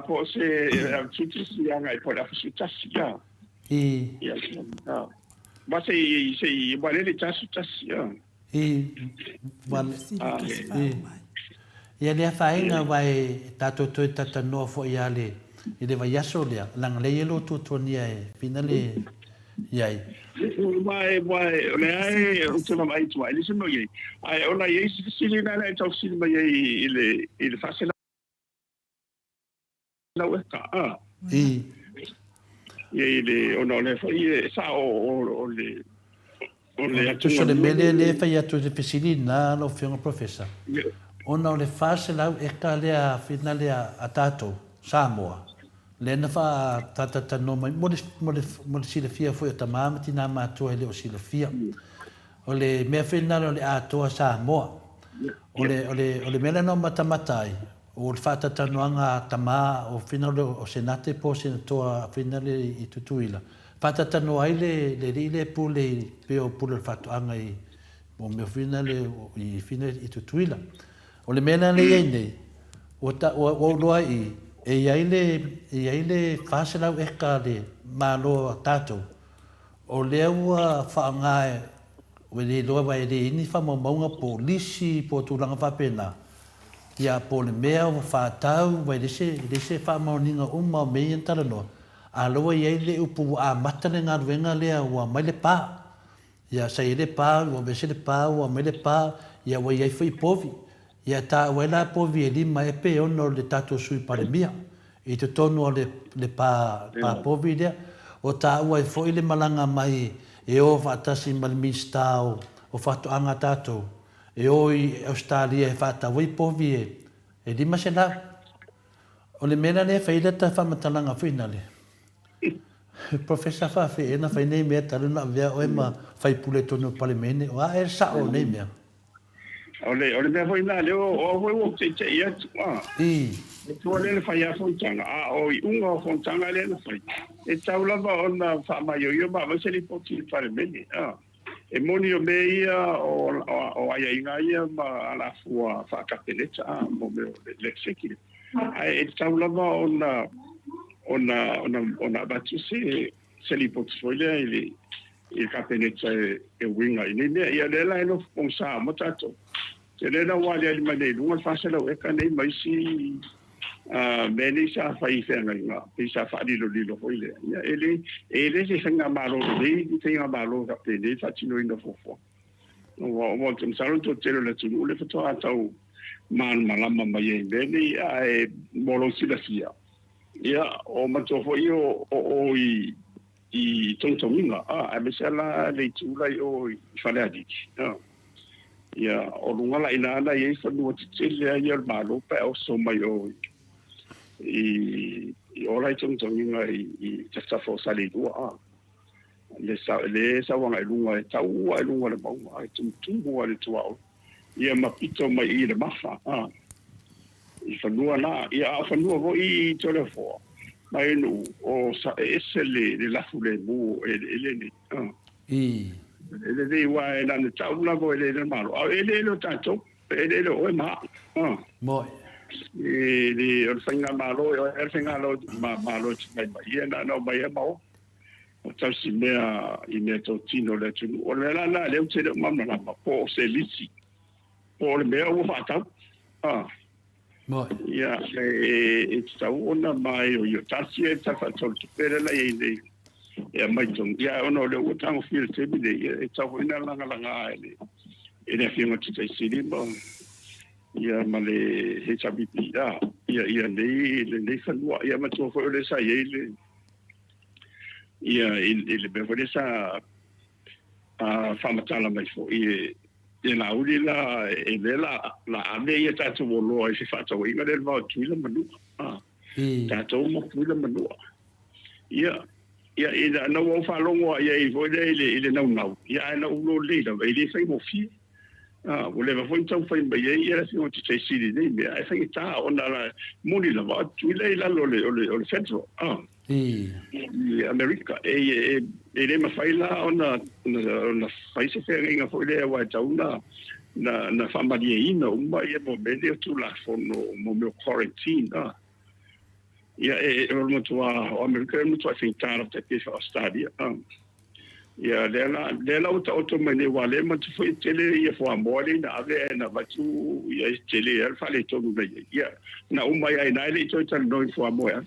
po se tutu sia ngai po la sia ia ma se vale le tasu sia vale ia le fainga vai tato to tata no fo ia le ile vai aso le lang le yelo to nia e finale iai vai le ai o te mai tu ai se no ye ai ona ye se na le tau se mai ile fase la weka ye le ona le fai sa o le tu so le mele le fai atu de piscina no fiona professor ona le fase la e ka le a finale a tato Samoa le na fa tata no mai mo silafia foi ta mama tina matua le o silafia o le mea whenara o le Atua Samoa o le mea no matamatai o le whatatanoanga tama o whinare o senate po senatoa whinare i tutuila whatatanoa ai le rile pule peo pule le whatuanga i o mea whinare i whinare i tutuila o le mea le iei nei o loa i e iai le whaselau eka le malo tātou o lea ua whaangae o le loa vai le ini whamaunga polisi po tūranga whapena ia po le mea o whātau vai lese whamauninga o mei antara noa a loa iai le upu a matane ngā ruenga lea ua mai le pā ia sai le pā ua vese le pā ua mai le pā ia ua iai whai povi ia tā ua la povi e lima e pe ono le tātou sui palemia i te tonu o le pā povi lea o tā ua e fwoi le malanga mai e o whaatasi malimista o whatuanga tātou e o i Australia e whaatawai povi e lima se la o le mena le whailata whamatalanga whina le Professor Fafe e na whainei mea taruna vea o e ma whaipule tonu palemene o a e sa o nei mea ole mea whina le o te ia e tua le whai a whontanga a o i unga o whontanga le na whai e taulava o na whaamaioio ma waseli poti le palemene e moni o me ia o aia inga ia ma ala fua whaakapeneta mo me o le sekile e taulava ona batu se li portfolio il kapeneta e winga ini ia lela no ponsa mo tato te lela wali ali mane lunga fasela e kana mai si meni sa fai fenga nga pisa fa lilo hoile ia ele se senga malo le senga malo ka pede fa tino ino fofo o tum salon to telo le tulu le foto atau man malama mai beni e molo silafia ia o matofo io o i tontominga a mesala le tula o fale adiki ia o lunga la ina ia fa no tele ia malo pa o so mai o i ora tontominga i tsa fo sali do le sa wanga lunga tau lunga le mau ai tumtu le tuao ia mapito mai i le mafa i whanua la, ia a whanua vo i tole fo. Mai nu, o sa ese le lafu le mu ele ni. Ele de wa e nana tau la vo ele malo. Ele lo tanto, ele lo e ma. Moi. E o whainga malo, o whainga malo mai mai. Ia na no mai e mau. O tau si mea i mea tau tino le tunu. O le lana leo te le mamna na ma po se lisi. Po le mea ua whatau. Ia, e tau ona mai o io tasi e tafa tolu tupere la e nei. Ia mai tonu. Ia ono le ua tango fira tebi nei. E tau ina langa e ne whianga tutai siri ma. Ia ma le he tabipi. Ia nei, le nei whanua. Ia ma tua whao le sa ie le. Ia, le bewa le sa whamatala mai fo. Ia na uri la e vela la ame ia tātou woloa e se whātau inga le wau tuila manua. Tātou mo tuila manua. Ia na wau whalongoa ia i voile ile nau. Ia na ulo leila, i le whai mo fi. O le wafoi tau whai mai ia la whio te teisiri nei mea. E whai tā o na la muni la wau tuila i lalo o le federal. I Amerika. E le mawhai la o na whai se whenga inga fo le wa tauna na whamaria ina umba ia mo mele o tu la fono mo meo quarantine. Ia o matua o Amerika e matua whingtara te pefa Australia. Ia lela o ta oto mene wale matu fo tele ia fo amore na ave na batu ia tele al fale tonu na ia na umba ia na ile to tan no fo amore.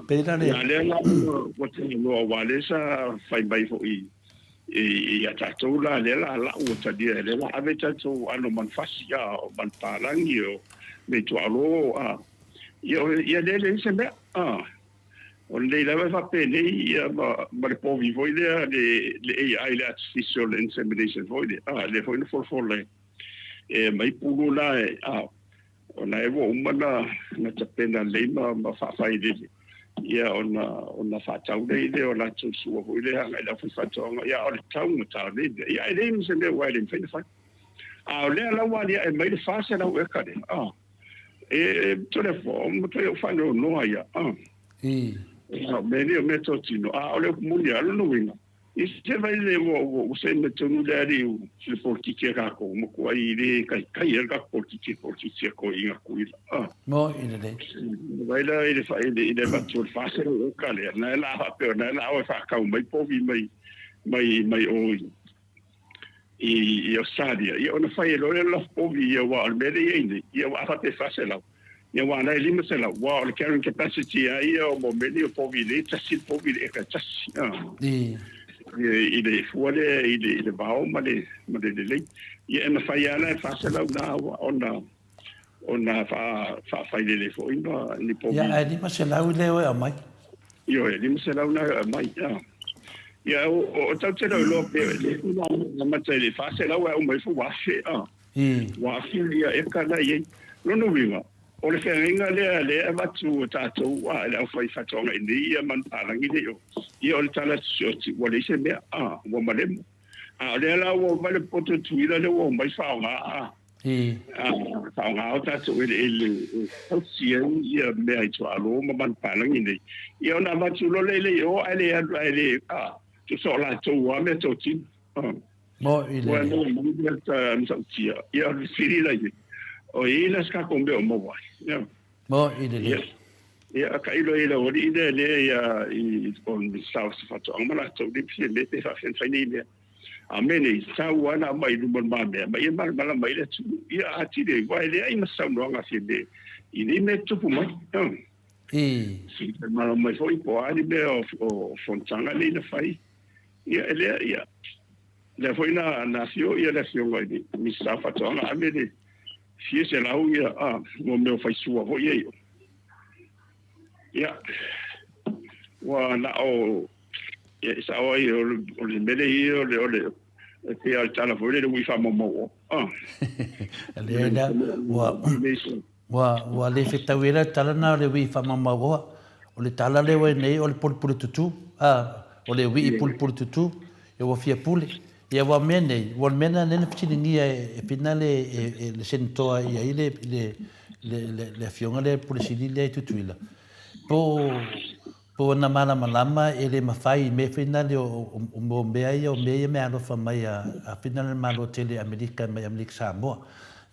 Pena ya lela o te no wale sa fai bai fo i atatou la lela la o ta dia lela ave tatou ano man fasia o man palangi o me to alo ia lele se me o le lava fa pene ia ma le po vivo idea le AI le artificial insemination void le foi no for le mai pulu la ona e wo umana na tapena leima ma fa fa ile ia ona fa tau le ona tu su o ile hanga ila fa tonga ia o tau mo tau le ia ile mi se le wa ile fa a le la wa ia e mai fa se na o ka de e telefone mo te fa no ia meni o meto tino ole muli alo no winga iste vai le wo se me tonu le ari o se politike ka ko mo ko ai le kai ka politike ko inga ko ila mo ina de vai la ile fa ile va tu fa se o ka le na la fa pe na la o fa ka mai po vi mai o i o sadia i ona fa lo la po vi wa al mele ine i wa fa te fa se la ia wana lima se la wa le carrying capacity ia o mo meni o povile tasi povile ka tasi ile fuole ile bao ma le le ia na fa ia la fa se la na ona fa ile fo ina ni povile ia lima se la ile o mai io lima se la na mai ia o tau te lo pe le na ma te le fa se la o mai fo wa fe wa fe ia e ka na ia no winga o le whenga le watu tātou wa le au whai whatonga i ia man pārangi le o. Ia o le tala sioti wa le se mea wa malemo. O le ala wa male poto tuila le wa mai whaonga whaonga o tātou ele tausian ia mea i tua alo ma man pārangi le. Ia o na watu lo le o ale tu so la tau wa mea tau tin. Mo i le. Wa no msautia. Ia o le whiri la i. O ina ska kombe o mo mo ide ia ka ilo o ide le ia i on south fato amala to di pie le te fa fen fini le amene sa wana mai du mon ma me mai mal mal mai le tu ia ati de vai le ai masa no nga fi de ini me tu pu mai si mal mai foi po ani be o fontanga le na fai ia le foi na fio ia le fio vai mi sa fato amene si se la uia mo me fai sua ho ye ya wa na o ya sa o le mele o le te al tala fo le wi fa mo le da wa le feta wera tala na le wi fa mo o le tala le we nei o le pul tutu o le wi pul tutu e wa fia pule ia wa mene nene pitiningia e pinale le sentoa ia ile le fionga le polisili le tutuila po na malama ele mafai me finale o mbea ia o me alo fa mai a finale malo tele Amerika mai Amerika Samoa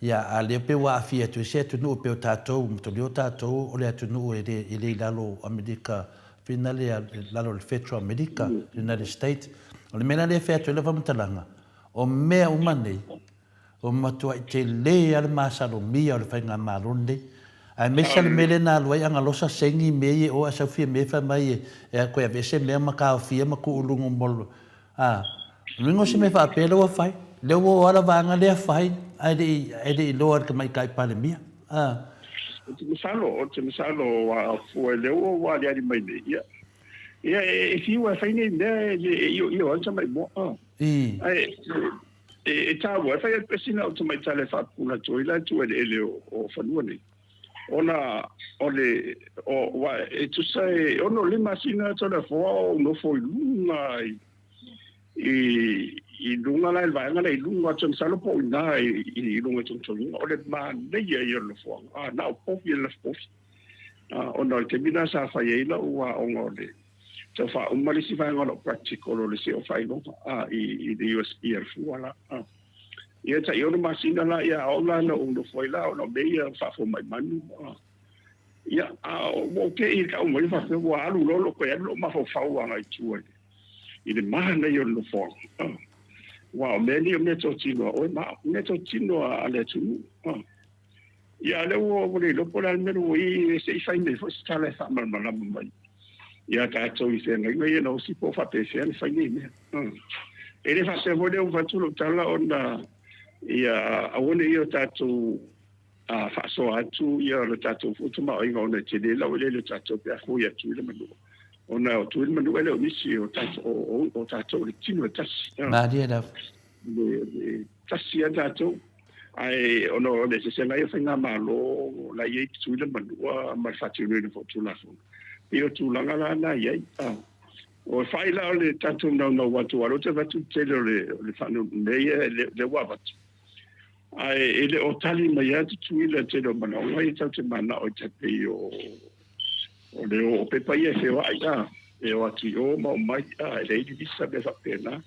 ia ale pe wa afia tu se tu no pe tato to le tato o le tu no ele lalo Amerika finale lalo le fetro Amerika United States o le mena le fea tu le whamtalanga. O mea umane, o matua i te le al masalo mia o le whainga marunde. Ai mesa le mele nā luai anga losa sengi mei o asa fia mefa mai e a koe a vese mea maka o fia maku ulungo molo. Ringo se me wha apela wa whai. Leo o ala vanga lea whai. Ai de i loa ka mai kai pale mia. Te misalo wa fua leo wa liari mai ne ia. Ia e fiu a whaine mea i o ansa mai mo. E tāua, e whai a pesina o tamai tale whapuna toila tu ele o whanua nei. Ona, e tu sai, ono lima sina tala fua o no foi lunga i lunga lai vaenga nei lunga tun salo po ina i lunga tun tun. Ole ma nei i o no fua. Na o pofi e la pofi. Ona te mina sa whai eila ua onga ole. So fa umali si vai ngolo practical o le se o fai no i the USB al fuala ia ta yo no masina la ia ola no uno foi la no be ia fa fo mai manu ia o ke i ka umali fa fo alu lo ko ia lo ma fo fa wa ngai tu i le mana yo no fo wa me ni me to tino o ma me to tino ale tu ia le o le lo por al mero i se fai me fo sta le fa mal mai ia tātou i whenga inga ia nau si po whate whenga whaini mea. E le whase hone o whatulu tala o na ia awane ia tātou whaso atu ia le tātou whutuma o inga o na te lela o le tātou pia hui atu i le manu. O na o tu i le manu ele o nisi o tātou le tino e tasi. Nādia da. Tasi a tātou. ai ono le se ngai fa nga malo la ye tu le manua ma fa tu le fo tu la fo io tu la ngala na ye o fai la le tatu no watu alo te vatu te le fa no le wa vatu ai ele o tali mai atu tu ile te do mana o i tau te mana o te pe o le o pe pa ye se wa ia e o atu o ma mai le di sa be fa pena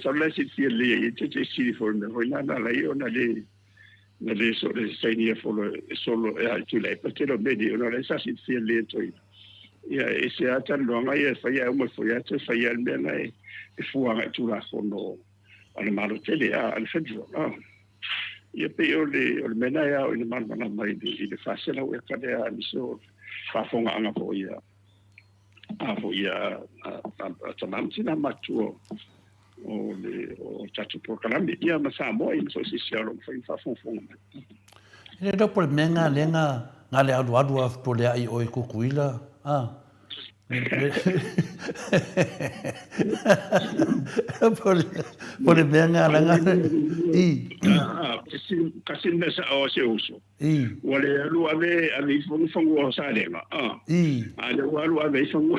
so le si le te si for me ho na la io na le so le sai ni solo e tu le pe te do bedi o le sa si le to ia e se ata longa ia fa ia mo fo ia te fa ia me na e fuanga tu la fono ana malo tele al fedro ia pe o le mena ia o le mana mai de fase la o ka de a so fa fonga anga po ia fo ia tamam tina matu o tatu programa ia ma Samoa i so si sia lo fa fonga ele do por menga lenga ngale adu por le ai o kukuila por menga langa kasi nasa o se uso wale alu ave fongo o sa lenga ale walu ave fongo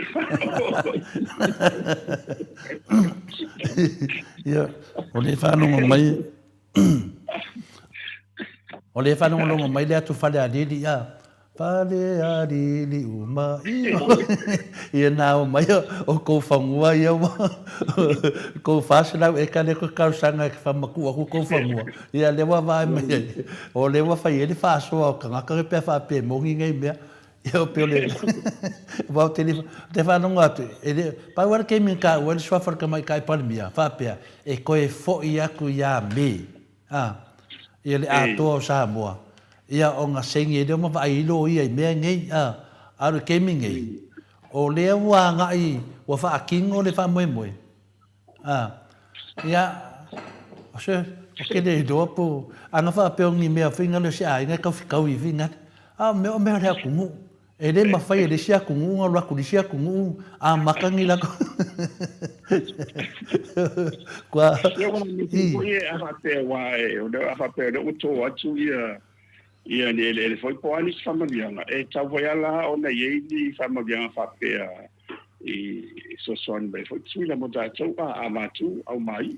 ya ole fa no mai ole fa no mai le tu fale ali ya pale ali uma ia na mai o ko fangua ia ko fase la e kale ko kausanga que fa maku ko fangua ia le wa vai mai o le wa fa ele fa so ka ka pe fa pe mo ngai me ia pe le va te fa no ngatu ele pa wa ke min ka wa so fa ka mai kai palmia fa pe e ko e fo ia ku ia me ele Atua Samoa ia o nga sengi de mo vai lo ia me ngai aru kemi ngai o le wa ngai wa fa kingo le fa mo ia o se ke de do po anga fa pe ngi me finga le sia ngai ka fi i vinga me ha ku mu e le ma fa le sia ku mu nga ku sia ku mu makangi la ko kwa ia fa pe wa o de fa pe de o to atu ia le foi po ani famavianga e tawaiala ona ye ni famavianga fa pe so son be foi tsula mo ta tau a matu au mai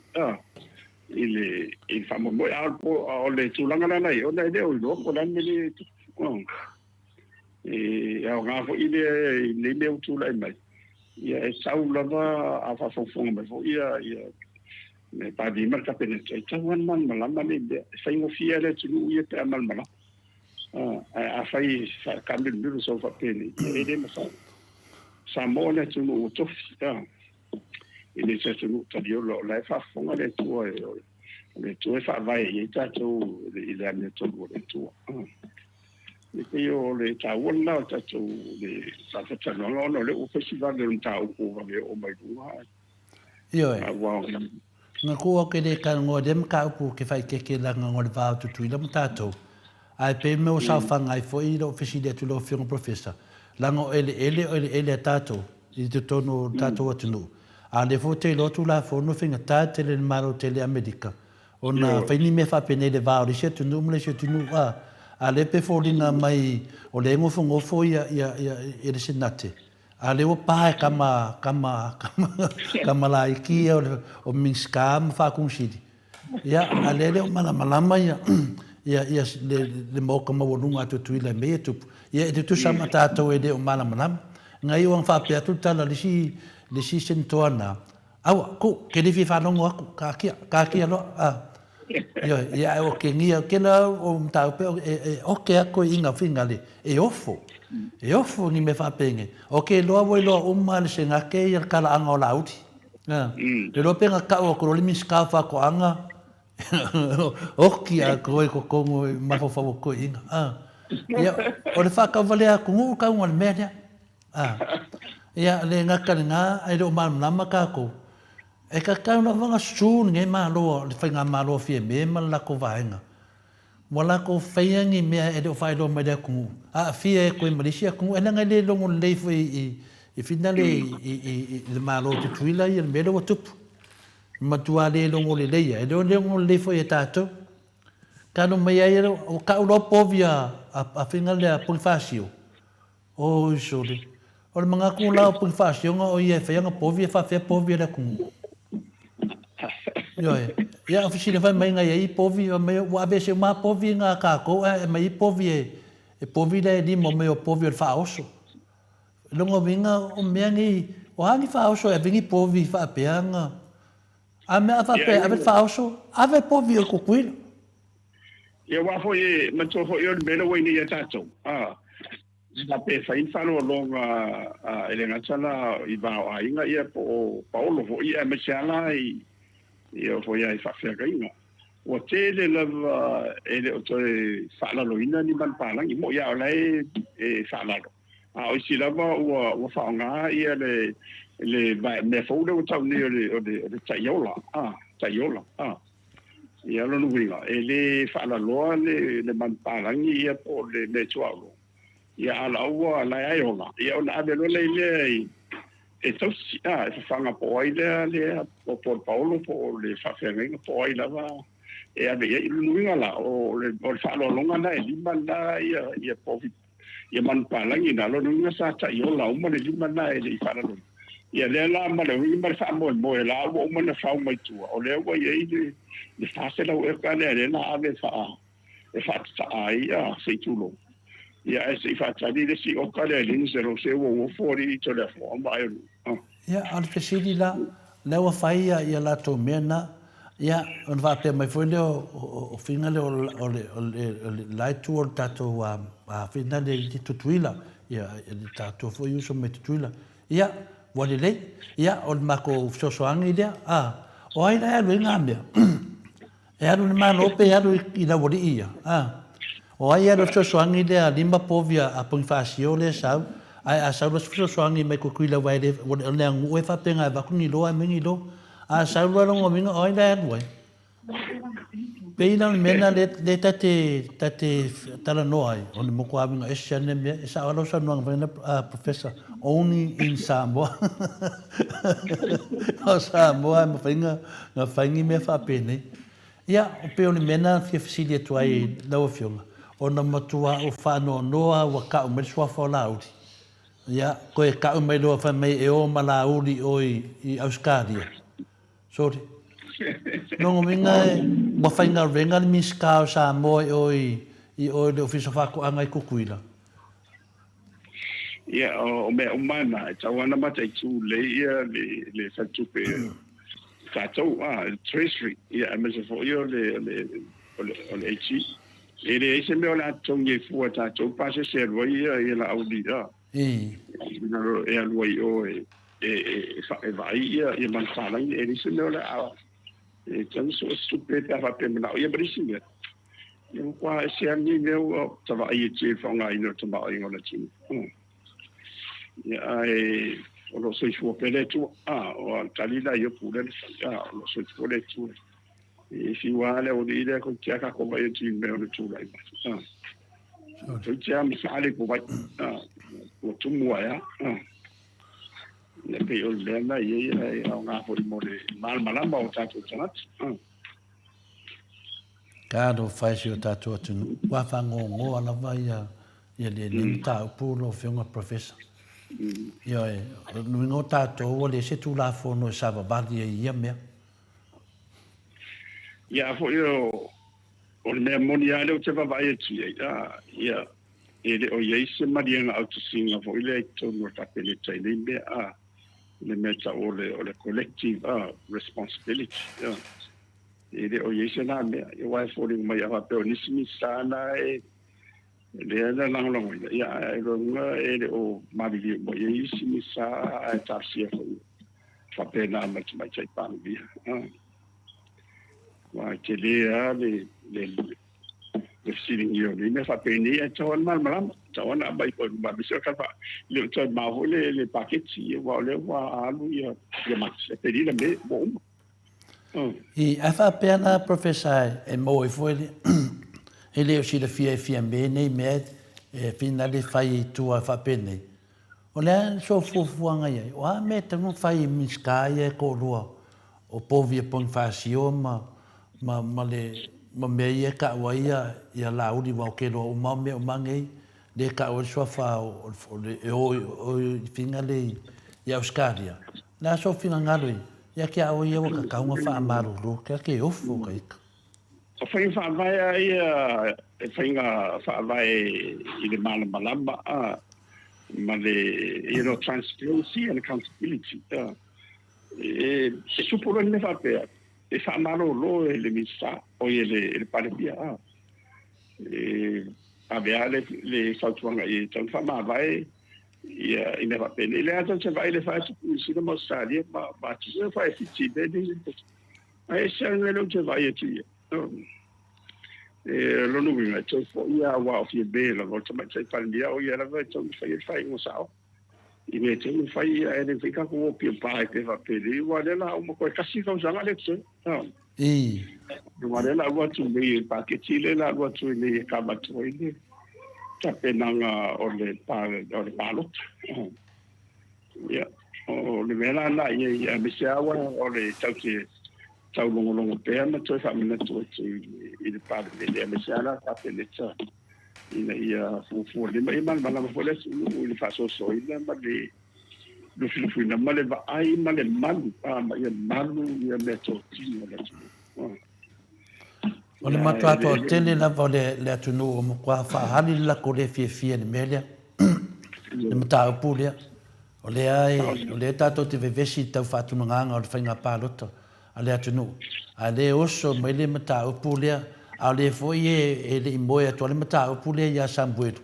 ile famo mo o le tulanga na ia ona de o lo ko lan le au nga fo ile le tula mai ia e saula va a fa fo me fo ia me pa di marca penete tawan man malama le sai mo fia le tulu ia te mal mala a fai cambio de so fa pene ele ma sa Samoa le tulu to ele se tulu ta dio lo la fa fonga le tu fa vai e ta tu ile ane to le tu e io le ta wona ta tu le sa fa no le o festival de un ta o va o mai du io na ko ke de ka ngodem ka pu ke fai ke la ngol va tu ile mtato ai pe me o sa fanga ai foi lo fisi de tu lo fiong professor lango ele tato i te tono tato atunu a le fote lo tu la fono finga tate le maro tele america ona fai me fa pene de va o se tu no le se tu no a le pe folinga mai o le ngofo fo ia e le senate a le o pa kama la iki o minskam fa kunsidi ya a le malama ia le mo ka mawunga tu tuila me tu ia tu sama tato e de o malam ngai o fa pe tu tala le si sentoana au ko ke le fa no aku ka kia no ia o ke ngia ke na o ta pe o ke ako inga finga le e ofo ni me fa penge o ke lo vo lo o mal se nga ke ia kala anga o lauti le lo penga ka o ko le miska fa ko anga okia ko kongo mafo ko inga ia o le fa ka vale ku ngu ka ngol media ia le nga ai do mal lama ka ko e ka no vanga sun nge ma lo le fa nga ma lo fie me ma la ko vaenga wala ko fayangi me e do fa do me de ku fie ko Malaysia ku e nga le lo ngol le fo e finale le ma lo tu tuila ia me do tup matua le longo le leia e do le fo e tato Kano mai ai o ka uro povia a finga le pulfasio. O sori. O mga kula o pulfasio nga o ia fa nga povia fa fe povia le ku. Yo e. Ya oficina vai mai nga ai povia mai o avese ma povia nga ka ko e mai povia e povia e di mo me o povia fa oso. Longo vinga o meangi o hangi fa oso e vingi povia fa peanga. A me fa pe ave fa oso ave povia ko kuila. Ia wa fo e mato fo yo mena we ni tato na pe fa in fa no longa ele na sala I ba ainga ia po Paulo fo ia me sala ia fo ia fa fa gainga o tele la ele o te fa la loina ni man pa lang mo ia lai e fa la o si la ba o fa nga ia le me fo de o tau ni o de tayola tayola ia lo nuinga ele fa la loa le manpalangi ia po le tualo ia ala ua la aiola ia ona ave lo le e to si e fanga po le po Paulo po le fa fenga po ai lava e ave ia nuinga la o le fa lo longa na e limanda ia po ia manpalangi na lo nuinga sa taiola uma le limanda e fa la ia le la ma le ma fa mo la o ma na fa mai tu o le wa ye le fa se la o ka le na ave fa e fa ai se tu lo ia e fa ta di si o ka le ni se lo se o fori to le fo mai ia al fesidi la le wa fai ia la to mena ia on va pe mai foi le o finale o le light tour tato a finale di tutuila ia tato foi uso me tutuila ia wale le ia o mako sosoangi dia o ai la lu ngambe e alu ni mano pe alu I la wali ia o ai alu sosoangi dia limba povia a ponfasio le sau ai a sau sosoangi me ko kuila vai de o le ngu e fa penga va kuni lo a mingi lo a sau lo ngo minga o ai la lu pe ina mena le tate tala noai o le moko aminga e sene me e sa alo sa no ngana professor only in Samoa o Samoa mo finga na fingi me fa pene ia o pe o le mena fi fisilia tu ai lo fiunga o na matua o fa no noa wa ka o me swa fa laudi ia ko e ka o me lo fa me e o malaudi o I Australia sorry no minga mo fainga renga mi ska sa mo I le office fa ko anga ko kuila ia o me o mana tawana mata tu le ia le fa tu pe tato treasury ia me se fo io le chi e le se me la tongue fu tato pa se ia la audi e alua io fa vai ia man sala e se me la e tanto stupid fa pe me ia brisinga io qua se anni meu tava ia che fa nga ino tava ino la chi ai lo so suo pele tu o talila io pure lo so pure tu e si vuole o dire con chi ha come io ti me tu dai tu chiam sale ko vai o tu muaya ne pe o le na ye nga for mo de mal malamba o tatu tanat Kado fai si o tato atu wa fa ngo ala vai ia le limita pu lo fiunga professor ia e no tato o le se tu la fo no sa va badi ia me ia fo io o le moniale o te va vai tu ia ele o ye se marianga au tu singa fo ile to no ta pele tai le le meta o le collective responsibility ele o ye se na me e wa fo le mai ava pe o nisimi sana le na lang long ia e ele o mabili mo ye simi sa ta sia fo fa pena ma mai chai pan via wa che le sitting io ne fa pena e ton mal mal ton abai ko ba biso ka fa le ton ma ho le paqueti wa le wa alu ia ma se pedi le me bom I fa pena professor e mo e foi ele o si le fia bene me finale fai tu fa pena o le so fuanga ia o me tamo fai miskaia ko lua o povia pon fasio ma le ma me ia ka wa ia la uri wa ke lo ma me o mangai de ka o so fa o finga le ia Australia na so finga ngalo ia ke o ia ka ka nga fa amaru lo ke ofo ka ik o fai fa vai ia e fainga fa vai i le malamba ma le transparency and accountability e supuro ne fa pe e fa malo lo le misa o le paribia e avea le sautuanga i tan fa ma vai ia ina va pe le ata se vai le fa si le mostraria ma ci se fa ci vedi ai se ne lo che vai ci e lo no mi metto ia wa fi bella volta ma c'è paribia o ia la vai fai un sao i me te fai e ne fica con più pai che va per lì guarda là un po' così cosa ma lezione guarda là guarda tu pa che ci le là guarda tu le cabato ile che appena o le palot ya o le vela là ia mi se awa o le tau longo pe ma tu fa mi tu il padre le mi se ala fa per le ia fu le mai mal ma le le fa so ile ma le lo filu na ma le va ai ma le malu ma ia malu ia me to ti o le matato tele la vole le atunu mo kwa fa hali la ko le fie ni melia le mata pulia o le ai o le tato te vevesi tau fa tunu nganga o fa nga paloto ale atunu ale oso mai le mata pulia ale foi e le moia to le mata pulia ya sambuelo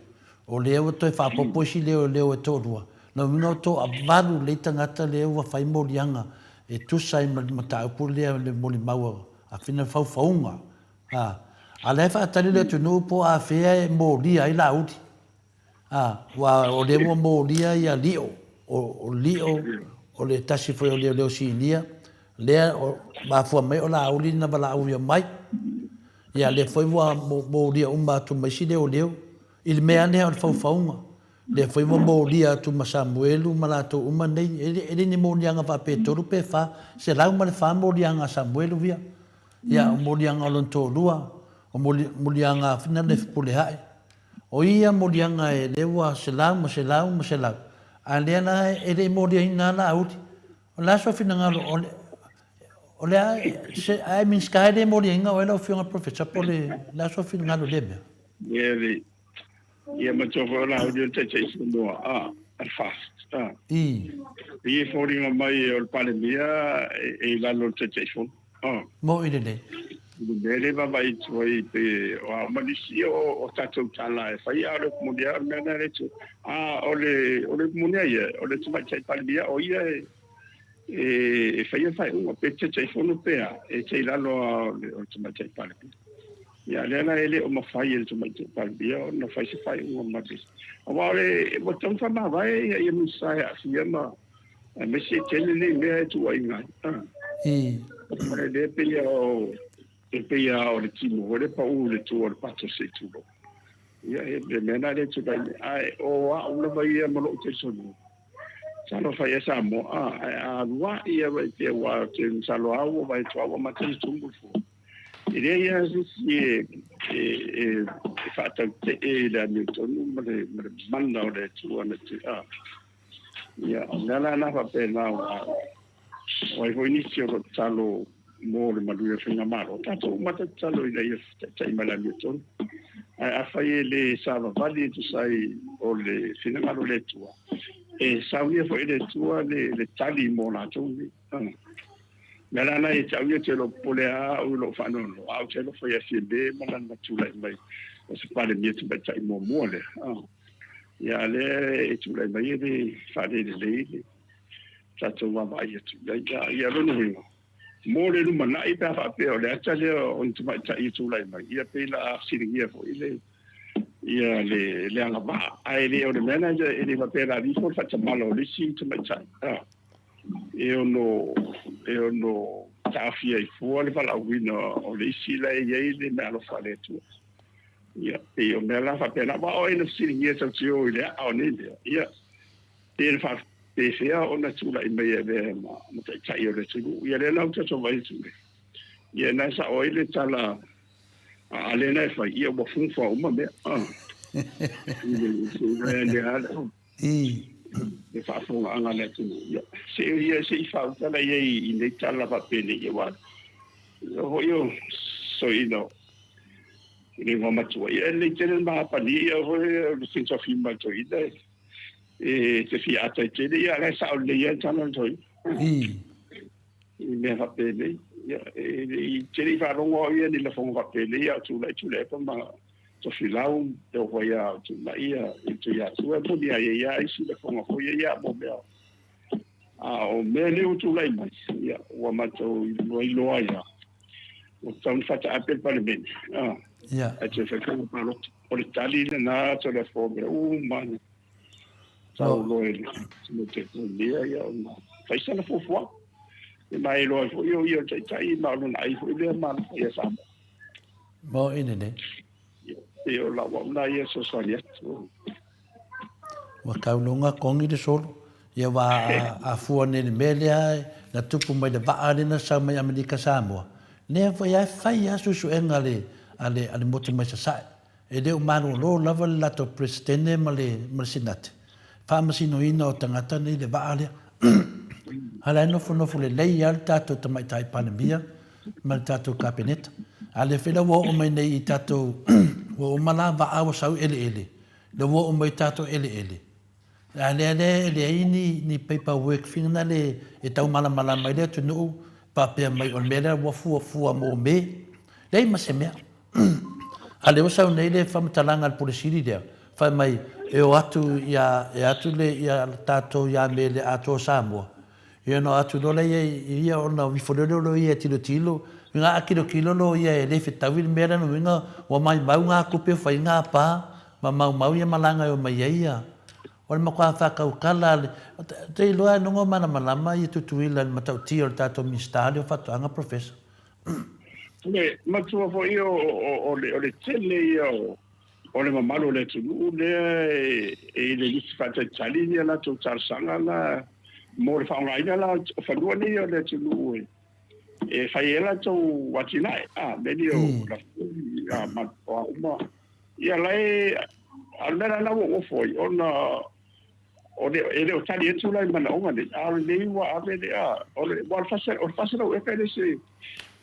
o le o to fa poposi le o to rua no to avalu le tangata le o fai molianga e tu sai mata pulia le moli mau a fina faunga ale fa tali le tunu po a fe molia i lauti wa o le molia ya lio o lio o le tasi foi o le sinia le ba fo mai o la uli na bala u mai ya le foi mo dia umba tu mai si o leo il me ane o faunga le foi mo dia tu Samuelu malato uma nei ele ni mo dia nga fa pe toru pe fa se la uma fa mo dia nga Samuelu via ya mo dia nga lon to lua o mo dia nga fina le pule hai o ia mo dia nga e le wa se la ale na ele mo dia ina na uti la so fina nga o le se ai min sky de mo dia nga o la fiona professor pole la so fina nga lo lebe ia ma tofo la o te no al fast i foringa mai o pandemia e la lo te mo ile le bele va vai tuoi pe o malisi o tato tala e fai aro mundial mena le tu ole mundial ole tu vai pandemia o ia e fai un pe te pe e te la lo o tu vai pandemia ya lena ele o mafai ele tu mai pandemia no fai se fai un matis o vale botão fa ma vai e mi sai a fiema me se tele me tu ai ngai e peia o le timo o le pau le tu o le pato se tu ia e le mena le tu vai ai o a una vai e mo te sono sa no fai esa mo a wa ia vai te wa te salo au vai tu au ma te tu mo fu ile ia e fata te la mi tu mo le manda o le tu ana te ia na fa pena o ai inizio lo salo mo le maluia fina malo tanto mata talo ile ia tai mala miton a fai le sava vali tu sai o le fina malo le tua e savia foi le tua le tali mo na tu mela na e savia te lo polea o lo fa no au te lo foi a be mo na tu lai mai o se pare mi tu tai mo mo le ya le e tu lai mai le fa le tanto va vai tu ya lo no mo le mana i pa pe o le ata le on tu mai tai tu lai mai ia pe la siringia fo ile ia le anga ba ai le o le manager ele va pe la di fo fa malo le si tu mai tai e no tafia i fo le fa la wino o le si la ia le me lo fa le tu ia e o me la fa pe la ba o ile siringia sa tio ile o ne ia e fa e fea ona tula i mea ma tai o le tulu. Ia le lau tato vai tule. Ia na sa oile tala Ale na fa ia wa fun fa uma me. Le ala. E fa fun anga le tu. Se fa tala ye i ne tala fa pele ye wa. Yo so ni mo matua e le tele ma pa ni ho le sin so fi ma to ida e te fi ata tele ya la sa le ya tana to i me fa pele ya e tele fa rongo ya ni le fo fa pele ya tu le pa ma to fi lau te ho ya tu la ia e tu ya tu e po dia ya i si le fo ho ya mo be o me le tu la mai ya wa ma to i lo ya o tan fa ta apel pa le ben Yeah. I just feel like or Italy na to the form man. So loyal to the yeah fai sana fofo e mai lo fo yo tai ma lo nai fo le man ya sa Mo ine yo la wa na ya so so ya wa kaunonga kongi de solo ia wa a fua ne melia na tupu mai de vaare na sa mai Amerika Samoa ne fa ya fai ya su engale ale motu mai sa e de umano lo lava la to presidente male senate fa masino ina o tangata ni de vaare hala no fu le lei al tato tamai tai pandemia mal tato cabinet ale fela wo o mai nei tato wo mala va a sau ele le wo o mai tato ele le ni paperwork fina le e tau mala mai le tu no papel mai on mela wo fu mo me le ma se me ale o sau nei le famtalanga al polisi dia fa mai e o atu le ya tato ya mele ato Samoa ia no atu dole ia ona vi fodelo lo ia tilo nga kilo lo ia le fitawil mera no nga wa mai mau nga kupe fai nga pa ma mau ia malanga o mai ia o ma kwa fa ka kala te lo no ngo mana malama ia tutuila ma tau tio tato ministério fatto anga professor le ma tu fo io o le tele io o le mamalo le tu le e le fatta challenge la tu sanga la mo fa ngai la fa lo ni le tu e fai ela to watinai medio la ma ma ia lai almera na wo foi ona o le tali tu lai mana o ngani le wa ave le o le wa fa o e se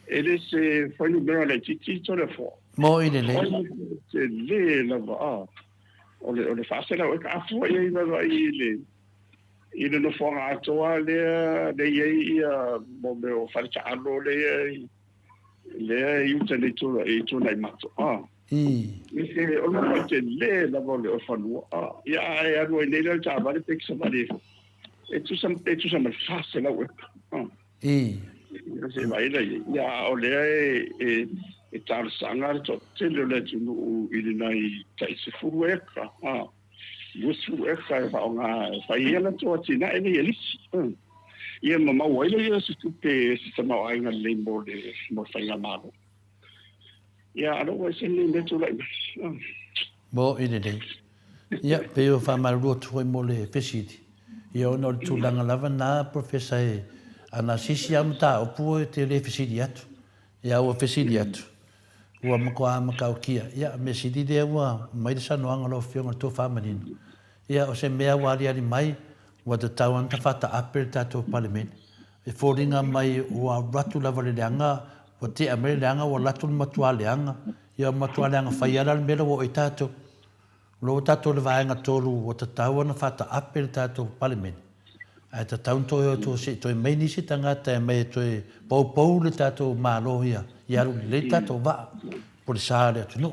ele se foi no bem le titi to le fo mo ine le la va o le fa o ka fo e va ile ina no fonga Atua le ia mo me o falta allo le utile to e to nai mato mi se o no te le la vole o fanu ia no le le ta vale pe que vale e tu sam fase la we se vai ia o le e tar sangar to te le tu no ile nai tai se fueka Wusu e fa nga fa ia to tina ele ele ia mama wa ile se tupe se ma ai nga lembo de mo fa nga malo ia alo wa se le to like mo ine dei ia pe o fa mal rot foi mo le fesiti ia no tu langa lava na professor ana sisiam ta o pu te le fesiti atu ia o fesiti atu ua makau kia ia me sidi de ua mai sa no anga lo fionga to family ia o se mea wari ari mai wa te tauan ta fata apel tato parliament e foringa mai ua ratu lava le leanga wa te amere leanga wa latu matua leanga ia matua leanga faiara le mera wa i tato lo tato le vaenga tolu wa te tauan fata apel tato parliament ai ta taun to se to mai ni se tangata mai to pou le tato malo ia le tato va por sale tu no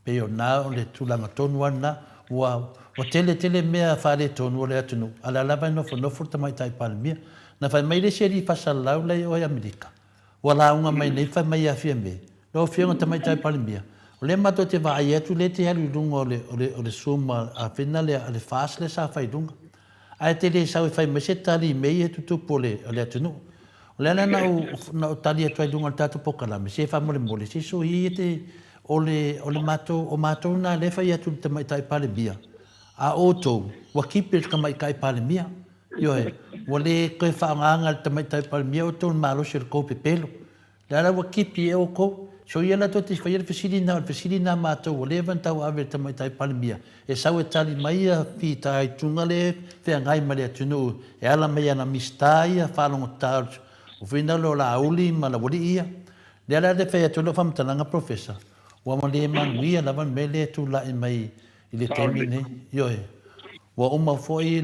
pe o na le tulanga tonu ana wa tele mea fale tonu le tu no ala lava no furta mai tai palmia na fa mai le seri pasal lau le o Amerika wala unha mai nei fa mai afia me lo fiona mai tai palmia le mato te va ai tu le te halu dungo le suma a finale le fasle sa fai dunga ai te le sa fai me se tali me tu pole le tu no le na tali tu dunga tatu pokala me se fa mole se so te ole mato na le fa tu mai tai palmia a oto wa kipe ka mai kai palmia yo wale ko fa nganga mai tai palmia o ton malo sir ko pepelo la wa kipe o ko So ia la to te whaia fesiri na mātou o lewa tau awe tamai tai palimia. E sau e tali mai a pi tai tunga le whea ngai mare atunu e ala mai ana mista ia whalongo tāru. O whina lo la auli ma la wari ia. Le ala le whea tolo whamtalanga professor. Wa ma le manuia lawan me le tu la i mai i le temi ne. Ioe. Wa uma foi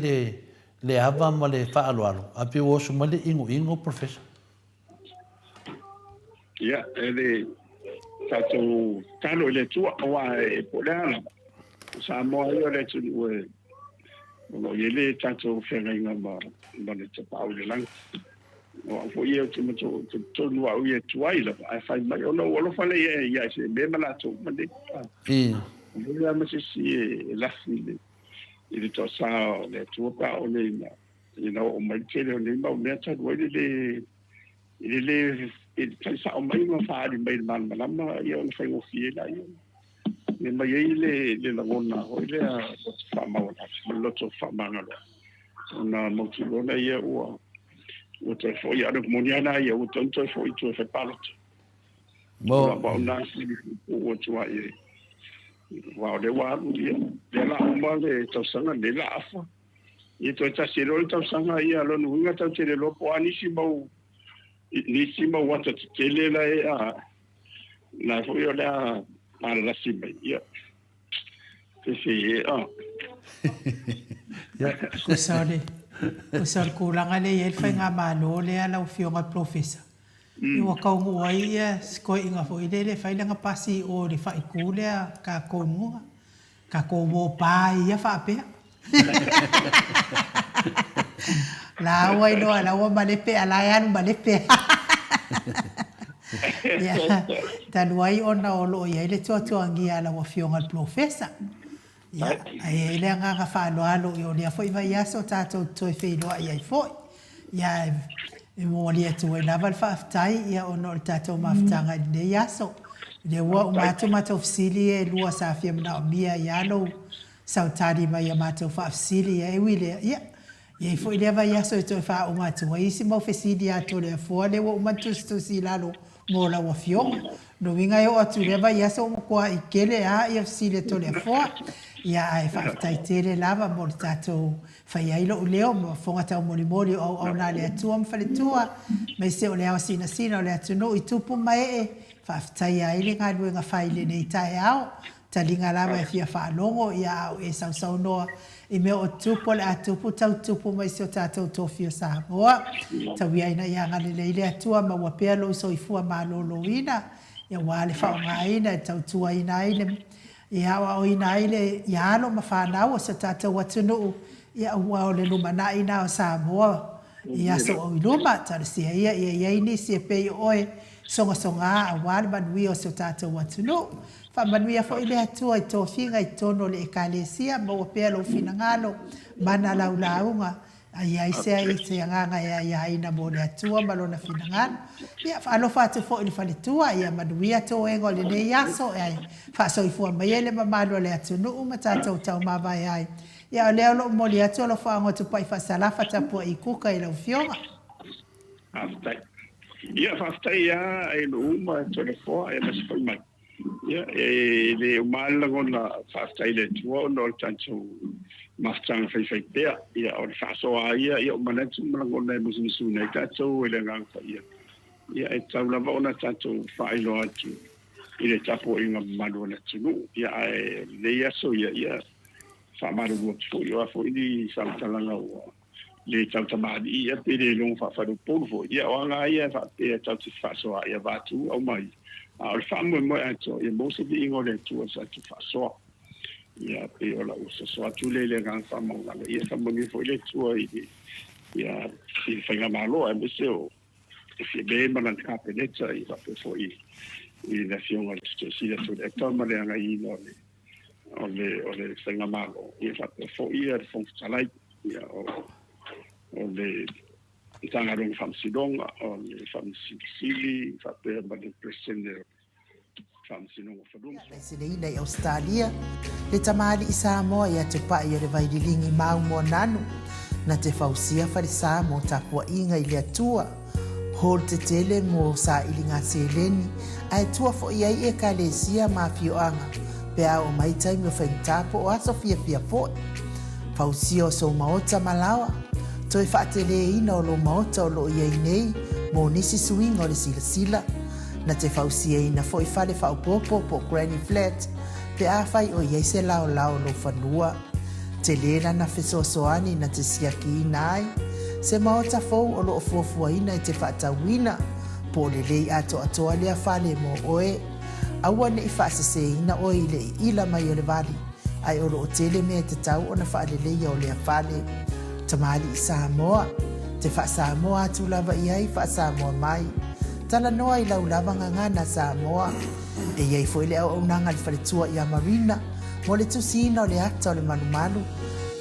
le ava ma le whaaloalo. Api o osu ma le ingo professor. Ia, tātou talo le tua awa e poleana. Samoa ia le tunu e no ele tātou whengainga ma le te pao le langa. O a fo ia te mato tonu au ia tuai la ai fai mai o no olo fale ia se me mana to mande. Ia ma se si e lafi le ile to sa le tua pa o le na. You know, o mai te le ma o me ta le e tai sa o mai ma fari mai man malama ia o fai o fiela ia me mai le lagona o le a fa ma o lo to fa manga na mo ki lona ia o te foi a moniana ia o tonto foi tu fe palot mo ba na o tu ai wa le wa ia le la mo le to sanga le la afa e to ta siro to sanga ia lo nu nga ta te lo po anisi mo Nisima wata tele la la foi la para la sima ia ya kusale kulanga le el fa nga malo le ala o fionga professor i wa ka ngo ia sko inga foi le fa nga pasi o le fa ikule ka komu ka ko mo pa ia fa pe la wai no ala wa malepe ala yan malepe ya tan wai ona o lo ia le to angia ala wa fionga professor ya ai le nga fa lo alo yo le foi vai aso tato to fe lo ia foi ya e mo le to e lava fa tai ya ono tato maftanga de yaso le wa mato ofsili e lua sa fiem na mia ya lo sautari mai mato fa ofsili e wile ya e foi leva yaso to fa uma tu e si mo fesidi ato le fo le wo matusto si lalo mo la wo fiong no vinga yo atu leva yaso mo kwa ikele a e si le to le fo ya ai fa taitele lava mo tato fa ya ilo leo mo fonga ta mo o na le atu am fa le tua me se o le au sina le atu no i tupu mai fa tai ya ile nga lu nga fa ile nei tai au talinga lava e fia fa longo ya e sau no e me o tupu le atupu tau tupu mai se o tātou tōwhio Samoa. Tau ia ina ia ngale leile atua ma wapea lo so i fua ma lo ina. Ia wale whao ngā ina e tau tua ina ine. Ia awa o ina ine ia alo ma whanau o se tātou atunu. Ia ua o le lumana ina o Samoa. Ia so o iluma tara sia ia ini si e pei oe songa a wale manui o se tātou atunu. Fa manuia fo ile atua i tō whinga i tono le ekalesia ma o pēlo whinangalo mana laulaunga ai ai se anganga ia ina mo le atua malona whinangalo ia whaalo whātu fo ili whaletua ia manuia tō engo le ne iaso ai whaaso i fua mai ele mamalo le atunu uma tātou tau mawai ai ia o leo lo mo le atua lo whaango tupai whasalafa tapua i kuka i lau fionga ia whaftai ia e lo uma tōle fua e masifai mai ya le umala gona fasta ile tuo no tanto mastang fai pea ya o faso ia o manatu gona musu nei tato ile ngang fa ya e taula bona tato fai lo atu ile tapo inga madona tunu ya le yaso ya fa maru go fo yo fo ini saltalanga o le tautamadi ya pele long fa do polvo ya o nga ya fa pe tatu faso ya batu au mai al famo mo ato e mo se di ngole tu sa tu fa so ya pe ola uso so tu le gan famo la e sa mo ni fo le tu ya si fa nga malo e se o si be man ka pe le tsa i fa pe fo i la fion al tu si la tu e to ma le nga i no le fa nga malo e fa pe fo i al fon salai ya o le tanga rong fam sidonga o le fam sili fa pe ba de presende fam sinonga fadum se le ina i Australia le tamali i Samoa ia te pai ia le vaidilingi mau mo nanu na te fausia farisa mo tapua inga i le atua hol te tele mo sa ilinga seleni ai tua fo iai e kalesia mafioanga pe a o mai taimi o whaintapo o aso fia fo pausia o so maota malawa toi whaatele ina o lo maota o lo iai nei mo nisi suinga o le sila na te fausia ina fo i fale whaupopo po granny flat pe a fai o iai se lao lo whanua te lena na fesoasoani na te siaki ina ai se maota fou o loo fuafuaina i te whaatauina po le lei atoa lea fale mo oe aua ne i whaaseseina oe i le ila mai o le vali ai o loo tele mea te tau o na whaaleleia o lea fale tamali i Samoa te Samoa atu lava i ai Samoa mai tala noa i lau lava ngangana Samoa e iai fo i le au nanga li whaletua i a Marina mo le tusina o le ata o le manumalu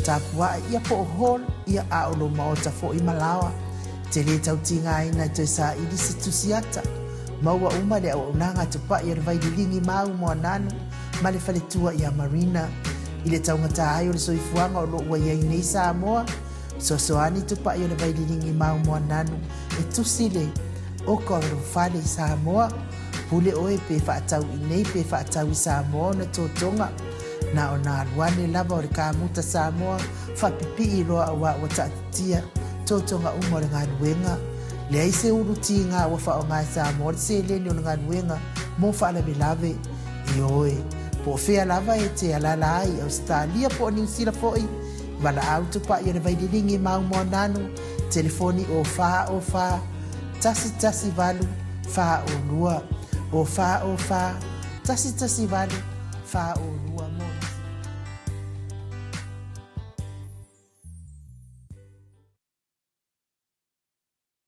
tapua ia po hol ia a o lo maota fo i malawa te le tautinga ina te sa ili se tusiata maua uma le au nanga tupa i revaidilingi mau mo nanu ma le whaletua i a Marina i le taungata ai o le soifuanga o lo ua iai nei Samoa sosoani tupa i revaidilingi mau mo nanu e tusile o ka fale i Samoa pule oe pe whaatau i nei pe whaatau i Samoa na tōtonga na o nā luane lava o le kāmuta Samoa whapipi i roa o wa tatia tōtonga umo le ngā nuenga le aise uruti ngā wafa o ngā Samoa le se leni o ngā nuenga mo whaala me lave i oe po whea lava e te alala ai Australia po New Zealand foi wala auto pa i le vaidilingi mau mo nanu telefoni o wha tasi valu wha o lua o wha tasi valu wha o lua